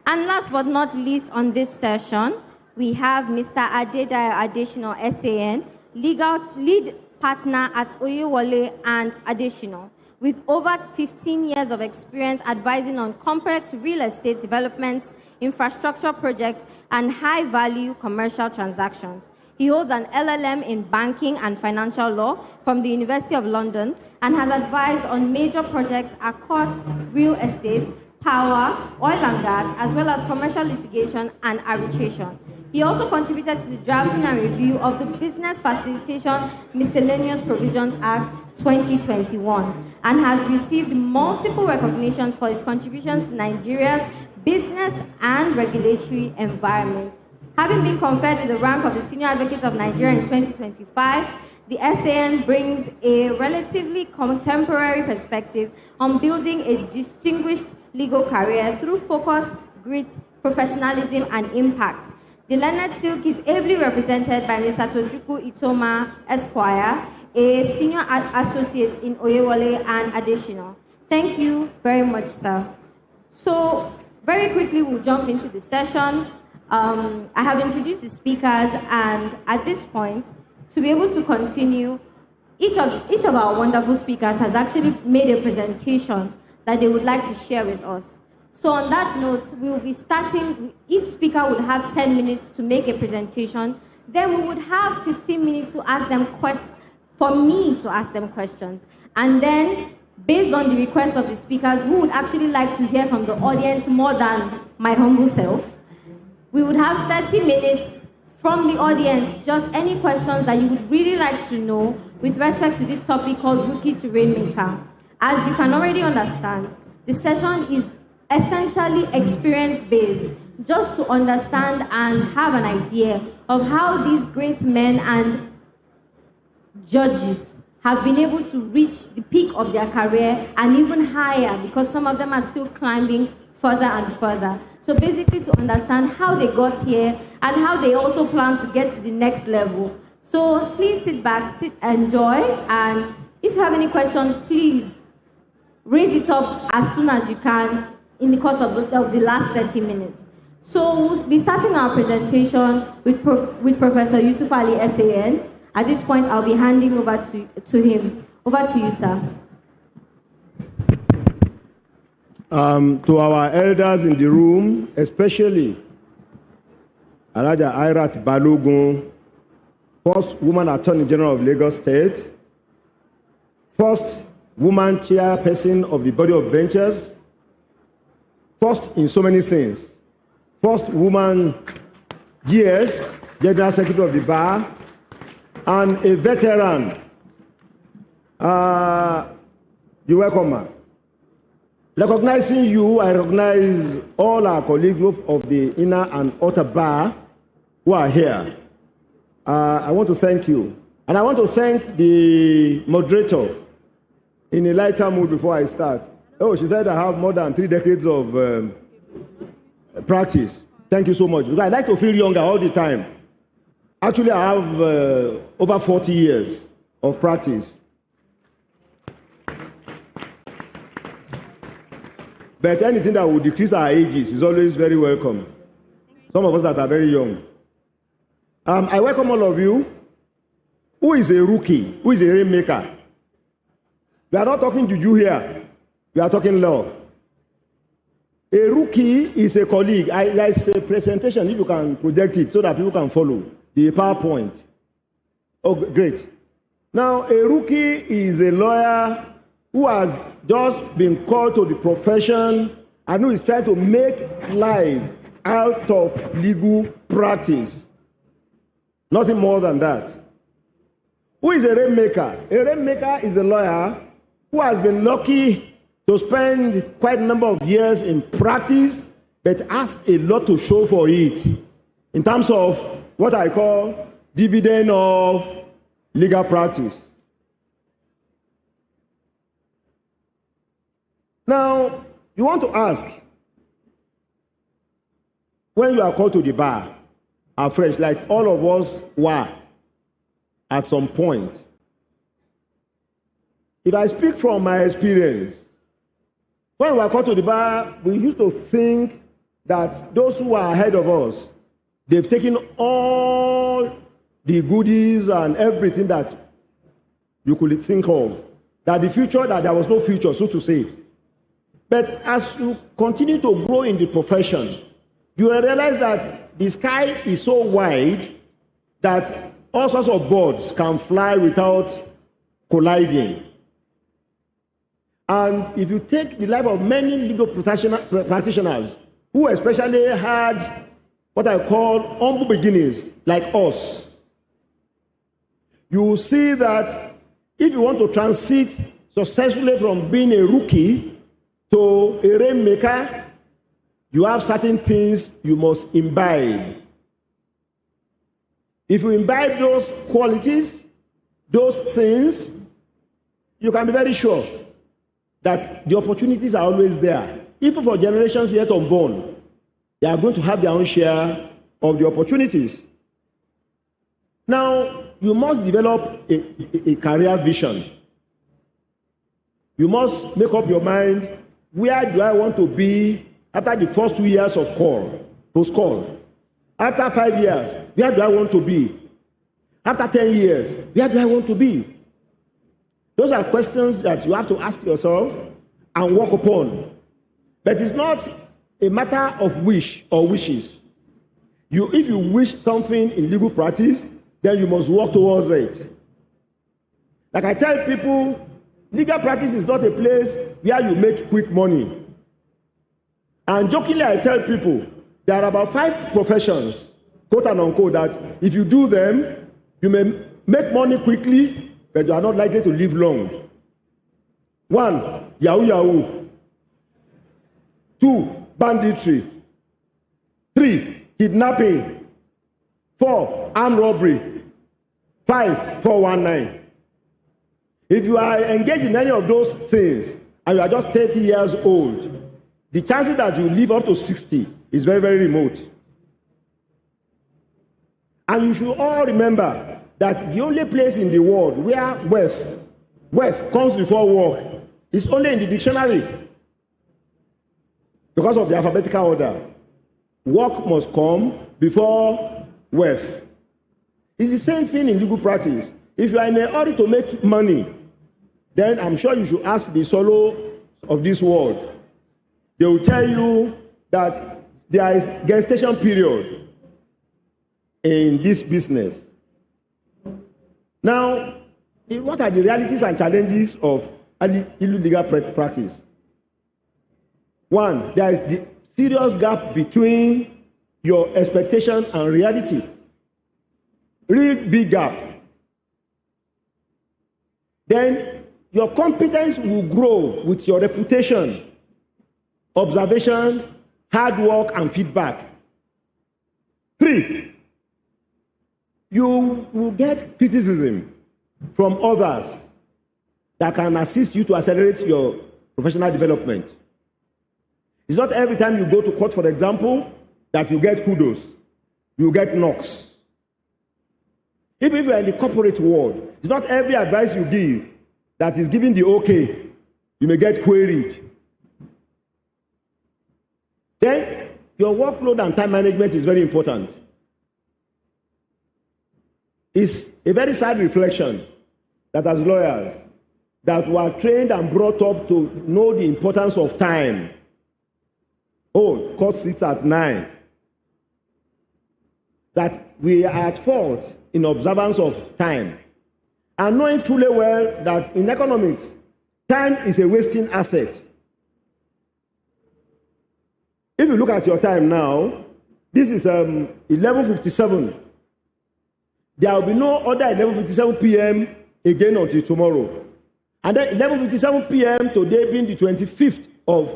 And last but not least on this session, we have Mr. Adedayo Adesina SAN, lead partner at Oyewole and Adesina, with over 15 years of experience advising on complex real estate developments, infrastructure projects, and high-value commercial transactions. He holds an LLM in banking and financial law from the University of London and has advised on major projects across real estate, power, oil and gas, as well as commercial litigation and arbitration. He also contributed to the drafting and review of the Business Facilitation Miscellaneous Provisions Act 2021 and has received multiple recognitions for his contributions to Nigeria's business and regulatory environment. Having been conferred with the rank of the Senior Advocate of Nigeria in 2025, the SAN brings a relatively contemporary perspective on building a distinguished legal career through focus, grit, professionalism, and impact. The learned silk is ably represented by Mr. Tojuku Itoma Esquire, a senior associate in Oyewole and Adesina. Thank you very much, sir. So, very quickly, we'll jump into the session. I have introduced the speakers, and at this point, to be able to continue, each of our wonderful speakers has actually made a presentation that they would like to share with us. So on that note, we will be starting, each speaker would have 10 minutes to make a presentation. Then we would have 15 minutes to ask them questions, for me to ask them questions. And then, based on the request of the speakers, who would actually like to hear from the audience more than my humble self, we would have 30 minutes from the audience, just any questions that you would really like to know with respect to this topic called Rookie to Rainmaker. As you can already understand, the session is essentially experience-based, just to understand and have an idea of how these great men and judges have been able to reach the peak of their career and even higher, because some of them are still climbing further and further. So basically to understand how they got here and how they also plan to get to the next level. So please sit back, enjoy, and if you have any questions, please raise it up as soon as you can in the course of the last 30 minutes. So we'll be starting our presentation with Professor Yusuf Ali SAN. At this point, I'll be handing over to him. Over to you, sir. To our elders in the room, especially Alaja Airat Balogun, first woman Attorney General of Lagos State, first woman chairperson of the Body of Benchers, first in so many things, first woman GS, General Secretary of the Bar, and a veteran. You're welcome, ma'am. Recognizing you, I recognize all our colleagues of the inner and outer bar who are here. I want to thank you. And I want to thank the moderator in a lighter mood before I start. Oh, she said I have more than 3 decades of practice. Thank you so much. Because I like to feel younger all the time. Actually, I have over 40 years of practice. But anything that would decrease our ages is always very welcome. Some of us that are very young. I welcome all of you. Who is a rookie? Who is a rainmaker? We are not talking juju here. We are talking law. A rookie is a colleague. There's a presentation, if you can project it so that people can follow. The PowerPoint. Oh, great. Now, a rookie is a lawyer who has just been called to the profession and who is trying to make life out of legal practice. Nothing more than that. Who is a rainmaker? A rainmaker is a lawyer who has been lucky to spend quite a number of years in practice, but has a lot to show for it in terms of what I call dividend of legal practice. Now, you want to ask, when you are called to the bar, afresh, like all of us were, at some point. If I speak from my experience, when we were called to the bar, we used to think that those who are ahead of us, they've taken all the goodies and everything that you could think of. That the future, that there was no future, so to say. But as you continue to grow in the profession, you will realize that the sky is so wide that all sorts of birds can fly without colliding. And if you take the life of many legal practitioners who especially had what I call humble beginnings like us, you will see that if you want to transit successfully from being a rookie to a rainmaker, you have certain things you must imbibe. If you imbibe those qualities, those things, you can be very sure that the opportunities are always there. Even for generations yet unborn, they are going to have their own share of the opportunities. Now, you must develop a career vision. You must make up your mind, where do I want to be after the first 2 years of post-call? After 5 years, where do I want to be? After 10 years, where do I want to be? Those are questions that you have to ask yourself and work upon. But it's not a matter of wish or wishes. If you wish something in legal practice, then you must work towards it. Like I tell people, legal practice is not a place where you make quick money. And jokingly, I tell people, there are about 5 professions, quote and unquote, that if you do them, you may make money quickly, but you are not likely to live long. 1, yahoo yahoo. 2, banditry. 3, kidnapping. 4, armed robbery. 5, 419. If you are engaged in any of those things and you are just 30 years old, the chances that you live up to 60 is very, very remote. And you should all remember that the only place in the world where wealth comes before work is only in the dictionary. Because of the alphabetical order. Work must come before wealth. It's the same thing in legal practice. If you are in a hurry to make money, then I'm sure you should ask the solo of this world. They will tell you that there is gestation period in this business. Now, what are the realities and challenges of illegal practice? 1, there is the serious gap between your expectation and reality. Real big gap. Then your competence will grow with your reputation, observation, hard work, and feedback. 3, you will get criticism from others that can assist you to accelerate your professional development. It's not every time you go to court, for example, that you get kudos. You get knocks. If you are in the corporate world, it's not every advice you give that is given the okay. You may get queried. Then, your workload and time management is very important. It's a very sad reflection that as lawyers, that we are trained and brought up to know the importance of time. Oh, court sits at 9. That we are at fault in observance of time. And knowing fully well that in economics, time is a wasting asset. If you look at your time now, this is 11:57. There will be no other 11:57 p.m. again until tomorrow. And then 11:57 p.m. today being the 25th of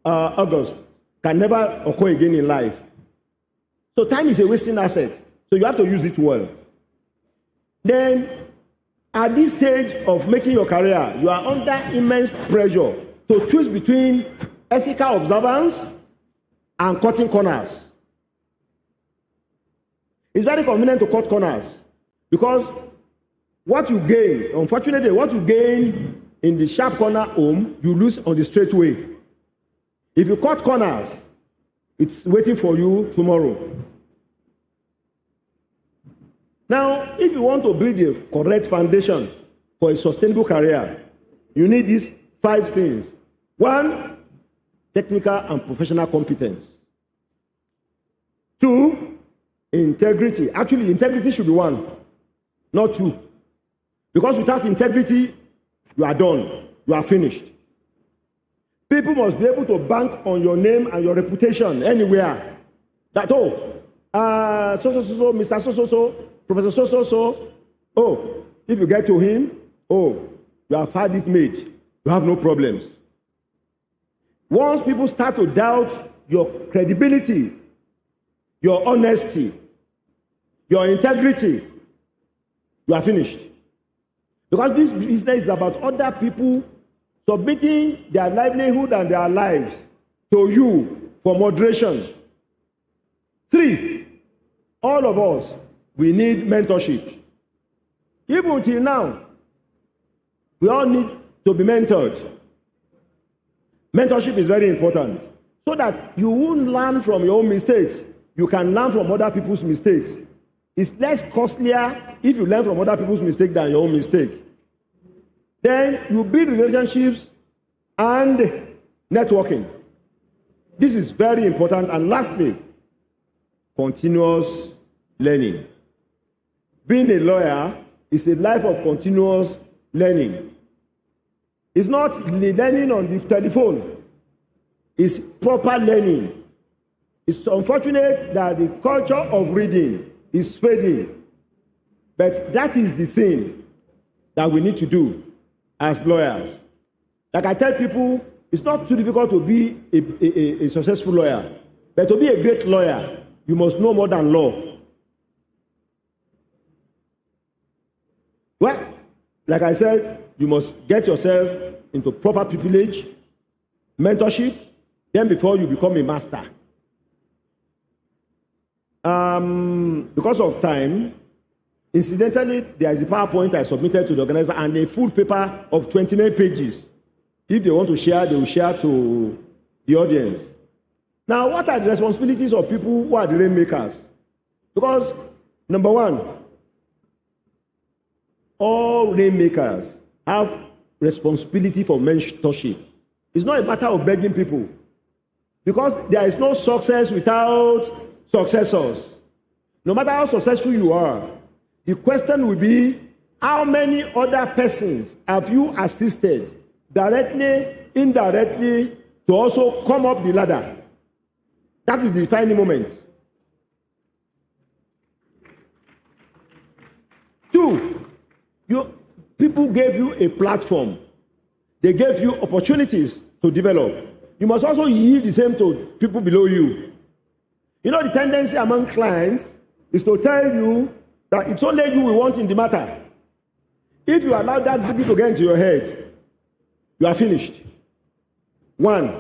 August can never occur again in life. So time is a wasting asset. So you have to use it well. Then, at this stage of making your career, you are under immense pressure to choose between ethical observance and cutting corners. It's very convenient to cut corners because what you gain, unfortunately, what you gain in the sharp corner home, you lose on the straight way. If you cut corners, it's waiting for you tomorrow. Now, if you want to build a correct foundation for a sustainable career, you need these 5 things. 1, technical and professional competence. 2, integrity. Actually, integrity should be 1, not 2. Because without integrity, you are done. You are finished. People must be able to bank on your name and your reputation anywhere. That, Mr. So, Professor So. Oh, if you get to him, you have had it made. You have no problems. Once people start to doubt your credibility, your honesty, your integrity, you are finished. Because this business is about other people submitting their livelihood and their lives to you for moderation. 3, all of us, we need mentorship. Even till now, we all need to be mentored. Mentorship is very important so that you won't learn from your own mistakes. You can learn from other people's mistakes. It's less costlier if you learn from other people's mistakes than your own mistake. Then you build relationships and networking. This is very important. And lastly, continuous learning. Being a lawyer is a life of continuous learning. It's not learning on the telephone. It's proper learning. It's unfortunate that the culture of reading is fading. But that is the thing that we need to do as lawyers. Like I tell people, it's not too difficult to be a successful lawyer. But to be a great lawyer, you must know more than law. Well, like I said, you must get yourself into proper privilege, mentorship, then before you become a master. Because of time, incidentally, there is a PowerPoint I submitted to the organizer and a full paper of 29 pages. If they want to share, they will share to the audience. Now, what are the responsibilities of people who are the rainmakers? Because, number 1, all rainmakers have responsibility for mentorship. It's not a matter of begging people. Because there is no success without successors. No matter how successful you are, the question will be, how many other persons have you assisted, directly, indirectly, to also come up the ladder? That is the defining moment. 2, people gave you a platform. They gave you opportunities to develop. You must also yield the same to people below you. You know, the tendency among clients is to tell you that it's only you we want in the matter. If you allow that boogie to get into your head, you are finished. 1,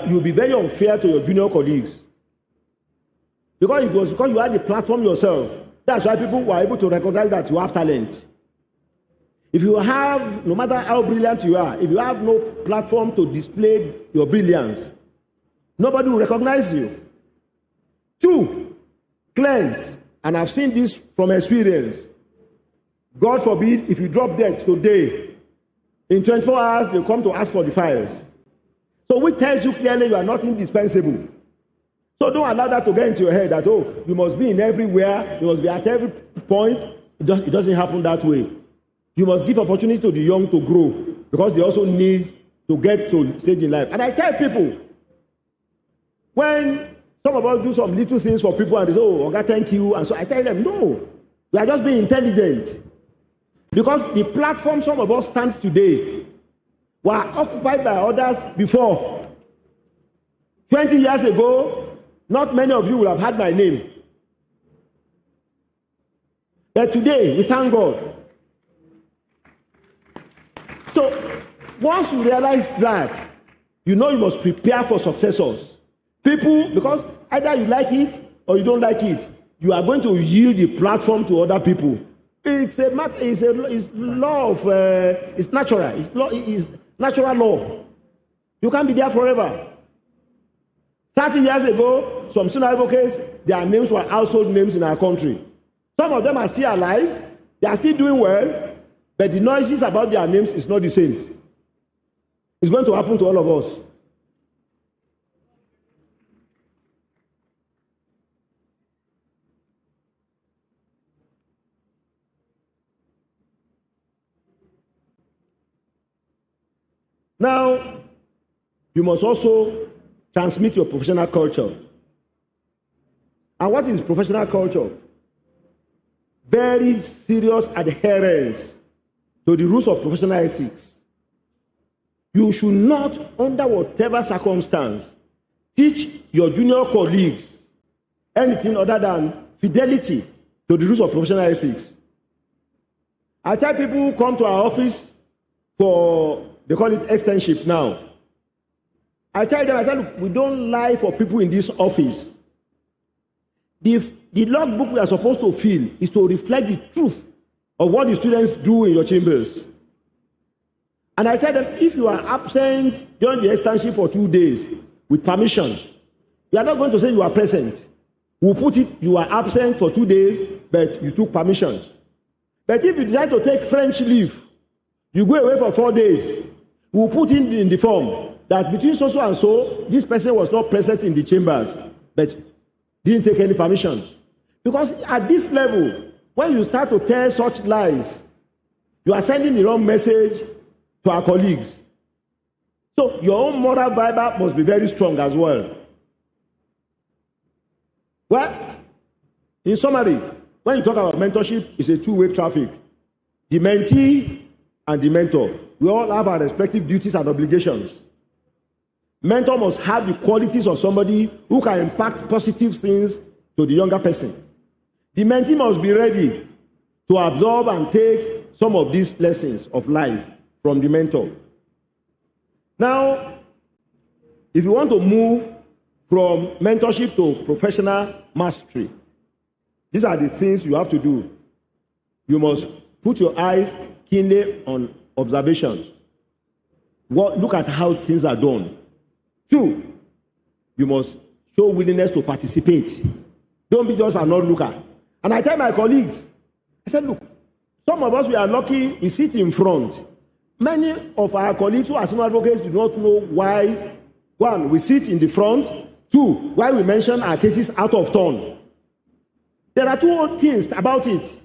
you'll be very unfair to your junior colleagues. Because it was because you had the platform yourself. That's why people were able to recognize that you have talent. If you have, no matter how brilliant you are, if you have no platform to display your brilliance, nobody will recognize you. 2, cleanse. And I've seen this from experience. God forbid, if you drop dead today, in 24 hours, they'll come to ask for the files. So which tells you clearly you are not indispensable. So don't allow that to get into your head that, you must be in everywhere, you must be at every point. It doesn't happen that way. You must give opportunity to the young to grow because they also need to get to a stage in life. And I tell people, when some of us do some little things for people and they say, Oga, thank you. And so I tell them, no, we are just being intelligent. Because the platform some of us stand today were occupied by others before. 20 years ago, not many of you will have had my name. But today, we thank God. So, once you realize that, you know you must prepare for successors. People, because either you like it or you don't like it, you are going to yield the platform to other people. It's a matter. It's law of. It's natural. It's natural law. You can't be there forever. 30 years ago, some senior advocates, their names were household names in our country. Some of them are still alive. They are still doing well, but the noises about their names is not the same. It's going to happen to all of us. Now, you must also transmit your professional culture. And what is professional culture? Very serious adherence to the rules of professional ethics. You should not, under whatever circumstance, teach your junior colleagues anything other than fidelity to the rules of professional ethics. I tell people who come to our office for, they call it externship now. I tell them, I said, look, we don't lie for people in this office. The logbook we are supposed to fill is to reflect the truth of what the students do in your chambers. And I tell them, if you are absent during the externship for 2 days with permission, you are not going to say you are present. We'll put it, you are absent for 2 days, but you took permission. But if you decide to take French leave, you go away for 4 days, we'll put in the form that between so and so, this person was not present in the chambers, but didn't take any permission. Because at this level, when you start to tell such lies, you are sending the wrong message to our colleagues. So your own moral fiber must be very strong as well. Well, in summary, when you talk about mentorship, it's a two-way traffic. The mentee and the mentor. We all have our respective duties and obligations. Mentor must have the qualities of somebody who can impact positive things to the younger person. The mentee must be ready to absorb and take some of these lessons of life from the mentor. Now, if you want to move from mentorship to professional mastery, these are the things you have to do. You must put your eyes keenly on observation. Look at how things are done. 2, you must show willingness to participate. Don't be just an onlooker. And I tell my colleagues, I said, look, some of us, we are lucky, we sit in front. Many of our colleagues who are senior advocates do not know why, 1, we sit in the front, 2, why we mention our cases out of turn. There are 2 things about it.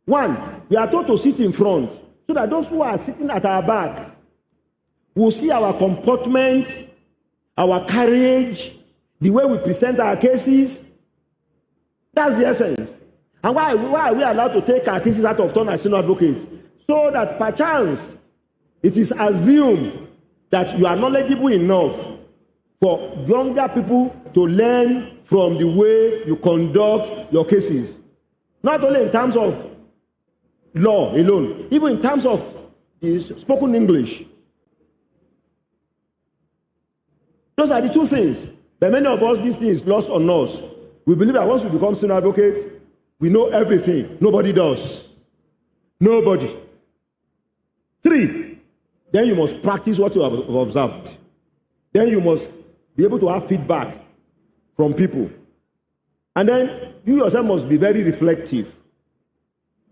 1, we are told to sit in front so that those who are sitting at our back will see our comportment, our courage, the way we present our cases. That's the essence. And why are we allowed to take our cases out of turn as senior advocates? So that perchance it is assumed that you are knowledgeable enough for younger people to learn from the way you conduct your cases. Not only in terms of law alone, even in terms of spoken English. Those are the 2 things. But many of us, this thing is lost on us. We believe that once we become senior advocates, we know everything. Nobody does. Nobody. 3, then you must practice what you have observed. Then you must be able to have feedback from people. And then you yourself must be very reflective.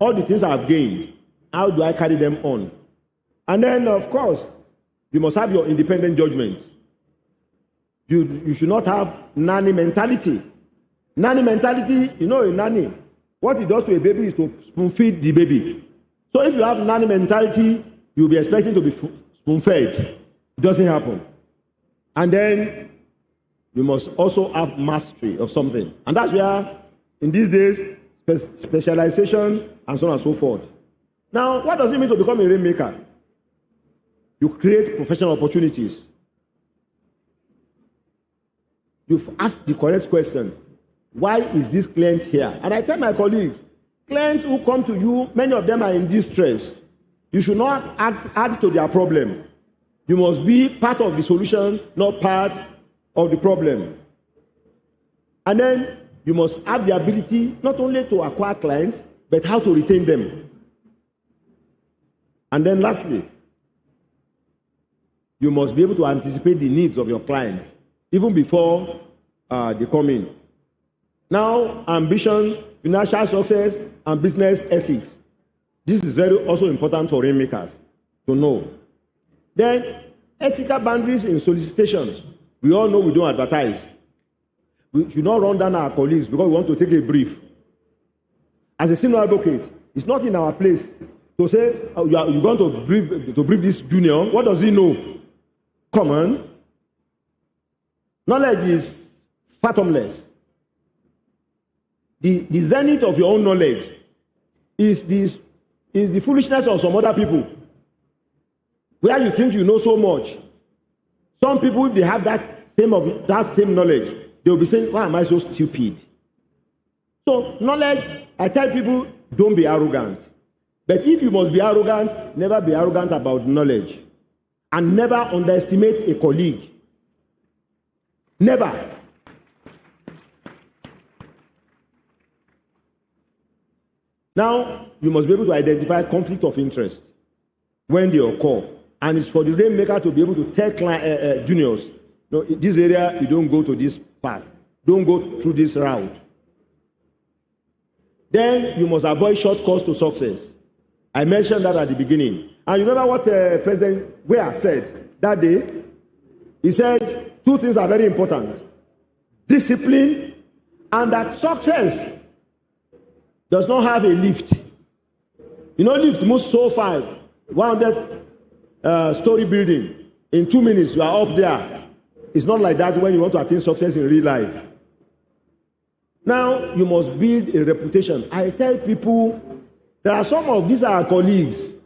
All the things I have gained, how do I carry them on? And then, of course, you must have your independent judgment. You should not have nanny mentality. Nanny mentality, you know, a nanny, what it does to a baby is to spoon feed the baby. So if you have nanny mentality, you'll be expecting to be spoon fed. It doesn't happen. And then you must also have mastery of something. And that's where, in these days, specialization and so on and so forth. Now, what does it mean to become a rainmaker? You create professional opportunities. You've asked the correct question. Why is this client here? And I tell my colleagues, clients who come to you, many of them are in distress. You should not add to their problem. You must be part of the solution, not part of the problem. And then you must have the ability not only to acquire clients, but how to retain them. And then lastly, you must be able to anticipate the needs of your clients even before they come in. Now, ambition, financial success, and business ethics. This is very also important for rainmakers to know. Then, ethical boundaries in solicitation. We all know we don't advertise. We should not run down our colleagues because we want to take a brief. As a senior advocate, it's not in our place to say, oh, you're going to brief this junior. What does he know? Come on. Knowledge is fathomless. The zenith of your own knowledge is the foolishness of some other people. Where you think you know so much. Some people, they have that same knowledge. They will be saying, why am I so stupid? So knowledge, I tell people, don't be arrogant. But if you must be arrogant, never be arrogant about knowledge. And never underestimate a colleague. Never. Now, you must be able to identify conflict of interest when they occur. And it's for the rainmaker to be able to tell juniors, no, in this area, you don't go to this path. Don't go through this route. Then you must avoid shortcuts to success. I mentioned that at the beginning. And you remember what President Weah said that day? He said two things are very important. Discipline and that success does not have a lift. You know, lift moves so far. 100 story building. In 2 minutes, you are up there. It's not like that when you want to attain success in real life. Now, you must build a reputation. I tell people, there are some of these our colleagues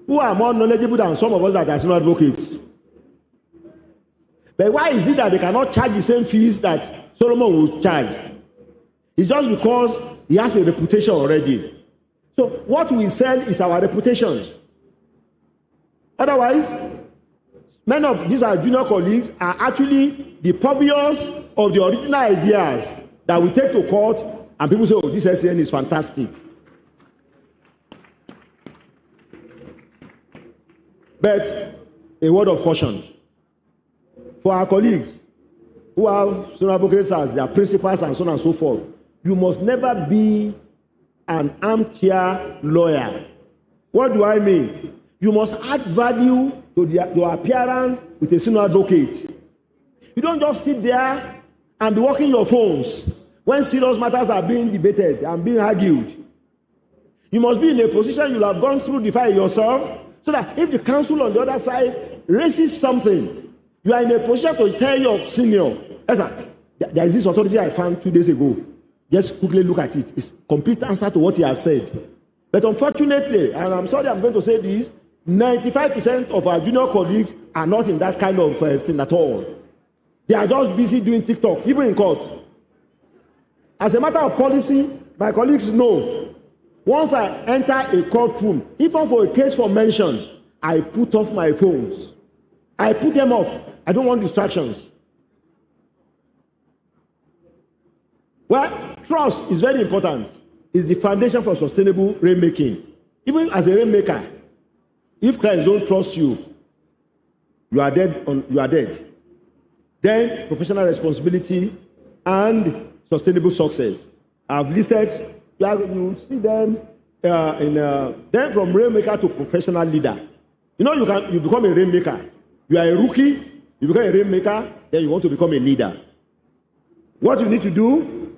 who are more knowledgeable than some of us that are senior advocates. But why is it that they cannot charge the same fees that Solomon will charge? It's just because he has a reputation already. So what we sell is our reputation. Otherwise, many of these our junior colleagues are actually the purveyors of the original ideas that we take to court, and people say, oh, this SCN is fantastic. But a word of caution for our colleagues who have senior advocates as their principals and so on and so forth. You must never be an armchair lawyer. What do I mean? You must add value to your appearance with a senior advocate. You don't just sit there and be working your phones when serious matters are being debated and being argued. You must be in a position you'll have gone through the fight yourself, so that if the counsel on the other side raises something, you are in a position to tell your senior, there is this authority I found 2 days ago. Just quickly look at it. It's complete answer to what he has said. But unfortunately, and I'm sorry I'm going to say this, 95% of our junior colleagues are not in that kind of thing at all. They are just busy doing TikTok, even in court. As a matter of policy, my colleagues know, once I enter a courtroom, even for a case for mention, I put off my phones. I put them off. I don't want distractions. Well, trust is very important. It's the foundation for sustainable rainmaking. Even as a rainmaker, if clients don't trust you, you are dead. You are dead. Then professional responsibility and sustainable success. I've listed. You see them then from rainmaker to professional leader. You know, you become a rainmaker. You are a rookie. You become a rainmaker. Then you want to become a leader. What you need to do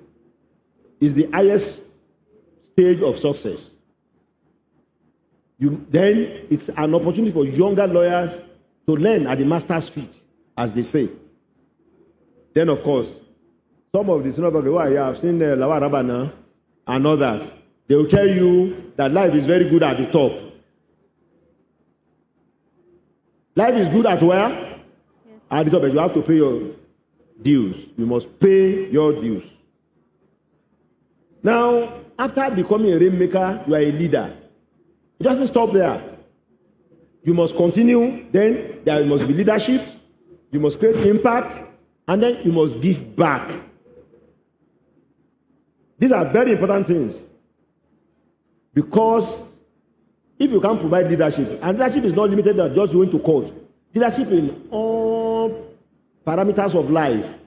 is the highest stage of success. Then it's an opportunity for younger lawyers to learn at the master's feet, as they say. Then, of course, some of the senior who I have seen Lawa Rabana and others, they will tell you that life is very good at the top. Life is good at where? Yes. At the top, but you have to pay your dues. You must pay your dues. Now, after becoming a rainmaker, you are a leader. It doesn't stop there. You must continue. Then there must be leadership. You must create impact. And then you must give back. These are very important things. Because if you can't provide leadership, and leadership is not limited to just going to court, leadership in all parameters of life,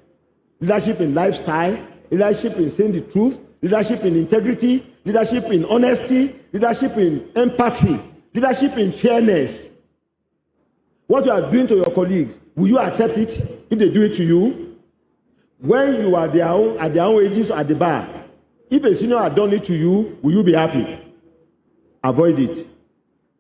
leadership in lifestyle, leadership in saying the truth, leadership in integrity, leadership in honesty, leadership in empathy, leadership in fairness. What you are doing to your colleagues, will you accept it if they do it to you? When you are at their own ages at the bar, if a senior had done it to you, will you be happy? Avoid it.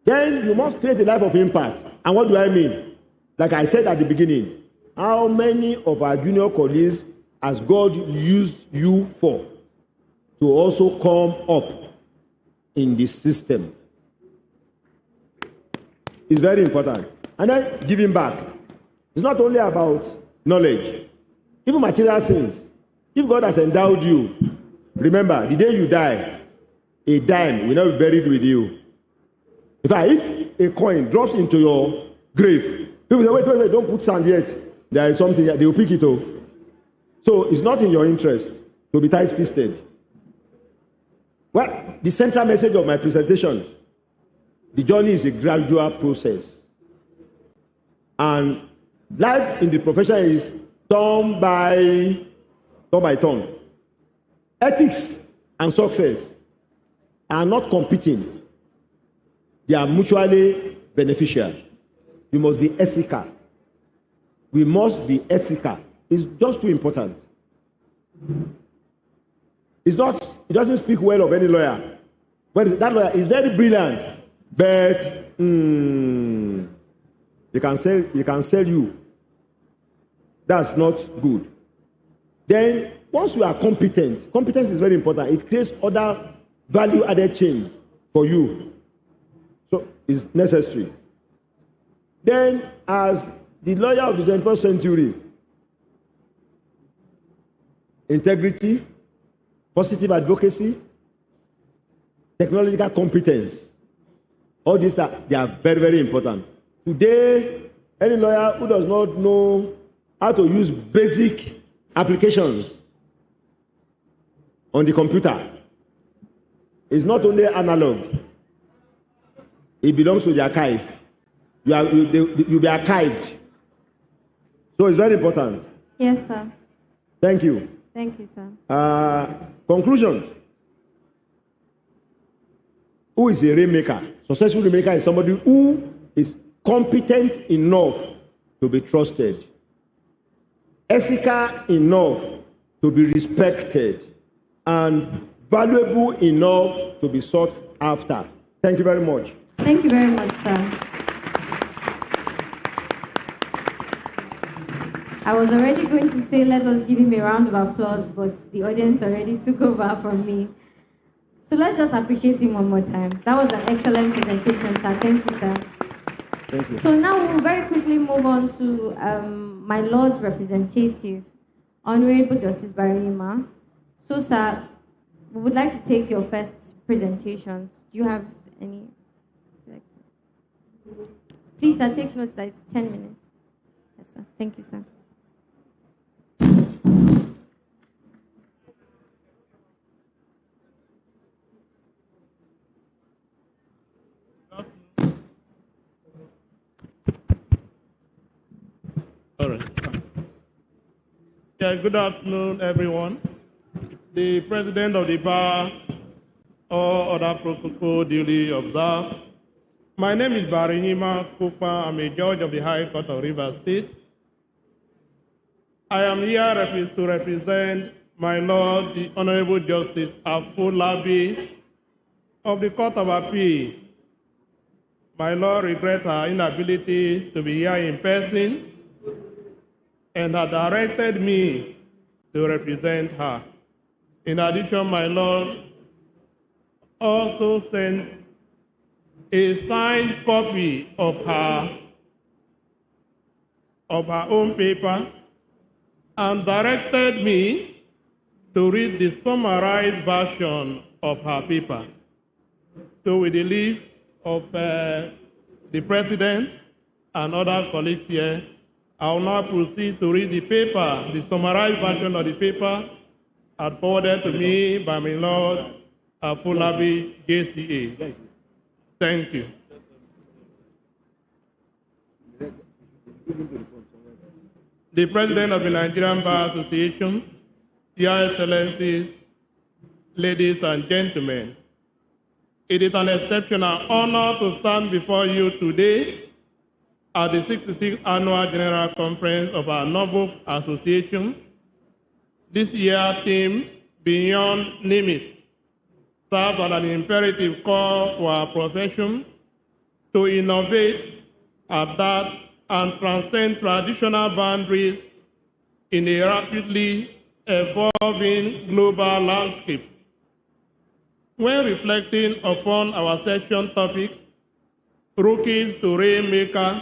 Then you must create a life of impact. And what do I mean? Like I said at the beginning, how many of our junior colleagues has God used you for to also come up in the system? It's very important. And then giving back. It's not only about knowledge, even material things. If God has endowed you, remember, the day you die, a dime will not be buried with you. In fact, if a coin drops into your grave, people say, wait, don't put sand yet. There is something, they will pick it up. So it's not in your interest to be tight-fisted. Well, the central message of my presentation, the journey is a gradual process. And life in the profession is turn by turn. Ethics and success are not competing. They are mutually beneficial. You must be ethical. We must be ethical. It's just too important. It doesn't speak well of any lawyer. But that lawyer is very brilliant, but they can sell you. That's not good. Then, once you are competent, competence is very important. It creates other value-added change for you. So, it's necessary. Then, as the lawyer of the 21st century, integrity, positive advocacy, technological competence, all these they are very, very important. Today, any lawyer who does not know how to use basic applications on the computer is not only analog, it belongs to the archive. You'll be archived. So it's very important. Yes, sir. Thank you. Thank you, sir. Conclusion. Who is a rainmaker? Successful rainmaker is somebody who is competent enough to be trusted, ethical enough to be respected, and valuable enough to be sought after. Thank you very much. Thank you very much, sir. I was already going to say let us give him a round of applause, but the audience already took over from me. So let's just appreciate him one more time. That was an excellent presentation, sir. Thank you, sir. Thank you. So now we'll very quickly move on to my Lord's representative, Honorable Justice Barima. So, sir, we would like to take your first presentations. Do you have any? Please, sir, take notes that it's 10 minutes. Yes, sir. Thank you, sir. All right. Yeah, good afternoon, everyone. The President of the Bar, all other protocol duly observed. My name is Barinima Kupa. I'm a judge of the High Court of Rivers State. I am here to represent my Lord, the Honorable Justice Afolabi of the Court of Appeal. My Lord regrets her inability to be here in person and has directed me to represent her. In addition, my Lord also sent a signed copy of her own paper and directed me to read the summarized version of her paper. So with the leave of the President and other colleagues here, I will now proceed to read the paper, the summarized version of the paper forwarded to me by my Lord, Afolabi, JCA. Thank you. The President of the Nigerian Bar Association, Your Excellencies, ladies and gentlemen, it is an exceptional honor to stand before you today at the 66th Annual General Conference of our noble association. This year's theme, Beyond Limits, serves as an imperative call for our profession to innovate, adapt, and transcend traditional boundaries in a rapidly evolving global landscape. When reflecting upon our session topic, Rookies to Rainmaker,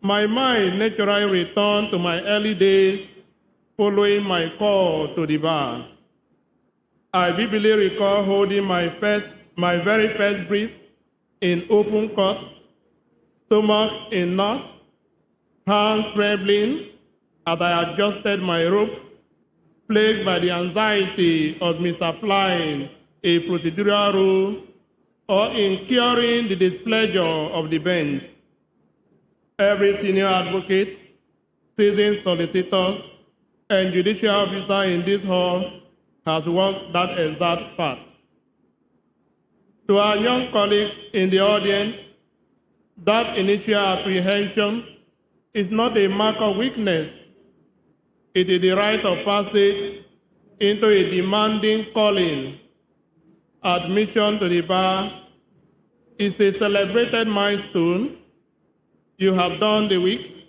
my mind naturally returned to my early days following my call to the bar. I vividly recall holding my very first brief in open court, stomach in knot, hands trembling as I adjusted my rope, plagued by the anxiety of misapplying a procedural rule or incurring the displeasure of the bench. Every senior advocate, seasoned solicitor, and judicial officer in this hall has walked that exact path. To our young colleagues in the audience, that initial apprehension is not a mark of weakness. It is the rite of passage into a demanding calling. Admission to the bar is a celebrated milestone. You have done the week,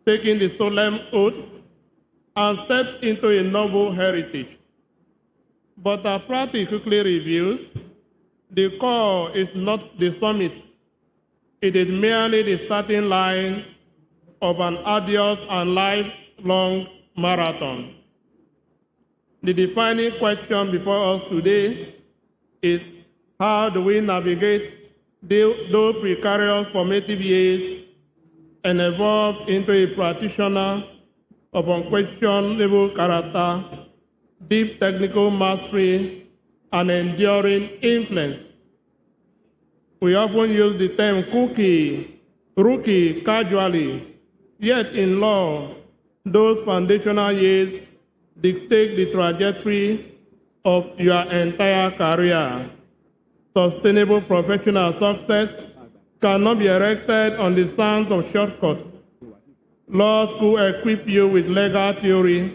taken the solemn oath, and stepped into a noble heritage. But our practice quickly reveals the call is not the summit. It is merely the starting line of an arduous and lifelong marathon. The defining question before us today is how do we navigate those precarious formative years and evolve into a practitioner of unquestionable character, deep technical mastery, and enduring influence. We often use the term rookie casually, yet in law, those foundational years dictate the trajectory of your entire career. Sustainable professional success cannot be erected on the sands of shortcuts. Law school equip you with legal theory,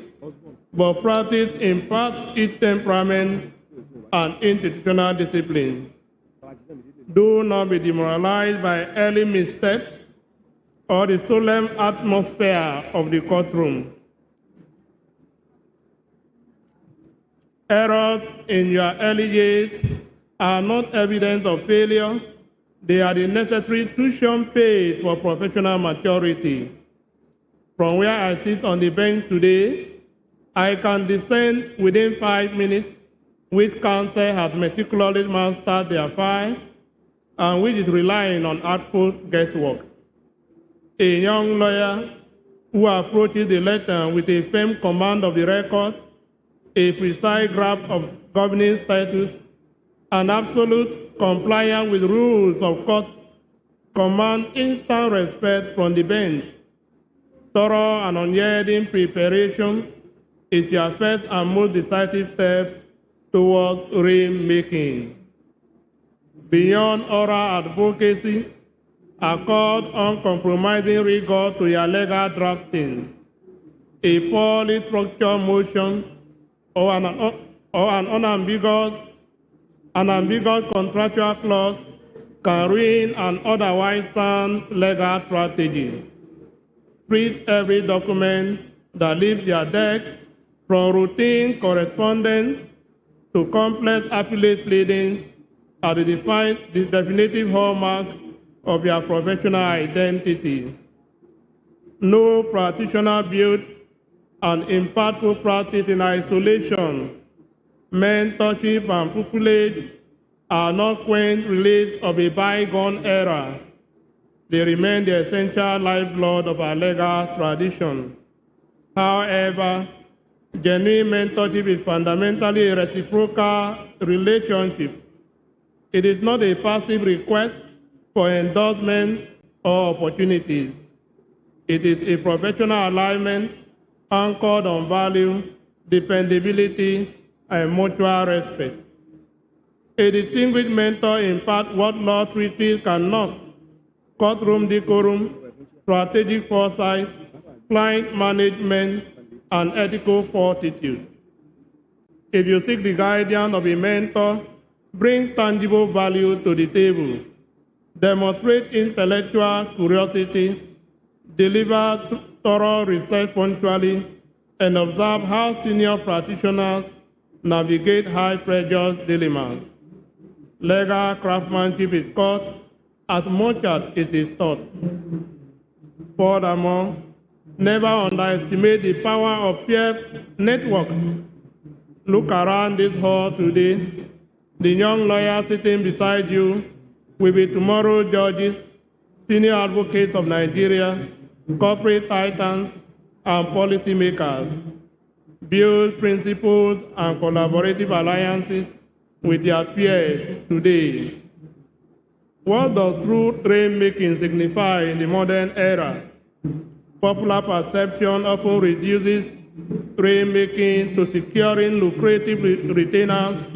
but practice imparts its temperament and institutional discipline. Do not be demoralized by early missteps or the solemn atmosphere of the courtroom. Errors in your early years are not evidence of failure. They are the necessary tuition paid for professional maturity. From where I sit on the bench today, I can discern within 5 minutes which counsel has meticulously mastered their file and which is relying on artful guesswork. A young lawyer who approaches the letter with a firm command of the record, a precise grasp of governing status, and absolute compliance with rules of court command instant respect from the bench. Thorough and unyielding preparation is your first and most decisive step towards rainmaking. Beyond oral advocacy, accord uncompromising rigor to your legal drafting. A poorly structured motion or an unambiguous contractual clause can ruin an otherwise sound legal strategy. Treat every document that leaves your desk, from routine correspondence to complex appellate pleadings, as the definitive hallmark of your professional identity. No practitioner built an impactful practice in isolation. Mentorship and pupillage are not quaint relics of a bygone era. They remain the essential lifeblood of our legal tradition. However, Genuine mentorship is fundamentally a reciprocal relationship. It is not a passive request for endorsement or opportunities. It is a professional alignment anchored on value, dependability, and mutual respect. A distinguished mentor imparts what law treaties cannot: courtroom decorum, strategic foresight, client management, and ethical fortitude. If you seek the guidance of a mentor, bring tangible value to the table, demonstrate intellectual curiosity, deliver thorough research punctually, and observe how senior practitioners navigate high-pressure dilemmas. Legal craftsmanship is taught as much as it is taught. Furthermore, never underestimate the power of peer network. Look around this hall today. The young lawyer sitting beside you will be tomorrow's judges, senior advocates of Nigeria, corporate titans, and policymakers. Build principled and collaborative alliances with their peers today. What does true rainmaking signify in the modern era? Popular perception often reduces rainmaking to securing lucrative retainers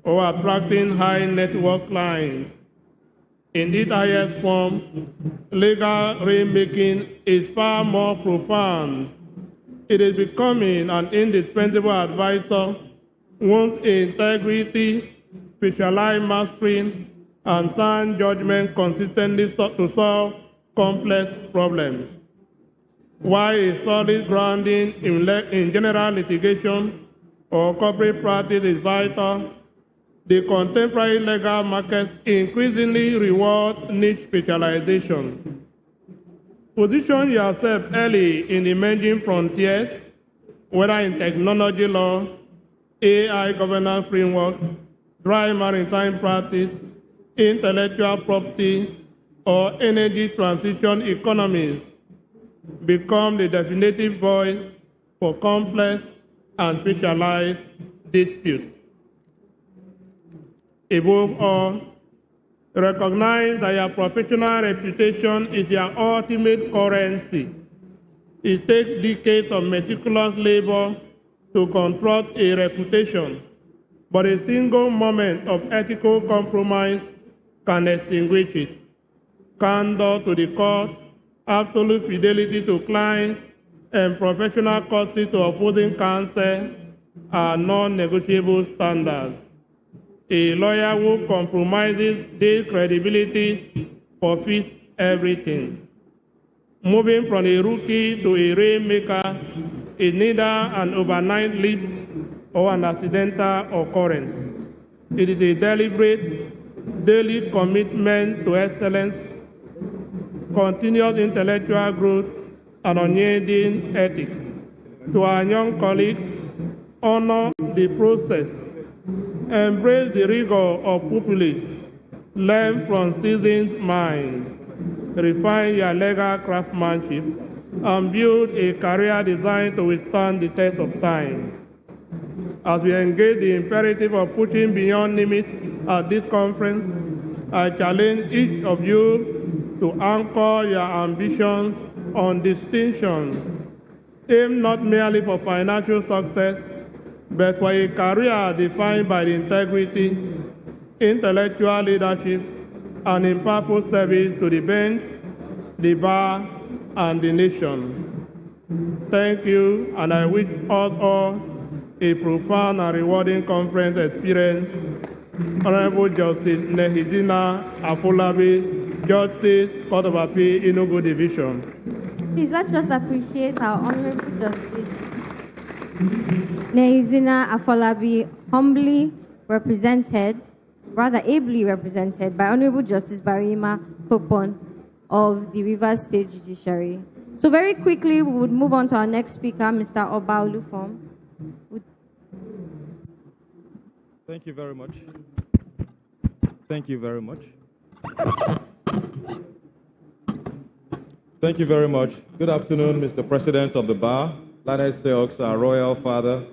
or attracting high network clients. In its highest form, legal rainmaking is far more profound. It is becoming an indispensable advisor, one's integrity, specialized mastery, and sound judgment consistently to solve complex problems. While a solid grounding in general litigation or corporate practice is vital, the contemporary legal market increasingly rewards niche specialization. Position yourself early in emerging frontiers, whether in technology law, AI governance framework, dry maritime practice, intellectual property, or energy transition economies. Become the definitive voice for complex and specialized disputes. Above all, recognize that your professional reputation is your ultimate currency. It takes decades of meticulous labor to construct a reputation, but a single moment of ethical compromise can extinguish it. Candor to the court, absolute fidelity to clients, and professional courtesy to opposing counsel are non-negotiable standards. A lawyer who compromises their credibility forfeits everything. Moving from a rookie to a rainmaker is neither an overnight leap or an accidental occurrence. It is a deliberate, daily commitment to excellence, continuous intellectual growth, and unyielding ethics. To our young colleagues, honor the process. Embrace the rigor of pupillage. Learn from seasoned minds. Refine your legal craftsmanship and build a career designed to withstand the test of time. As we engage the imperative of pushing beyond limits at this conference, I challenge each of you to anchor your ambitions on distinction. Aim not merely for financial success, but for a career defined by the integrity, intellectual leadership, and impactful service to the bench, the bar, and the nation. Thank you, and I wish us all a profound and rewarding conference experience. Honorable Justice Nehizina Afolabi, Justice, Court of Appeal, Enugu Division. Please, let's just appreciate our Honorable Justice Nehizina Afolabi, humbly represented, rather ably represented by Honorable Justice Barima Kokpon of the Rivers State Judiciary. So very quickly, we would move on to our next speaker, Mr. Oba Olufon. Thank you very much. Thank you very much. Thank you very much. Good afternoon, Mr. President of the Bar, Latter Silks, our royal father,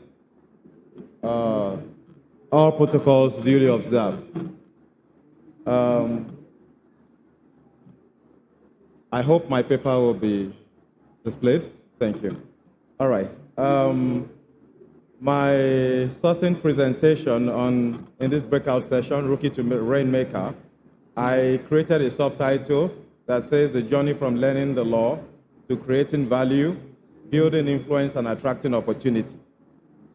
all protocols duly observed. I hope my paper will be displayed. Thank you. All right. My succinct presentation in this breakout session, Rookie to Rainmaker, I created a subtitle that says the journey from learning the law to creating value, building influence, and attracting opportunity.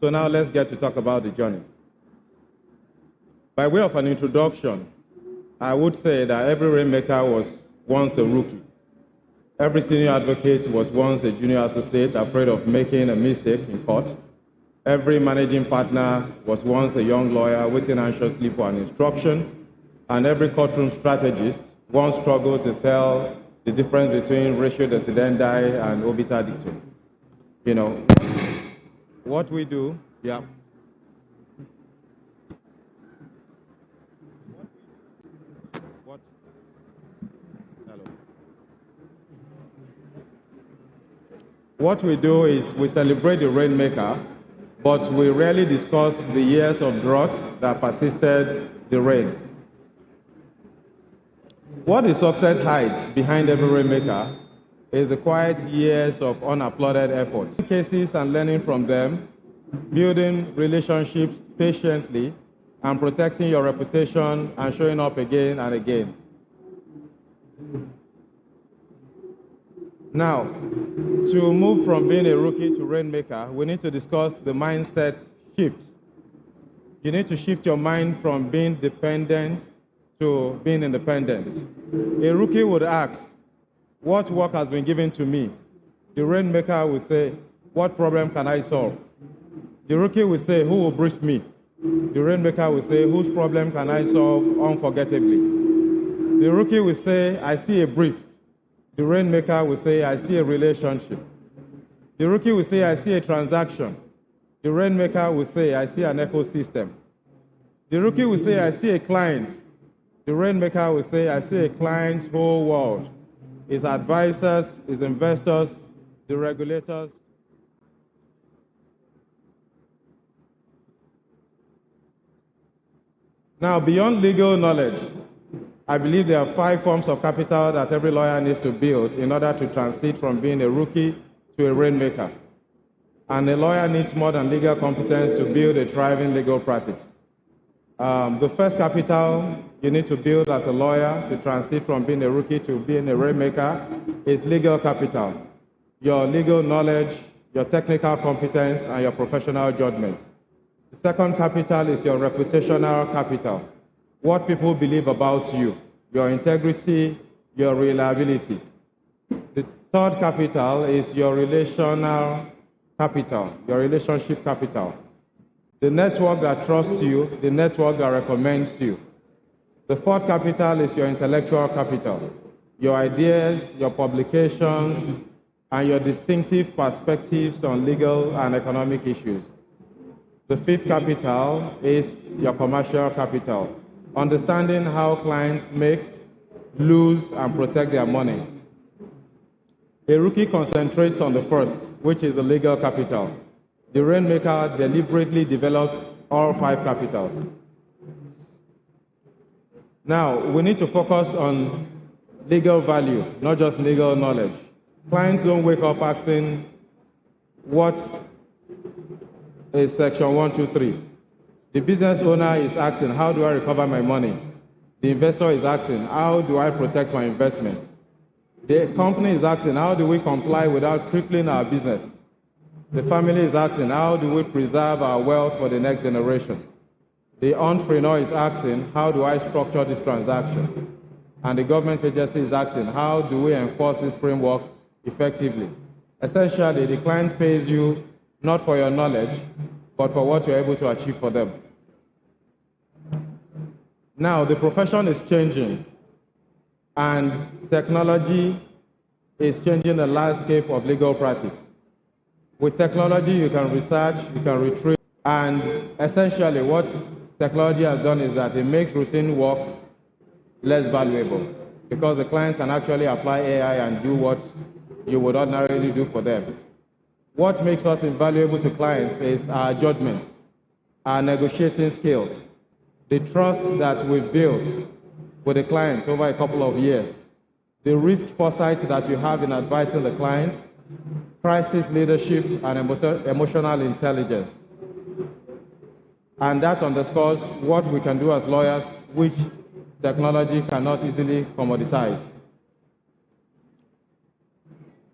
So now let's get to talk about the journey. By way of an introduction, I would say that every rainmaker was once a rookie. Every senior advocate was once a junior associate afraid of making a mistake in court. Every managing partner was once a young lawyer waiting anxiously for an instruction. And every courtroom strategist once struggled to tell the difference between ratio decidendi and obiter dictum. You know, what we do, yeah. What we do is we celebrate the rainmaker, but we rarely discuss the years of drought that persisted the rain. What the success hides behind every rainmaker is the quiet years of unapplauded effort. Cases and learning from them, building relationships patiently, and protecting your reputation and showing up again and again. Now, to move from being a rookie to rainmaker, we need to discuss the mindset shift. You need to shift your mind from being dependent to being independent. A rookie would ask, what work has been given to me? The rainmaker will say, what problem can I solve? The rookie will say, who will brief me? The rainmaker will say, whose problem can I solve unforgettably? The rookie will say, I see a brief. The rainmaker will say, I see a relationship. The rookie will say, I see a transaction. The rainmaker will say, I see an ecosystem. The rookie will say, I see a client. The rainmaker will say, I see a client's whole world. His advisors, his investors, the regulators. Now, beyond legal knowledge, I believe there are 5 forms of capital that every lawyer needs to build in order to transit from being a rookie to a rainmaker. And a lawyer needs more than legal competence to build a thriving legal practice. The first capital you need to build as a lawyer to transit from being a rookie to being a rainmaker is legal capital. Your legal knowledge, your technical competence, and your professional judgment. The second capital is your reputational capital. What people believe about you, your integrity, your reliability. The third capital is your relational capital, your relationship capital. The network that trusts you, the network that recommends you. The fourth capital is your intellectual capital, your ideas, your publications, and your distinctive perspectives on legal and economic issues. The fifth capital is your commercial capital, understanding how clients make, lose, and protect their money. A rookie concentrates on the first, which is the legal capital. The rainmaker deliberately develops all 5 capitals. Now, we need to focus on legal value, not just legal knowledge. Clients don't wake up asking, what is Section 123? The business owner is asking, how do I recover my money? The investor is asking, how do I protect my investment? The company is asking, how do we comply without crippling our business? The family is asking, how do we preserve our wealth for the next generation? The entrepreneur is asking, how do I structure this transaction? And the government agency is asking, how do we enforce this framework effectively? Essentially, the client pays you not for your knowledge, but for what you're able to achieve for them. Now, the profession is changing, and technology is changing the landscape of legal practice. With technology, you can research, you can retrieve, and essentially what technology has done is that it makes routine work less valuable because the clients can actually apply AI and do what you would ordinarily do for them. What makes us invaluable to clients is our judgment, our negotiating skills, the trust that we've built with the client over a couple of years, the risk foresight that you have in advising the client, crisis leadership, and emotional intelligence. And that underscores what we can do as lawyers, which technology cannot easily commoditize.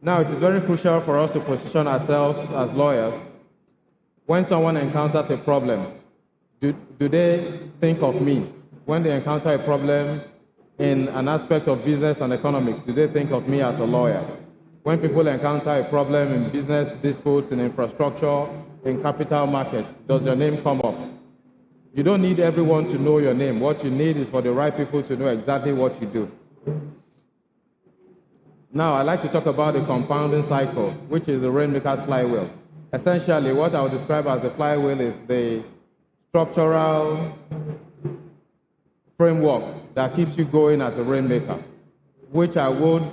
Now, it is very crucial for us to position ourselves as lawyers. When someone encounters a problem, do they think of me? When they encounter a problem in an aspect of business and economics, do they think of me as a lawyer? When people encounter a problem in business disputes, in infrastructure, in capital markets, does your name come up? You don't need everyone to know your name. What you need is for the right people to know exactly what you do. Now, I'd like to talk about the compounding cycle, which is the rainmaker's flywheel. Essentially, what I would describe as the flywheel is the structural framework that keeps you going as a rainmaker, which I would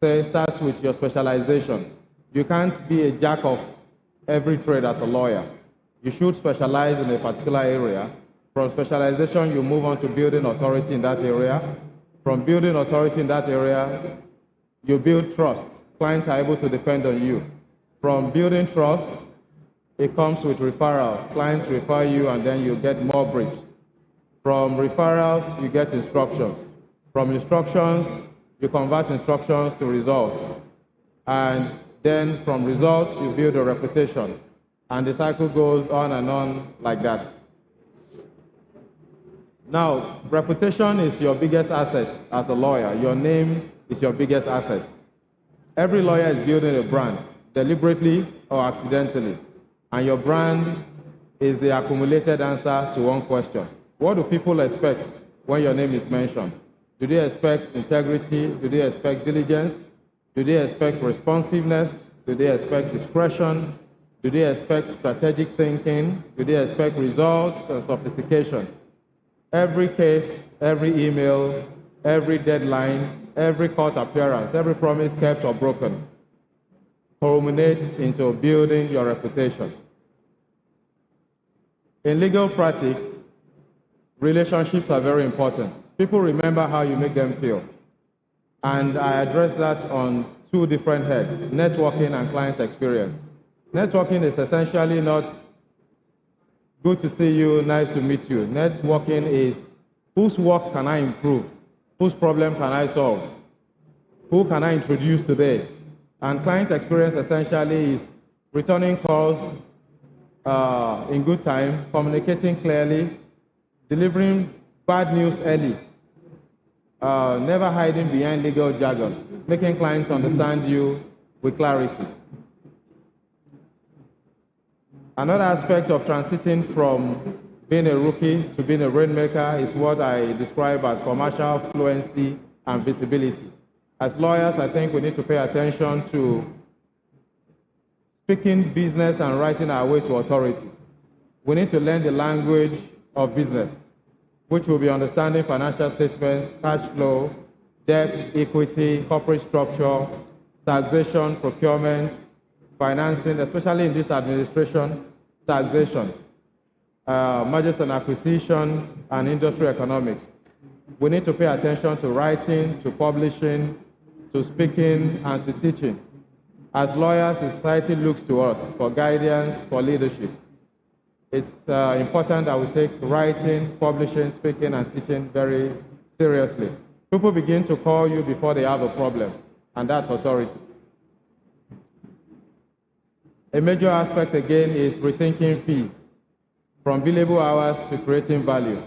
say starts with your specialization. You can't be a jack of every trade as a lawyer. You should specialize in a particular area. From specialization, you move on to building authority in that area. From building authority in that area, you build trust. Clients are able to depend on you. From building trust, it comes with referrals. Clients refer you, and then you get more briefs. From referrals, you get instructions. From instructions, you convert instructions to results. And then from results, you build a reputation. And the cycle goes on and on like that. Now, reputation is your biggest asset as a lawyer. Your name is your biggest asset. Every lawyer is building a brand, deliberately or accidentally. And your brand is the accumulated answer to one question. What do people expect when your name is mentioned? Do they expect integrity? Do they expect diligence? Do they expect responsiveness? Do they expect discretion? Do they expect strategic thinking? Do they expect results and sophistication? Every case, every email, every deadline, every court appearance, every promise kept or broken culminates into building your reputation. In legal practice, relationships are very important. People remember how you make them feel. And I address that on two different heads, networking and client experience. Networking is essentially not good to see you, nice to meet you. Networking is whose work can I improve? Whose problem can I solve? Who can I introduce today? And client experience essentially is returning calls in good time, communicating clearly, delivering bad news early, never hiding behind legal jargon, making clients understand you with clarity. Another aspect of transiting from being a rookie to being a rainmaker is what I describe as commercial fluency and visibility. As lawyers, I think we need to pay attention to speaking business and writing our way to authority. We need to learn the language of business, which will be understanding financial statements, cash flow, debt, equity, corporate structure, taxation, procurement, financing, especially in this administration, taxation, mergers and acquisition, and industry economics. We need to pay attention to writing, to publishing, to speaking, and to teaching. As lawyers, the society looks to us for guidance, for leadership. It's important that we take writing, publishing, speaking, and teaching very seriously. People begin to call you before they have a problem, and that's authority. A major aspect, again, is rethinking fees, from billable hours to creating value.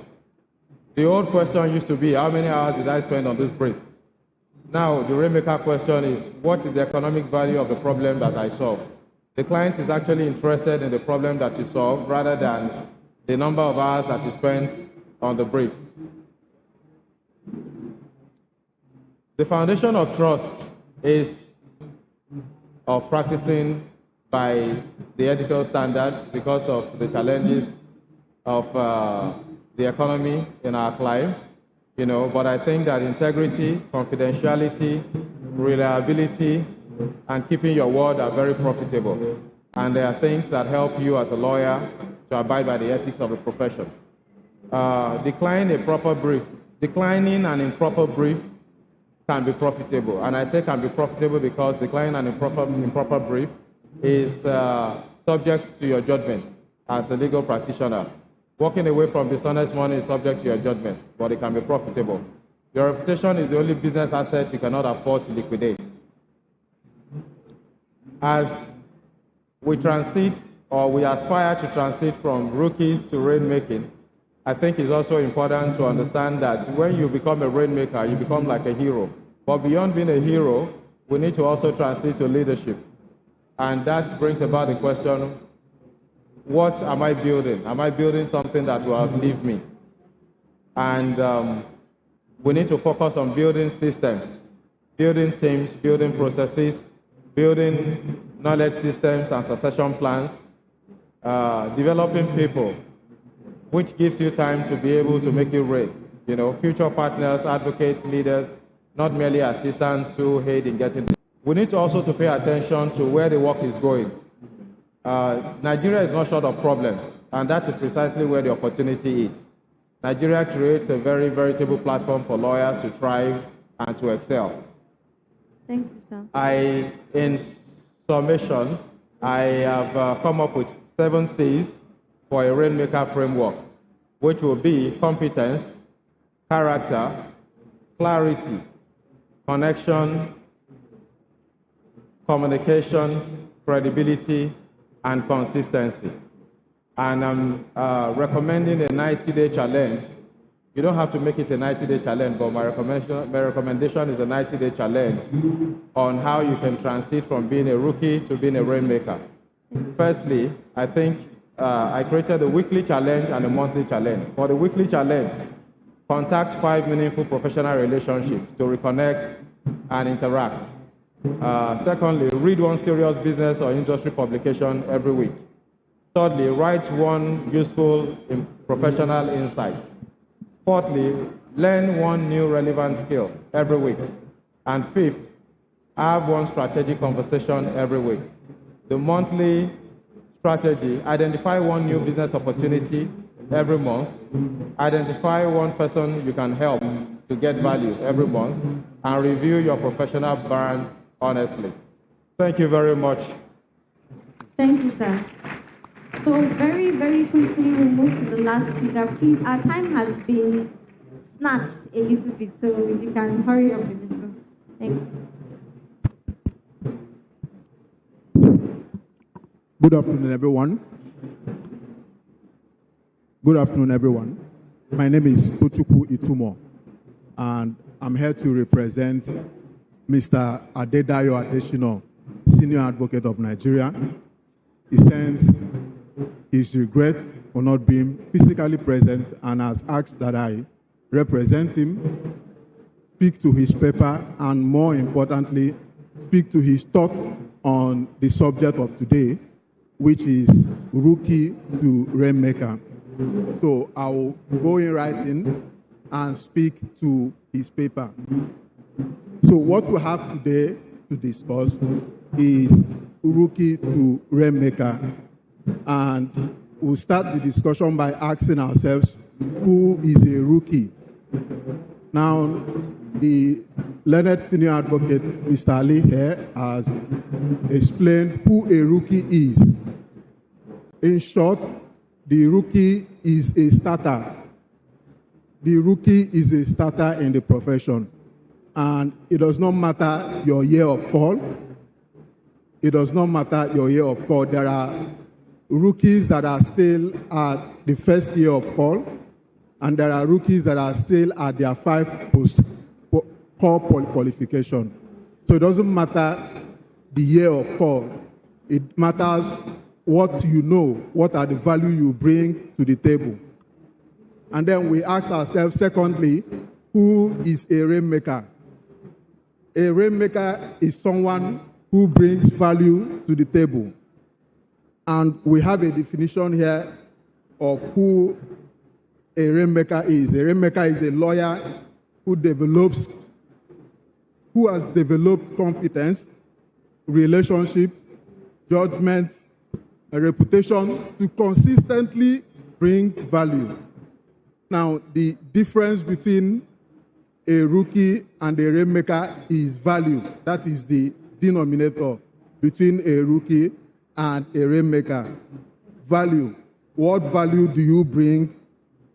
The old question used to be, how many hours did I spend on this brief? Now, the rainmaker question is, what is the economic value of the problem that I solve? The client is actually interested in the problem that you solve rather than the number of hours that you spent on the brief. The foundation of trust is of practicing by the ethical standard because of the challenges of the economy in our climate, but I think that integrity, confidentiality, reliability, and keeping your word are very profitable. And there are things that help you as a lawyer to abide by the ethics of the profession. Declining an improper brief can be profitable. And I say can be profitable because declining an improper brief is subject to your judgment as a legal practitioner. Walking away from dishonest money is subject to your judgment, but it can be profitable. Your reputation is the only business asset you cannot afford to liquidate. As we transit, or we aspire to transit from rookies to rainmaking, I think it's also important to understand that when you become a rainmaker, you become like a hero. But beyond being a hero, we need to also transit to leadership. And that brings about the question, what am I building? Am I building something that will outlive me? And we need to focus on building systems, building teams, building processes, building knowledge systems and succession plans, developing people, which gives you time to be able to make it rain. You know, future partners, advocates, leaders, not merely assistants who aid in getting it. We need to also to pay attention to where the work is going. Nigeria is not short of problems, and that is precisely where the opportunity is. Nigeria creates a very veritable platform for lawyers to thrive and to excel. Thank you, sir. In summation, I have come up with 7 C's for a rainmaker framework, which will be competence, character, clarity, connection, communication, credibility, and consistency. And I'm recommending a 90-day challenge. You don't have to make it a 90-day challenge, but my recommendation is a 90-day challenge on how you can transit from being a rookie to being a rainmaker. Firstly, I think I created a weekly challenge and a monthly challenge. For the weekly challenge, contact 5 meaningful professional relationships to reconnect and interact. Secondly, read 1 serious business or industry publication every week. Thirdly, write 1 useful professional insight. Fourthly, learn 1 new relevant skill every week. And fifth, have 1 strategic conversation every week. The monthly strategy, identify 1 new business opportunity every month. Identify 1 person you can help to get value every month. And review your professional brand honestly. Thank you very much. Thank you, sir. So very, very quickly, we'll move to the last speaker. Please, our time has been snatched a little bit, so if you can hurry up a little. Thank you. Good afternoon, everyone. Good afternoon, everyone. My name is Tochukwu Itumo, and I'm here to represent Mr. Adedayo Adeshino, Senior Advocate of Nigeria. He sends his regret for not being physically present and has asked that I represent him, speak to his paper, and more importantly, speak to his thoughts on the subject of today, which is rookie to rainmaker. So I will go in right in and speak to his paper. So what we have today to discuss is rookie to rainmaker. And we'll start the discussion by asking ourselves, who is a rookie? Now, the learned senior advocate, Mr. Ali here, has explained who a rookie is. In short, the rookie is a starter. The rookie is a starter in the profession. And it does not matter your year of call. It does not matter your year of call. There are rookies that are still at the first year of call, and there are rookies that are still at their 5 post-call qualification. So it doesn't matter the year of call. It matters what you know, what are the value you bring to the table. And then we ask ourselves, secondly, who is a rainmaker? A rainmaker is someone who brings value to the table. And we have a definition here of who a rainmaker is. A rainmaker is a lawyer who has developed competence, relationship, judgment, a reputation to consistently bring value. Now, the difference between a rookie and a rainmaker is value. That is the denominator between a rookie and a rainmaker. Value. What value do you bring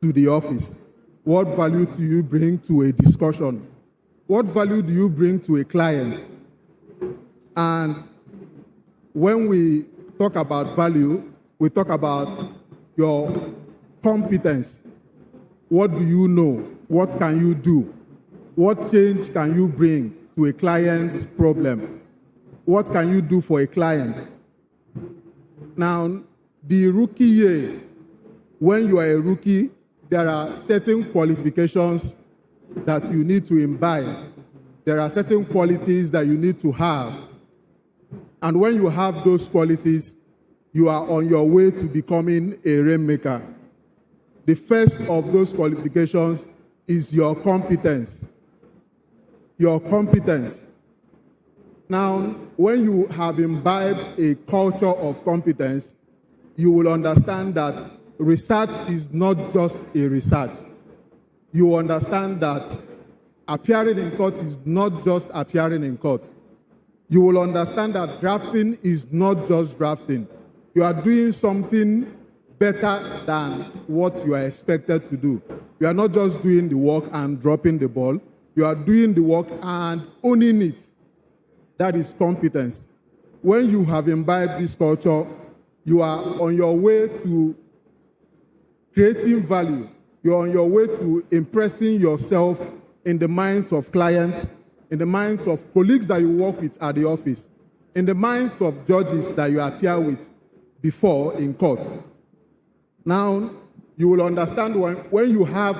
to the office? What value do you bring to a discussion? What value do you bring to a client? And when we talk about value, we talk about your competence. What do you know? What can you do? What change can you bring to a client's problem? What can you do for a client? Now, the rookie year, when you are a rookie, there are certain qualifications that you need to imbibe. There are certain qualities that you need to have. And when you have those qualities, you are on your way to becoming a rainmaker. The first of those qualifications is your competence. Your competence. Now, when you have imbibed a culture of competence, you will understand that research is not just a research. You understand that appearing in court is not just appearing in court. You will understand that drafting is not just drafting. You are doing something better than what you are expected to do. You are not just doing the work and dropping the ball. You are doing the work and owning it. That is competence. When you have imbibed this culture, you are on your way to creating value. You're on your way to impressing yourself in the minds of clients, in the minds of colleagues that you work with at the office, in the minds of judges that you appear with before in court. Now, you will understand when you have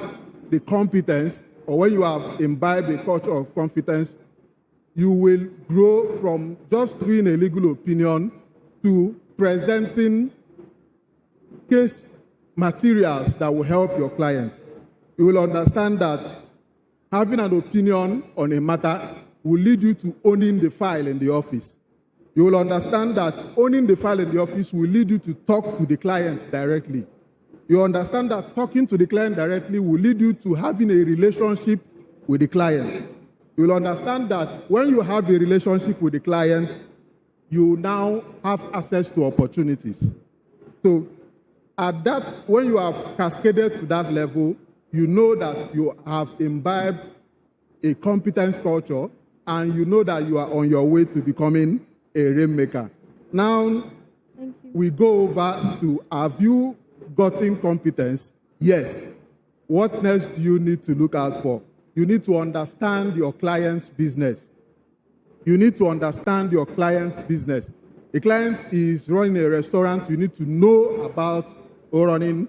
the competence, or when you have imbibed a culture of competence, you will grow from just doing a legal opinion to presenting case materials that will help your clients. You will understand that having an opinion on a matter will lead you to owning the file in the office. You will understand that owning the file in the office will lead you to talk to the client directly. You understand that talking to the client directly will lead you to having a relationship with the client. You will understand that when you have a relationship with the client, you now have access to opportunities. So at that, when you have cascaded to that level, you know that you have imbibed a competence culture, and you know that you are on your way to becoming a rainmaker. Now, we go over to, have you gotten competence? Yes. What next do you need to look out for? You need to understand your client's business. You need to understand your client's business. A client is running a restaurant, you need to know about running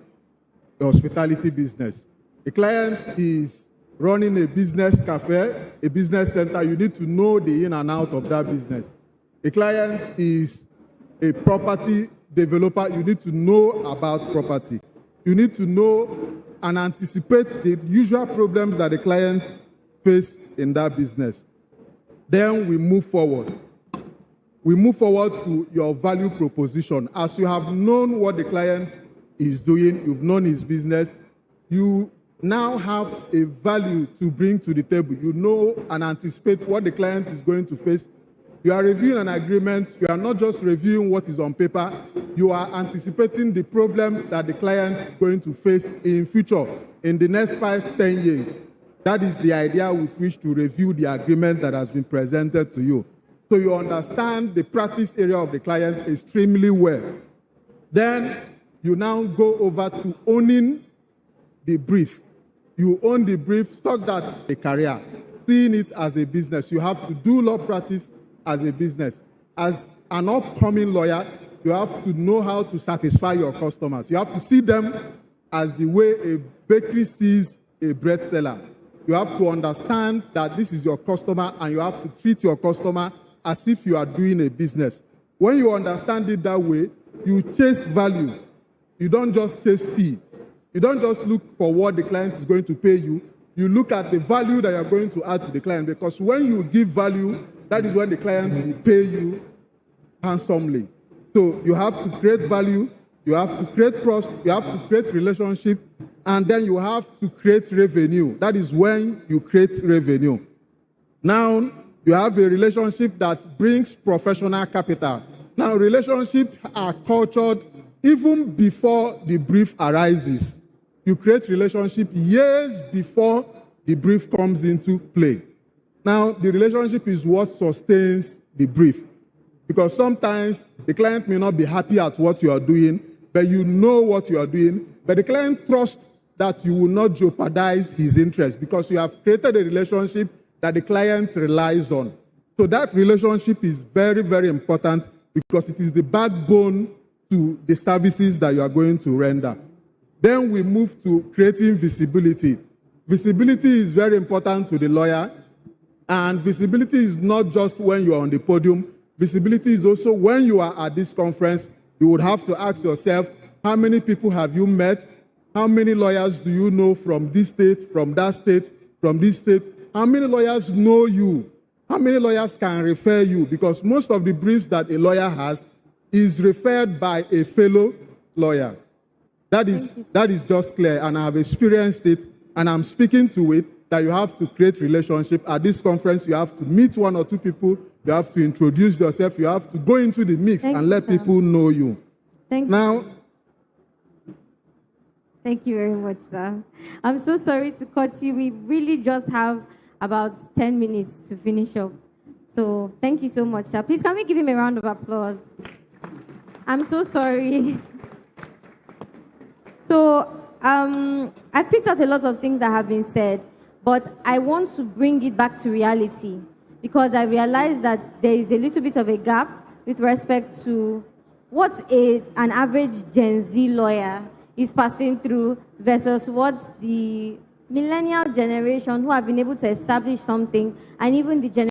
a hospitality business. A client is running a business cafe, a business center, you need to know the in and out of that business. A client is a property developer, you need to know about property. You need to know and anticipate the usual problems that the clients face in that business. Then we move forward. We move forward to your value proposition. As you have known what the client is doing, you've known his business, you now have a value to bring to the table. You know and anticipate what the client is going to face. You are reviewing an agreement. You are not just reviewing what is on paper. You are anticipating the problems that the client is going to face in future, in the next 5-10 years. That is the idea with which to review the agreement that has been presented to you. So you understand the practice area of the client extremely well. Then you now go over to owning the brief. You own the brief such that a career, seeing it as a business. You have to do law practice as a business. As an upcoming lawyer, you have to know how to satisfy your customers. You have to see them as the way a bakery sees a bread seller. You have to understand that this is your customer, and you have to treat your customer as if you are doing a business. When you understand it that way, you chase value. You don't just chase fee. You don't just look for what the client is going to pay you. You look at the value that you're going to add to the client, because when you give value, that is when the client will pay you handsomely. So you have to create value, you have to create trust, you have to create relationship, and then you have to create revenue. That is when you create revenue. Now, you have a relationship that brings professional capital. Now, relationships are cultured even before the brief arises. You create relationship years before the brief comes into play. Now, the relationship is what sustains the brief. Because sometimes the client may not be happy at what you are doing, but you know what you are doing, but the client trusts that you will not jeopardize his interest because you have created a relationship that the client relies on. So that relationship is very, very important because it is the backbone to the services that you are going to render. Then we move to creating visibility. Visibility is very important to the lawyer, and visibility is not just when you are on the podium. Visibility is also when you are at this conference. You would have to ask yourself, how many people have you met? How many lawyers do you know from this state, from that state, from this state? How many lawyers know you? How many lawyers can refer you? Because most of the briefs that a lawyer has is referred by a fellow lawyer. That is just clear, and I have experienced it, and I'm speaking to it, that you have to create relationship. At this conference, you have to meet one or two people, you have to introduce yourself, you have to go into the mix and let people know you. Thank you very much, sir. I'm so sorry to cut you. We really just have about 10 minutes to finish up. So thank you so much, sir. Please, can we give him a round of applause? I'm so sorry. So I've picked out a lot of things that have been said, but I want to bring it back to reality because I realize that there is a little bit of a gap with respect to what an average Gen Z lawyer is passing through versus what the millennial generation who have been able to establish something, and even the generation